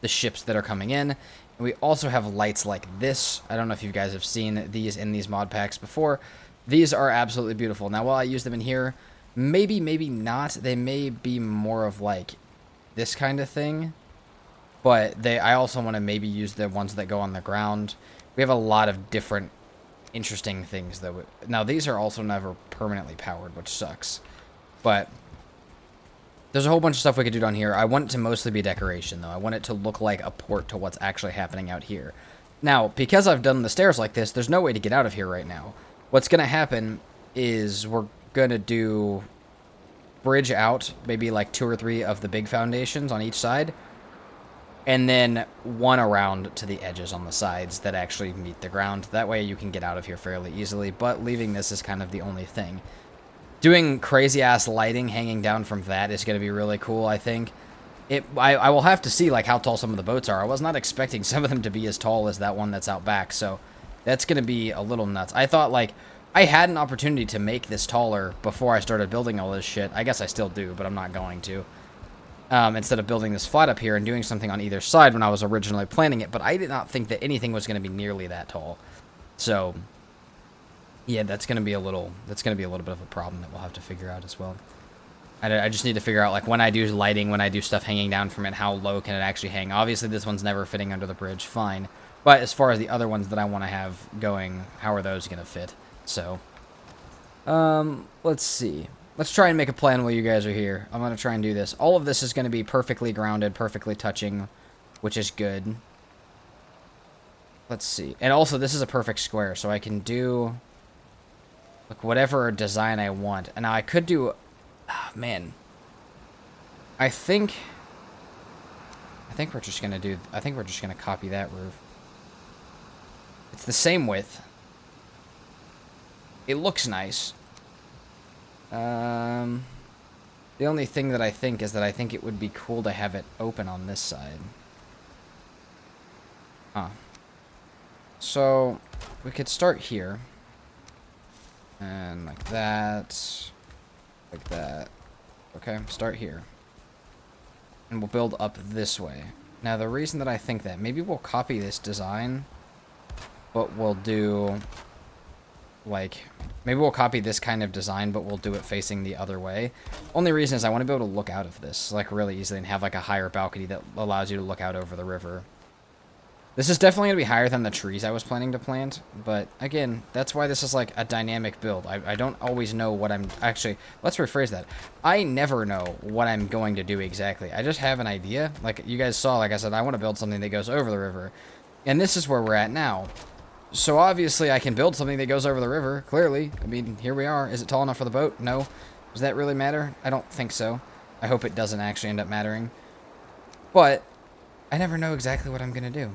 the ships that are coming in. And we also have lights like this. I don't know if you guys have seen these in these mod packs before. These are absolutely beautiful. Now, while I use them in here, maybe not. They may be more of like this kind of thing, but I also want to maybe use the ones that go on the ground. We have a lot of different interesting things though. Now these are also never permanently powered, which sucks, but there's a whole bunch of stuff we could do down here. I want it to mostly be decoration though. I want it to look like a port to what's actually happening out here. Now because I've done the stairs like this, there's no way to get out of here right now. What's gonna happen is we're gonna do bridge out maybe like 2 or 3 of the big foundations on each side, and then one around to the edges on the sides that actually meet the ground. That way you can get out of here fairly easily, but leaving this is kind of the only thing. Doing crazy-ass lighting hanging down from that is going to be really cool, I think. I will have to see like how tall some of the boats are. I was not expecting some of them to be as tall as that one that's out back, so that's going to be a little nuts. I thought like I had an opportunity to make this taller before I started building all this shit. I guess I still do, but I'm not going to. Instead of building this flat up here and doing something on either side when I was originally planning it, but I did not think that anything was going to be nearly that tall. So, yeah, that's going to be a little bit of a problem that we'll have to figure out as well. I just need to figure out, like, when I do lighting, when I do stuff hanging down from it, how low can it actually hang? Obviously, this one's never fitting under the bridge, fine. But as far as the other ones that I want to have going, how are those going to fit? So, let's see. Let's try and make a plan while you guys are here. I'm going to try and do this. All of this is going to be perfectly grounded, perfectly touching, which is good. Let's see. And also, this is a perfect square, so I can do like whatever design I want. And now I could do... Oh, man. I think we're just going to do... I think we're just going to copy that roof. It's the same width. It looks nice. The only thing that I think is that I think it would be cool to have it open on this side. Huh. So, we could start here. And like that. Like that. Okay, start here. And we'll build up this way. Now, the reason that I think that, maybe we'll copy this design, but we'll do... like, maybe we'll copy this kind of design, but we'll do it facing the other way. Only reason is I want to be able to look out of this, like, really easily and have, like, a higher balcony that allows you to look out over the river. This is definitely going to be higher than the trees I was planning to plant, but, again, that's why this is, like, a dynamic build. I don't always know what I'm... Actually, let's rephrase that. I never know what I'm going to do exactly. I just have an idea. Like, you guys saw, like I said, I want to build something that goes over the river. And this is where we're at now. So obviously I can build something that goes over the river, clearly. I mean, here we are. Is it tall enough for the boat? No. Does that really matter? I don't think so. I hope it doesn't actually end up mattering. But I never know exactly what I'm going to do.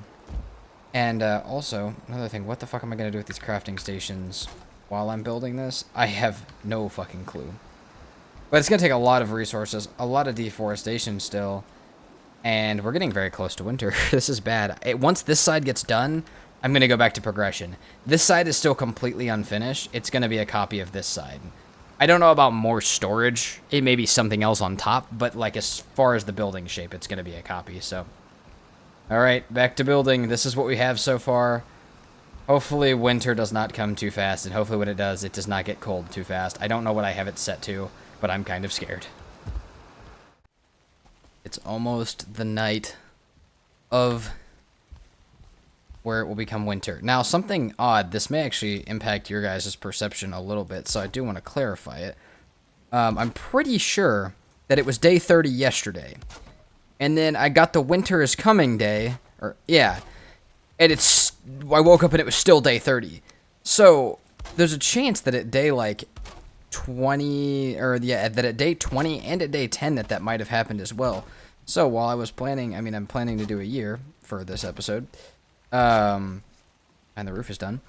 And also, another thing, what the fuck am I going to do with these crafting stations while I'm building this? I have no fucking clue. But it's going to take a lot of resources, a lot of deforestation still. And we're getting very close to winter. This is bad. Once this side gets done... I'm going to go back to progression. This side is still completely unfinished. It's going to be a copy of this side. I don't know about more storage. It may be something else on top, but like as far as the building shape, it's going to be a copy. So, all right, back to building. This is what we have so far. Hopefully winter does not come too fast, and hopefully when it does not get cold too fast. I don't know what I have it set to, but I'm kind of scared. It's almost the night of where it will become winter. Now, something odd, this may actually impact your guys' perception a little bit, so I do want to clarify it. I'm pretty sure that it was day 30 yesterday. And then I got the winter is coming day, or yeah, and I woke up and it was still day 30. So there's a chance that at day like 20, or yeah, that at day 20 and at day 10 that might have happened as well. So while I was planning, I'm planning to do a year for this episode, and the roof is done.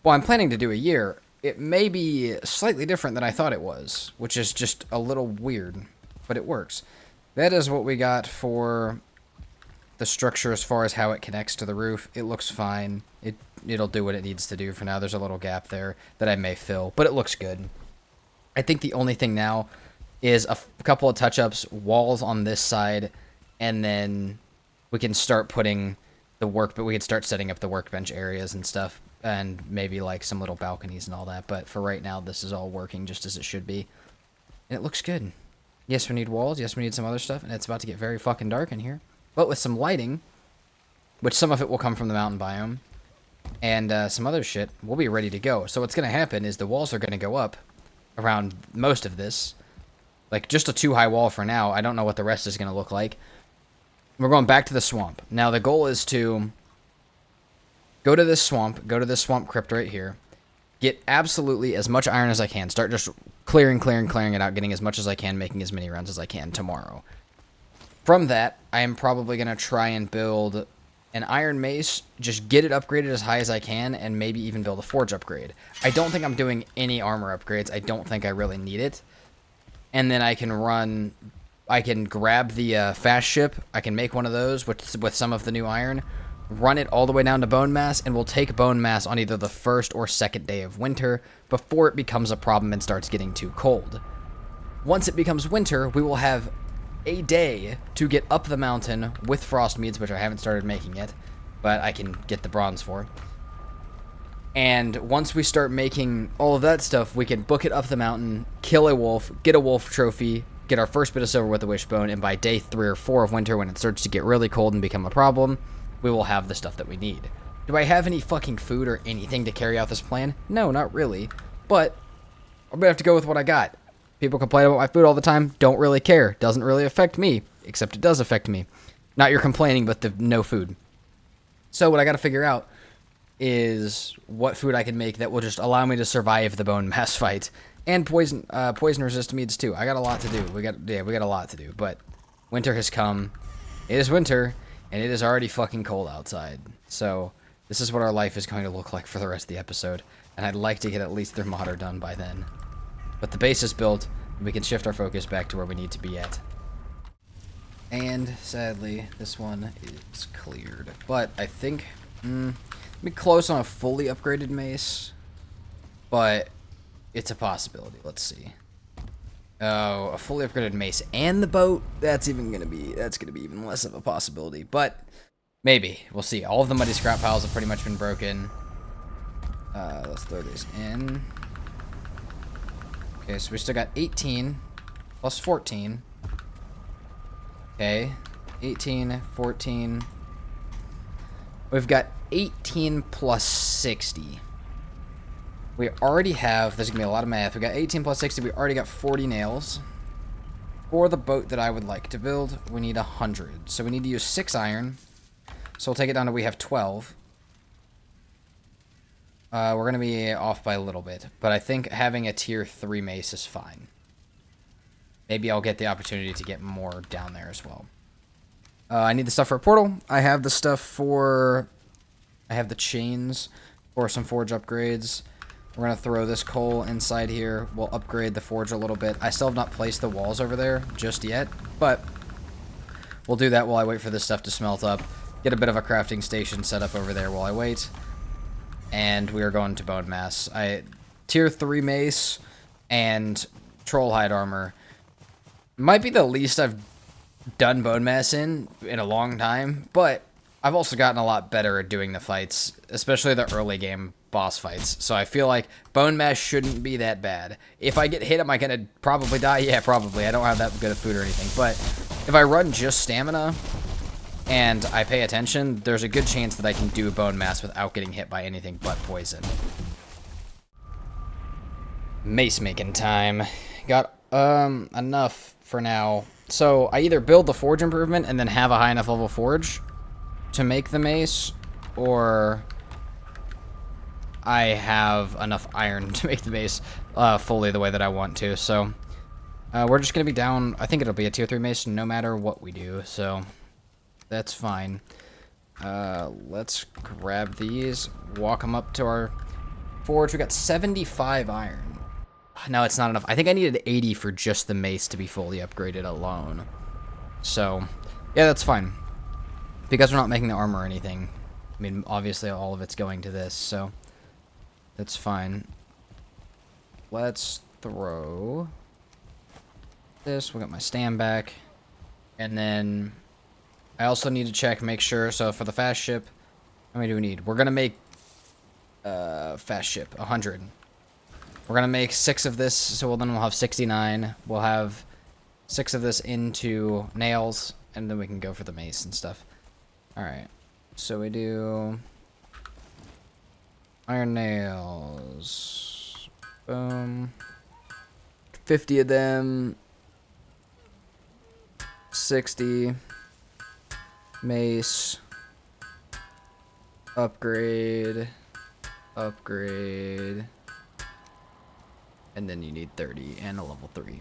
Well, I'm planning to do a year. It may be slightly different than I thought it was, which is just a little weird, but it works. That is what we got for the structure as far as how it connects to the roof. It looks fine. It'll do what it needs to do for now. There's a little gap there that I may fill, but it looks good. I think the only thing now is a couple of touch-ups, walls on this side, and then we can start putting the but we can start setting up the workbench areas and stuff, and maybe like some little balconies and all that. But for right now, this is all working just as it should be, and it looks good. Yes, we need walls. Yes, we need some other stuff, and it's about to get very fucking dark in here. But with some lighting, which some of it will come from the mountain biome, and some other shit, we'll be ready to go. So what's going to happen is the walls are going to go up around most of this. Like, just a 2-high wall for now. I don't know what the rest is going to look like. We're going back to the swamp. Now, the goal is to go to this swamp crypt right here, get absolutely as much iron as I can, start just clearing it out, getting as much as I can, making as many runs as I can tomorrow. From that, I am probably going to try and build an iron mace, just get it upgraded as high as I can, and maybe even build a forge upgrade. I don't think I'm doing any armor upgrades. I don't think I really need it. And then I can grab the fast ship, I can make one of those with some of the new iron, run it all the way down to bone mass, and we'll take bone mass on either the first or second day of winter before it becomes a problem and starts getting too cold. Once it becomes winter, we will have a day to get up the mountain with frost meads, which I haven't started making yet, but I can get the bronze for. And once we start making all of that stuff, we can book it up the mountain, kill a wolf, get a wolf trophy, get our first bit of silver with the wishbone, and by day 3 or 4 of winter, when it starts to get really cold and become a problem, we will have the stuff that we need. Do I have any fucking food or anything to carry out this plan? No, not really. But I'm gonna have to go with what I got. People complain about my food all the time. Don't really care. Doesn't really affect me. Except it does affect me. Not your complaining, but the no food. So what I gotta figure out is what food I can make that will just allow me to survive the bone mass fight. And poison resist meads too. I got a lot to do. We got a lot to do. But winter has come. It is winter, and it is already fucking cold outside. So this is what our life is going to look like for the rest of the episode. And I'd like to get at least their modder done by then. But the base is built, and we can shift our focus back to where we need to be at. And sadly, this one is cleared. But I think be close on a fully upgraded mace, but it's a possibility. Let's see. Oh, a fully upgraded mace and the boat. That's gonna be even less of a possibility. But maybe we'll see. All of the muddy scrap piles have pretty much been broken. Let's throw these in. Okay, so we still got 18 plus 14. Okay, 18, 14. We've got 18 plus 60. We already have, there's going to be a lot of math. We got 18 plus 60. We already got 40 nails. For the boat that I would like to build, we need 100. So we need to use 6 iron. So we'll take it down to we have 12. We're going to be off by a little bit, but I think having a tier 3 mace is fine. Maybe I'll get the opportunity to get more down there as well. I need the stuff for a portal. I have the stuff for... I have the chains for some forge upgrades. We're going to throw this coal inside here. We'll upgrade the forge a little bit. I still have not placed the walls over there just yet, but we'll do that while I wait for this stuff to smelt up. Get a bit of a crafting station set up over there while I wait. And we are going to bone mass. Tier 3 mace and troll hide armor. Might be the least I've done bone mass in a long time, but I've also gotten a lot better at doing the fights, especially the early game boss fights. So I feel like bone mass shouldn't be that bad. If I get hit, am I gonna probably die? Yeah, probably. I don't have that good of food or anything, but if I run just stamina, and I pay attention, there's a good chance that I can do bone mass without getting hit by anything but poison. Mace making time. Got enough for now. So I either build the forge improvement and then have a high enough level forge to make the mace, or I have enough iron to make the mace fully the way that I want to. So we're just going to be down, I think it'll be a tier 3 mace no matter what we do, so that's fine. Let's grab these, walk them up to our forge. We got 75 iron. No, it's not enough. I think I needed 80 for just the mace to be fully upgraded alone. So, yeah, that's fine. Because we're not making the armor or anything. I mean, obviously all of it's going to this, so that's fine. Let's throw this. We'll get my stand back. And then I also need to check, make sure. So for the fast ship, how many do we need? We're going to make fast ship 100. We're going to make 6 of this, so then we'll have 69. We'll have 6 of this into nails, and then we can go for the mace and stuff. Alright, so we do iron nails. Boom. 50 of them. 60. Mace. Upgrade. Upgrade. And then you need 30 and a level 3.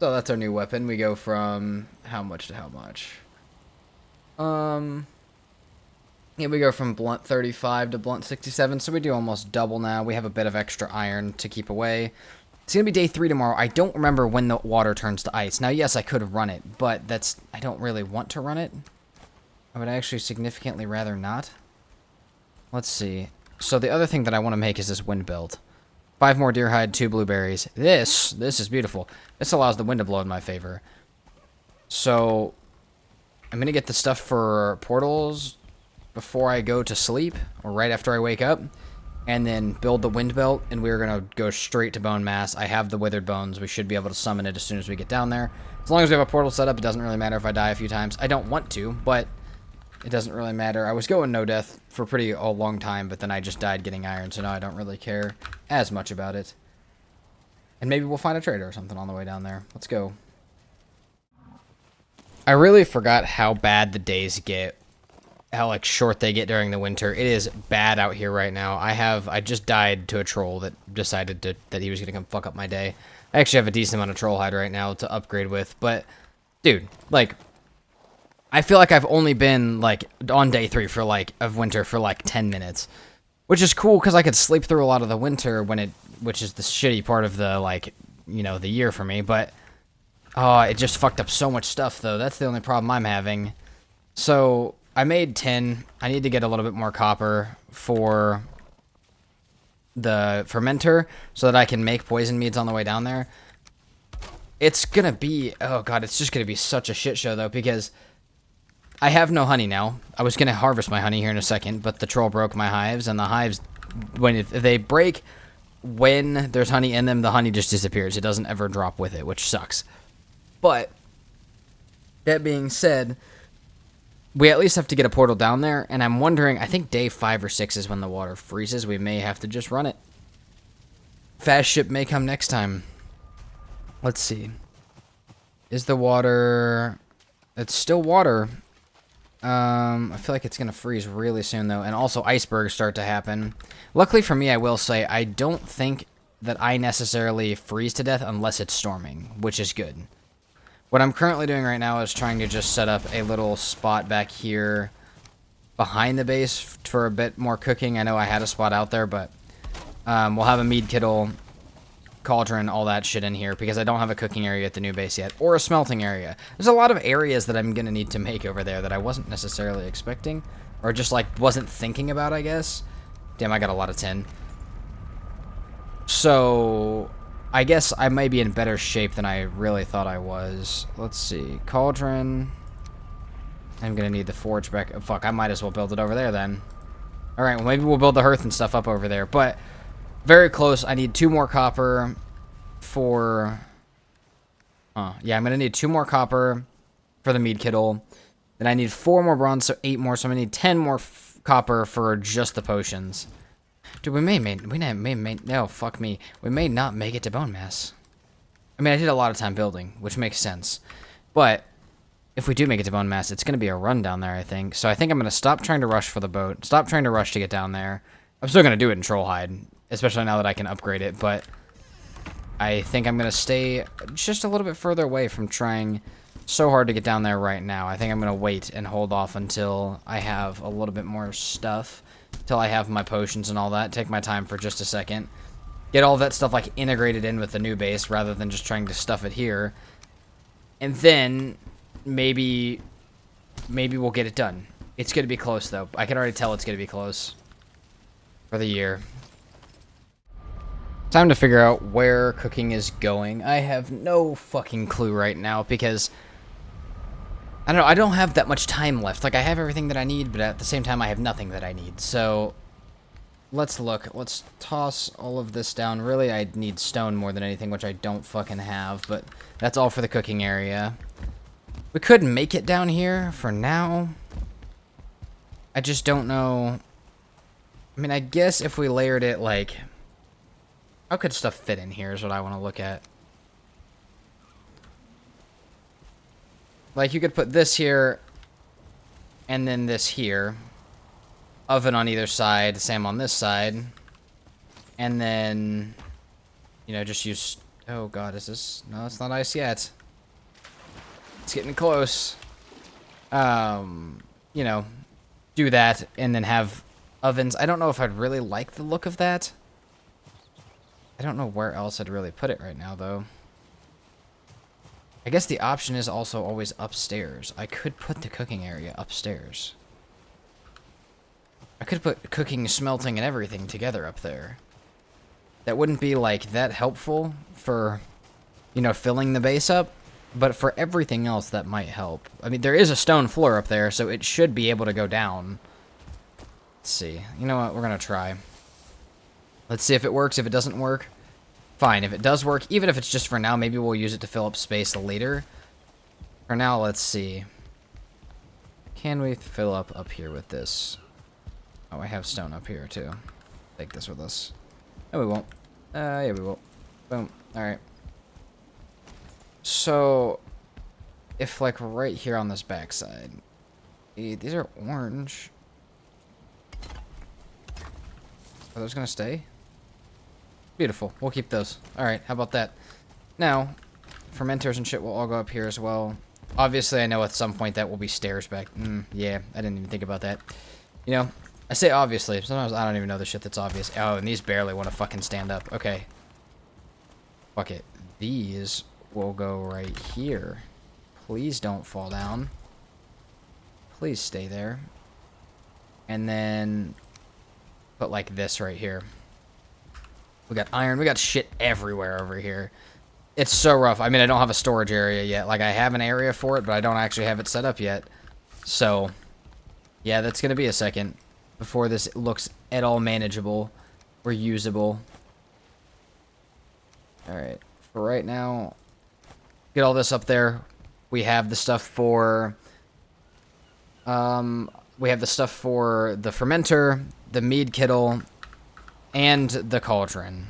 So that's our new weapon. We go from how much to how much? Yeah, we go from blunt 35 to blunt 67, so we do almost double now. We have a bit of extra iron to keep away. It's going to be day 3 tomorrow. I don't remember when the water turns to ice. Now, yes, I could run it, but I don't really want to run it. I would actually significantly rather not. Let's see. So the other thing that I want to make is this wind build. 5 more deer hide, 2 blueberries. This is beautiful. This allows the wind to blow in my favor. So I'm going to get the stuff for portals before I go to sleep, or right after I wake up, and then build the wind belt, and we're going to go straight to bone mass. I have the withered bones. We should be able to summon it as soon as we get down there. As long as we have a portal set up, it doesn't really matter if I die a few times. I don't want to, but it doesn't really matter. I was going no death for a long time, but then I just died getting iron, so now I don't really care as much about it. And maybe we'll find a trader or something on the way down there. Let's go. I really forgot how bad the days get, how like short they get during the winter. It is bad out here right now. I just died to a troll that decided that he was gonna come fuck up my day. I actually have a decent amount of troll hide right now to upgrade with, but dude, like, I feel like I've only been like on day 3 of winter for like 10 minutes, which is cool because I could sleep through a lot of the winter which is the shitty part of the the year for me. But it just fucked up so much stuff though. That's the only problem I'm having. So I made 10. I need to get a little bit more copper for the fermenter so that I can make poison meads on the way down there. It's gonna be, oh god, it's just gonna be such a shit show though, because I have no honey now. I was gonna harvest my honey here in a second, but the troll broke my hives, and the hives, if they break when there's honey in them, the honey just disappears. It doesn't ever drop with it, which sucks. But that being said, we at least have to get a portal down there, and I'm wondering, I think day 5 or 6 is when the water freezes. We may have to just run it. Fast ship may come next time. Let's see. Is the water... It's still water. I feel like it's going to freeze really soon, though. And also, icebergs start to happen. Luckily for me, I will say, I don't think that I necessarily freeze to death unless it's storming, which is good. What I'm currently doing right now is trying to just set up a little spot back here behind the base for a bit more cooking. I know I had a spot out there, but we'll have a mead kittle, cauldron, all that shit in here, because I don't have a cooking area at the new base yet, or a smelting area. There's a lot of areas that I'm gonna need to make over there that I wasn't necessarily expecting, or just like wasn't thinking about, I guess. Damn, I got a lot of tin. So I guess I might be in better shape than I really thought I was. Let's see, cauldron. I'm gonna need the forge back. Oh, fuck, I might as well build it over there then. All right, well maybe we'll build the hearth and stuff up over there, but very close. I need 2 more copper for... yeah, I'm going to need 2 more copper for the mead kittle. Then I need 4 more bronze, so 8 more. So I'm gonna need 10 more copper for just the potions. Dude, we may no, fuck me. We may not make it to bone mass. I mean, I did a lot of time building, which makes sense. But if we do make it to bone mass, it's gonna be a run down there, I think. So I think I'm gonna stop trying to rush for the boat. Stop trying to rush to get down there. I'm still gonna do it in Trollhide, especially now that I can upgrade it, but I think I'm gonna stay just a little bit further away from trying so hard to get down there right now. I think I'm gonna wait and hold off until I have a little bit more stuff, until I have my potions and all that. Take my time for just a second, get all that stuff like integrated in with the new base rather than just trying to stuff it here, and then maybe we'll get it done. It's gonna be close though. I can already tell it's gonna be close for the year. Time to figure out where cooking is going. I have no fucking clue right now because I don't know, I don't have that much time left. Like, I have everything that I need, but at the same time I have nothing that I need. So let's look. Let's toss all of this down. Really, I need stone more than anything, which I don't fucking have, but that's all for the cooking area. We could make it down here for now. I just don't know. I mean, I guess if we layered it, like, how could stuff fit in here is what I want to look at. Like, you could put this here, and then this here. Oven on either side, same on this side. And then, you know, just use... Oh, God, is this... No, it's not ice yet. It's getting close. You know, do that, and then have ovens. I don't know if I'd really like the look of that. I don't know where else I'd really put it right now, though. I guess the option is also always upstairs. I could put the cooking area upstairs. I could put cooking, smelting, and everything together up there. That wouldn't be, like, that helpful for, you know, filling the base up. But for everything else, that might help. I mean, there is a stone floor up there, so it should be able to go down. Let's see. You know what? We're going to try. Let's see if it works. If it doesn't work, fine. If it does work, even if it's just for now, maybe we'll use it to fill up space later. For now, let's see. Can we fill up here with this? Oh, I have stone up here, too. Take this with us. No, we won't. Yeah, we will. Boom. Alright. So, if, like, right here on this backside... These are orange. Are those gonna stay? Beautiful. We'll keep those. Alright, how about that? Now, fermenters and shit will all go up here as well. Obviously, I know at some point that will be stairs back. Yeah, I didn't even think about that. You know, I say obviously. Sometimes I don't even know the shit that's obvious. Oh, and these barely want to fucking stand up. Okay. Fuck it. These will go right here. Please don't fall down. Please stay there. And then put like this right here. We got iron. We got shit everywhere over here. It's so rough. I mean, I don't have a storage area yet. Like, I have an area for it, but I don't actually have it set up yet. So, yeah, that's going to be a second before this looks at all manageable or usable. Alright. For right now, get all this up there. We have the stuff for... we have the stuff for the fermenter, the mead kettle, and the cauldron.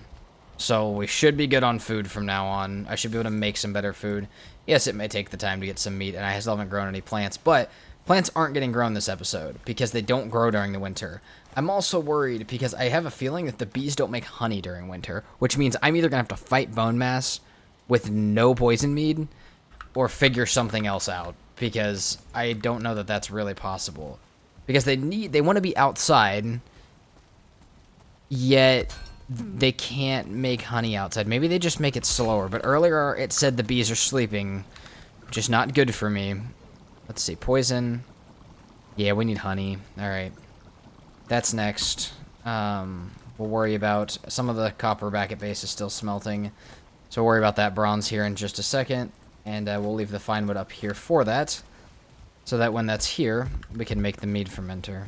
So we should be good on food from now on. I should be able to make some better food. Yes, it may take the time to get some meat, and I still haven't grown any plants, but plants aren't getting grown this episode because they don't grow during the winter. I'm also worried because I have a feeling that the bees don't make honey during winter, which means I'm either going to have to fight bone mass with no poison mead or figure something else out because I don't know that that's really possible. Because they want to be outside, yet they can't make honey outside. Maybe they just make it slower. But earlier it said the bees are sleeping, which is not good for me. Let's see. Poison. Yeah, we need honey. Alright. That's next. We'll worry about... Some of the copper back at base is still smelting. So we'll worry about that bronze here in just a second. And we'll leave the fine wood up here for that. So that when that's here, we can make the mead fermenter.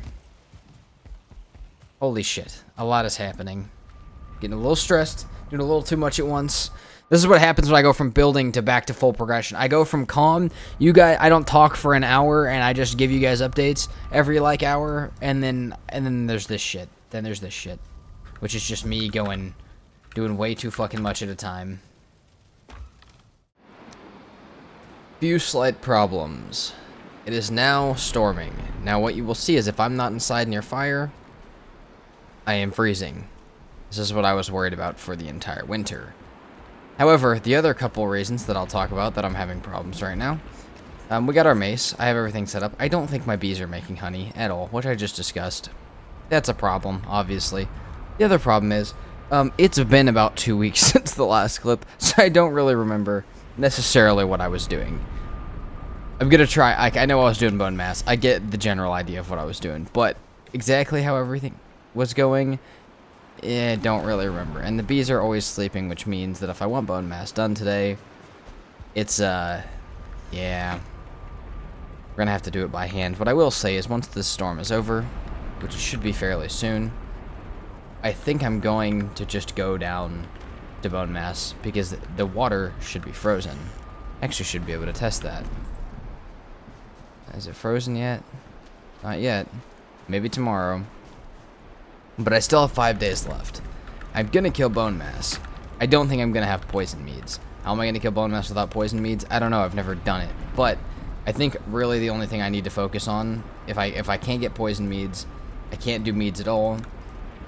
Holy shit. A lot is happening. Getting a little stressed, doing a little too much at once. This is what happens when I go from building to back to full progression. I go from calm, you guys, I don't talk for an hour, and I just give you guys updates every, like, hour, and then there's this shit. Then there's this shit. Which is just me doing way too fucking much at a time. Few slight problems. It is now storming. Now what you will see is if I'm not inside near fire, I am freezing. This is what I was worried about for the entire winter. However, the other couple reasons that I'll talk about that I'm having problems right now. We got our mace. I have everything set up. I don't think my bees are making honey at all, which I just discussed. That's a problem, obviously. The other problem is, it's been about 2 weeks since the last clip, so I don't really remember necessarily what I was doing. I'm gonna try. I know I was doing bone mass. I get the general idea of what I was doing, but exactly how everything was going, don't really remember. And the bees are always sleeping, which means that if I want bone mass done today, it's, yeah. We're gonna have to do it by hand. What I will say is once this storm is over, which should be fairly soon, I think I'm going to just go down to bone mass, because the water should be frozen. Actually should be able to test that. Is it frozen yet? Not yet. Maybe tomorrow. But I still have 5 days left. I'm gonna kill bone mass. I don't think I'm gonna have poison meads. How am I gonna kill bone mass without poison meads? I don't know. I've never done it. But I think really the only thing I need to focus on, if I can't get poison meads, I can't do meads at all.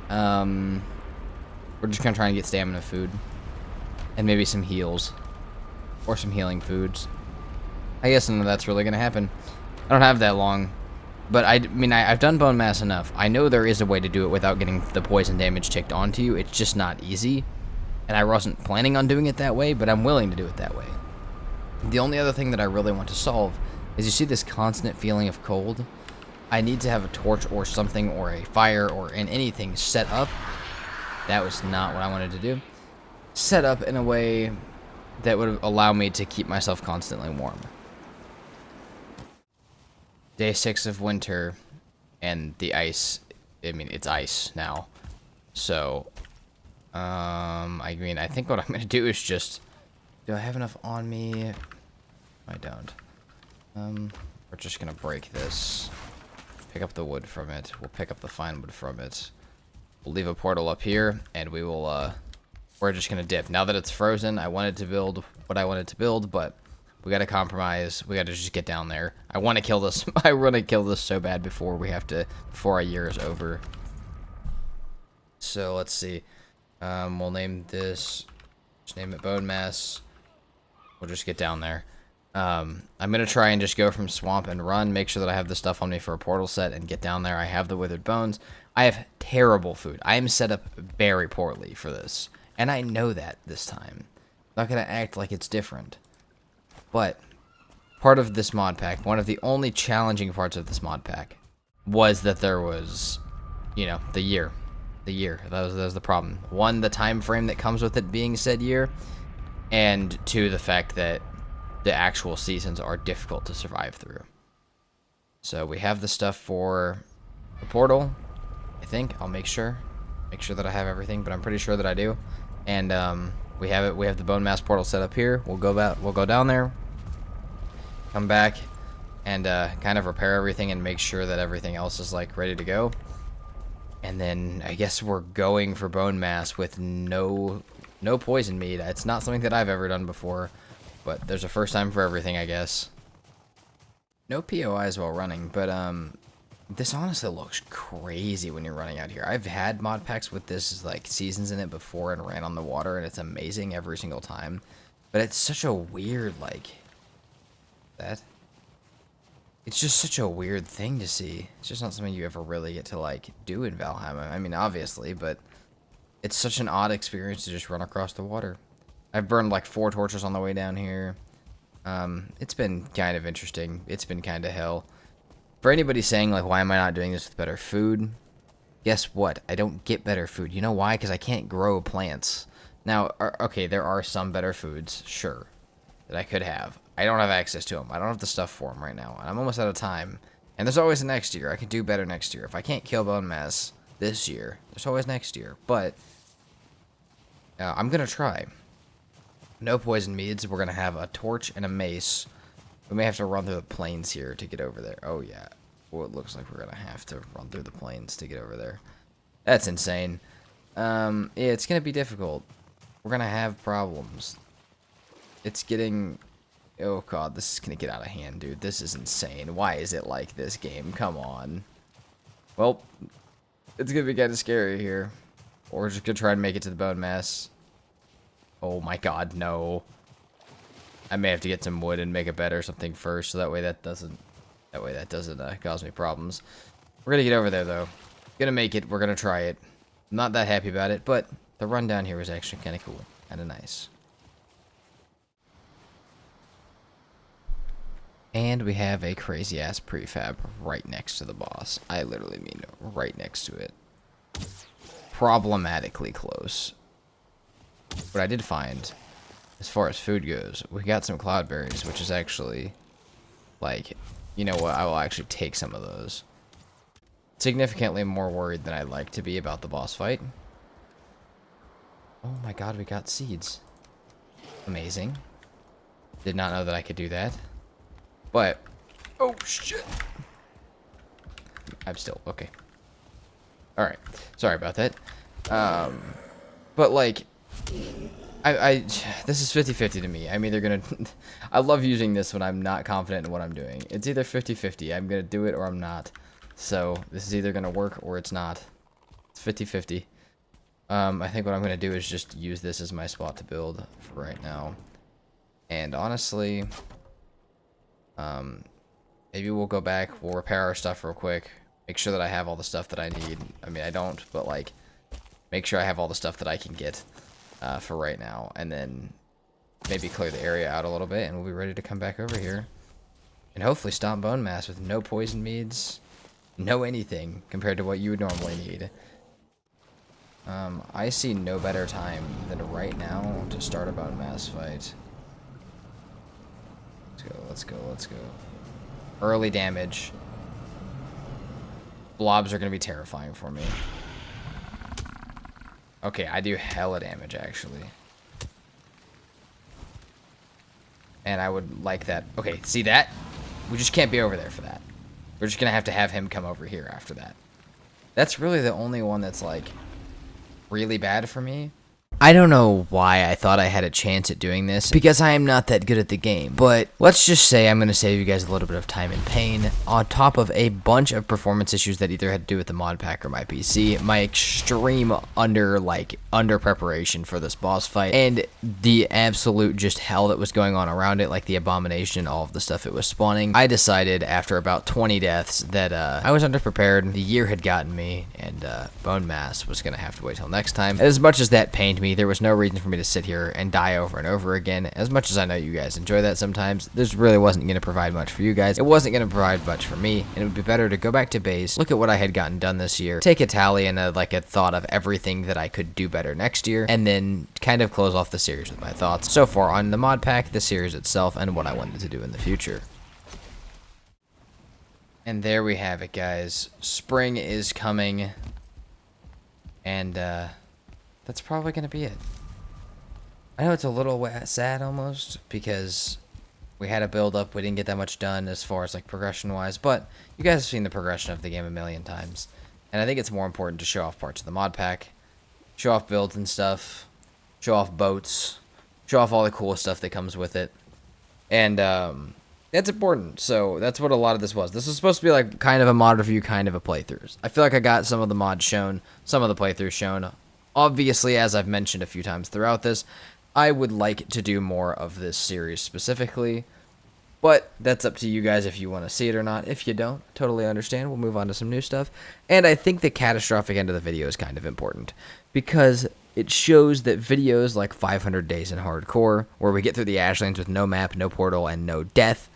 We're just gonna try and get stamina food, and maybe some heals, or some healing foods. I guess none of that's really gonna happen. I don't have that long. But I mean, I've done bone mass enough. I know there is a way to do it without getting the poison damage ticked onto you. It's just not easy. And I wasn't planning on doing it that way, but I'm willing to do it that way. The only other thing that I really want to solve is you see this constant feeling of cold? I need to have a torch or something, or a fire, or anything set up. That was not what I wanted to do. Set up in a way that would allow me to keep myself constantly warm. Day 6 of winter, and the ice, I mean, it's ice now. So, I mean, I think what I'm going to do is just, do I have enough on me? I don't. We're just going to break this, pick up the wood from it, we'll pick up the fine wood from it, we'll leave a portal up here, and we will, we're just going to dip. Now that it's frozen, I wanted to build what I wanted to build, but we gotta compromise. We gotta just get down there. I want to kill this. I want to kill this so bad before our year is over. So let's see. We'll name this. Just name it bone mass. We'll just get down there. I'm gonna try and just go from swamp and run. Make sure that I have the stuff on me for a portal set and get down there. I have the withered bones. I have terrible food. I am set up very poorly for this, and I know that this time. I'm not gonna act like it's different. But part of this mod pack, one of the only challenging parts of this mod pack, was that there was, you know, the year. That was the problem. One, the time frame that comes with it being said year, and two, the fact that the actual seasons are difficult to survive through. So we have the stuff for the portal. I think I'll make sure that I have everything, but I'm pretty sure that I do. And we have it. We have the bone mass portal set up here. We'll go down there. Come back and kind of repair everything and make sure that everything else is like ready to go. And then I guess we're going for bone mass with no poison mead. It's not something that I've ever done before, but there's a first time for everything, I guess. No POIs while running, but this honestly looks crazy when you're running out here. I've had mod packs with this like seasons in it before and ran on the water, and it's amazing every single time. But it's such a weird it's just such a weird thing to see. It's just not something you ever really get to like do in Valheim. I mean, obviously, but it's such an odd experience to just run across the water. I've burned like 4 torches on the way down here. It's been kind of interesting. It's been kind of hell. For anybody saying like, why am I not doing this with better food? Guess what? I don't get better food. You know why? Because I can't grow plants. Now, okay, there are some better foods, sure, that I could have. I don't have access to them. I don't have the stuff for them right now. And I'm almost out of time. And there's always a next year. I can do better next year. If I can't kill bone mass this year, there's always next year. But I'm going to try. No poison meads. We're going to have a torch and a mace. We may have to run through the plains here to get over there. Oh, yeah. Well, it looks like we're going to have to run through the plains to get over there. That's insane. Yeah, it's going to be difficult. We're going to have problems. It's getting... Oh, God, this is going to get out of hand, dude. This is insane. Why is it like this game? Come on. Well, it's going to be kind of scary here. Or we're just going to try and make it to the bone mass. Oh, my God, no. I may have to get some wood and make a bed or something first, so that way that doesn't cause me problems. We're going to get over there, though. Gonna make it. We're going to try it. I'm not that happy about it, but the run down here was actually kind of cool. Kind of nice. And we have a crazy-ass prefab right next to the boss. I literally mean right next to it. Problematically close. What I did find, as far as food goes, we got some cloudberries, which is actually, like, you know what, I will actually take some of those. Significantly more worried than I'd like to be about the boss fight. Oh my God, we got seeds. Amazing. Did not know that I could do that. But, oh shit. I'm still, okay. Alright, sorry about that. But like, this is 50-50 to me. I'm either gonna, I love using this when I'm not confident in what I'm doing. It's either 50-50. I'm gonna do it or I'm not. So, this is either gonna work or it's not. It's 50-50. I think what I'm gonna do is just use this as my spot to build for right now. And honestly, maybe we'll go back, we'll repair our stuff real quick, make sure that I have all the stuff that I need. I mean, I don't, but like, make sure I have all the stuff that I can get for right now, and then maybe clear the area out a little bit, and we'll be ready to come back over here and hopefully stomp bone mass with no poison meads, no anything compared to what you would normally need. I see no better time than right now to start a bone mass fight. Let's go, let's go. Early damage. Blobs are going to be terrifying for me. Okay, I do hella damage, actually. And I would like that. Okay, see that? We just can't be over there for that. We're just going to have him come over here after that. That's really the only one that's, like, really bad for me. I don't know why I thought I had a chance at doing this, because I am not that good at the game, but let's just say I'm going to save you guys a little bit of time and pain, on top of a bunch of performance issues that either had to do with the mod pack or my PC, my extreme under preparation for this boss fight, and the absolute just hell that was going on around it, like the abomination, all of the stuff it was spawning. I decided after about 20 deaths that I was underprepared, the year had gotten me, and bone mass was going to have to wait till next time. As much as that pained me, there was no reason for me to sit here and die over and over again. As much as I know you guys enjoy that sometimes, this really wasn't going to provide much for you guys. It wasn't going to provide much for me, and it would be better to go back to base, look at what I had gotten done this year, take a tally and a thought of everything that I could do better next year, and then kind of close off the series with my thoughts so far on the mod pack, the series itself, and what I wanted to do in the future. And there we have it, guys. Spring is coming, and that's probably going to be it. I know it's a little sad almost, because we had a build up, we didn't get that much done as far as like progression wise, but you guys have seen the progression of the game a million times. And I think it's more important to show off parts of the mod pack, show off builds and stuff, show off boats, show off all the cool stuff that comes with it. And that's important, so that's what a lot of this was. This was supposed to be like kind of a mod review, kind of a playthroughs. I feel like I got some of the mods shown, some of the playthroughs shown. Obviously, as I've mentioned a few times throughout this, I would like to do more of this series specifically, but that's up to you guys if you want to see it or not. If you don't, totally understand. We'll move on to some new stuff. And I think the catastrophic end of the video is kind of important, because it shows that videos like 500 Days in Hardcore, where we get through the Ashlands with no map, no portal, and no death,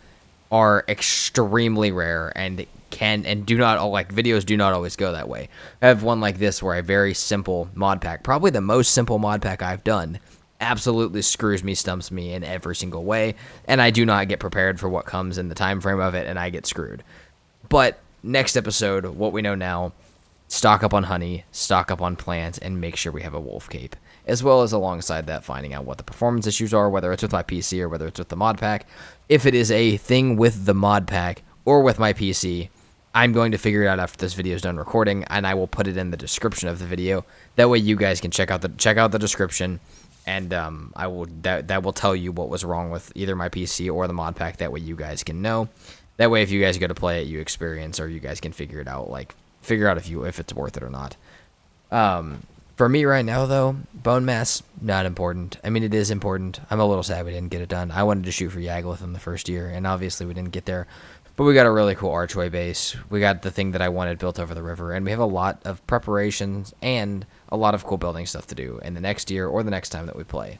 are extremely rare and videos do not always go that way. I have one like this where a very simple mod pack, probably the most simple mod pack I've done, absolutely screws me, stumps me in every single way, and I do not get prepared for what comes in the time frame of it, and I get screwed. But next episode, what we know now, stock up on honey, stock up on plants, and make sure we have a wolf cape. as well as alongside that finding out what the performance issues are, whether it's with my PC or whether it's with the mod pack. If it is a thing with the mod pack or with my PC, I'm going to figure it out after this video is done recording, and I will put it in the description of the video. That way you guys can check out the description, and that will tell you what was wrong with either my PC or the mod pack. That way you guys can know. That way if you guys go to play it, you experience, or you guys can figure it out, if it's worth it or not. For me right now, though, bone mass, not important. I mean, it is important. I'm a little sad we didn't get it done. I wanted to shoot for Yagluth in the first year, and obviously we didn't get there. But we got a really cool archway base. We got the thing that I wanted built over the river, and we have a lot of preparations and a lot of cool building stuff to do in the next year or the next time that we play.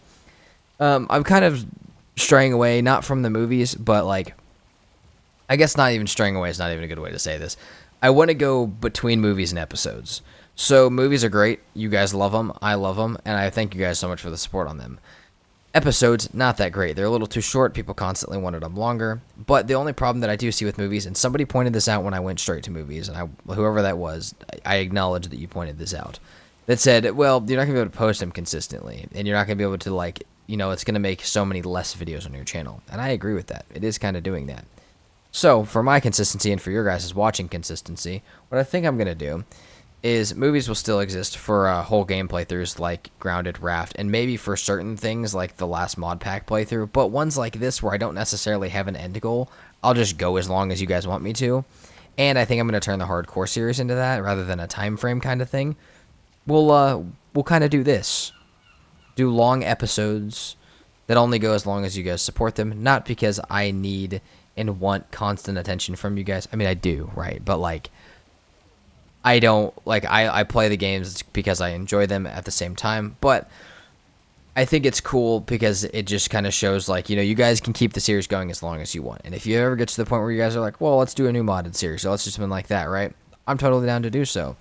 I'm kind of straying away, not from the movies, but, like, I guess not even straying away is not even a good way to say this. I want to go between movies and episodes. So movies are great. You guys love them. I love them. And I thank you guys so much for the support on them. Episodes, not that great. They're a little too short. People constantly wanted them longer. But the only problem that I do see with movies, and somebody pointed this out when I went straight to movies, and whoever that was, I acknowledge that you pointed this out, that said, well, you're not going to be able to post them consistently. And you're not going to be able to, like, it's going to make so many less videos on your channel. And I agree with that. It is kind of doing that. So, for my consistency and for your guys' watching consistency, what I think I'm going to do is movies will still exist for whole game playthroughs like Grounded, Raft, and maybe for certain things like the last mod pack playthrough, but ones like this where I don't necessarily have an end goal, I'll just go as long as you guys want me to. And I think I'm going to turn the hardcore series into that rather than a time frame kind of thing. We'll kind of do this. Do long episodes that only go as long as you guys support them, not because I need and want constant attention from you guys. I mean, I do, right? But, like, I don't, like, I play the games because I enjoy them at the same time, but I think it's cool because it just kind of shows, like, you guys can keep the series going as long as you want. And if you ever get to the point where you guys are like, well, let's do a new modded series, so let's just been like that, right? I'm totally down to do so.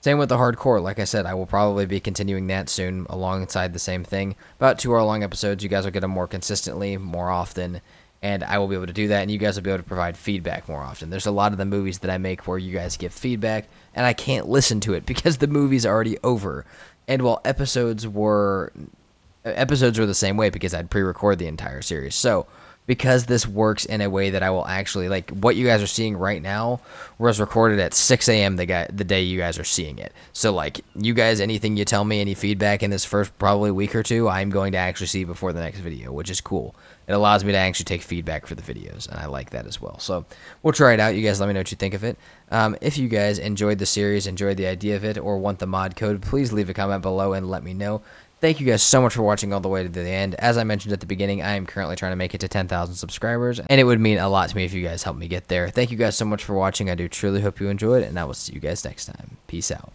Same with the hardcore. Like I said, I will probably be continuing that soon alongside the same thing. About 2 hour long episodes. You guys will get them more consistently, more often, and I will be able to do that, and you guys will be able to provide feedback more often. There's a lot of the movies that I make where you guys give feedback, and I can't listen to it because the movie's already over. And while episodes were the same way because I'd pre-record the entire series. So, because this works in a way that I will actually, like, what you guys are seeing right now was recorded at 6 a.m. the day you guys are seeing it. So, like, you guys, anything you tell me, any feedback in this first probably week or two, I'm going to actually see before the next video, which is cool. It allows me to actually take feedback for the videos, and I like that as well. So, we'll try it out. You guys let me know what you think of it. If you guys enjoyed the series, enjoyed the idea of it, or want the mod code, please leave a comment below and let me know. Thank you guys so much for watching all the way to the end. As I mentioned at the beginning, I am currently trying to make it to 10,000 subscribers, and it would mean a lot to me if you guys help me get there. Thank you guys so much for watching. I do truly hope you enjoyed, and I will see you guys next time. Peace out.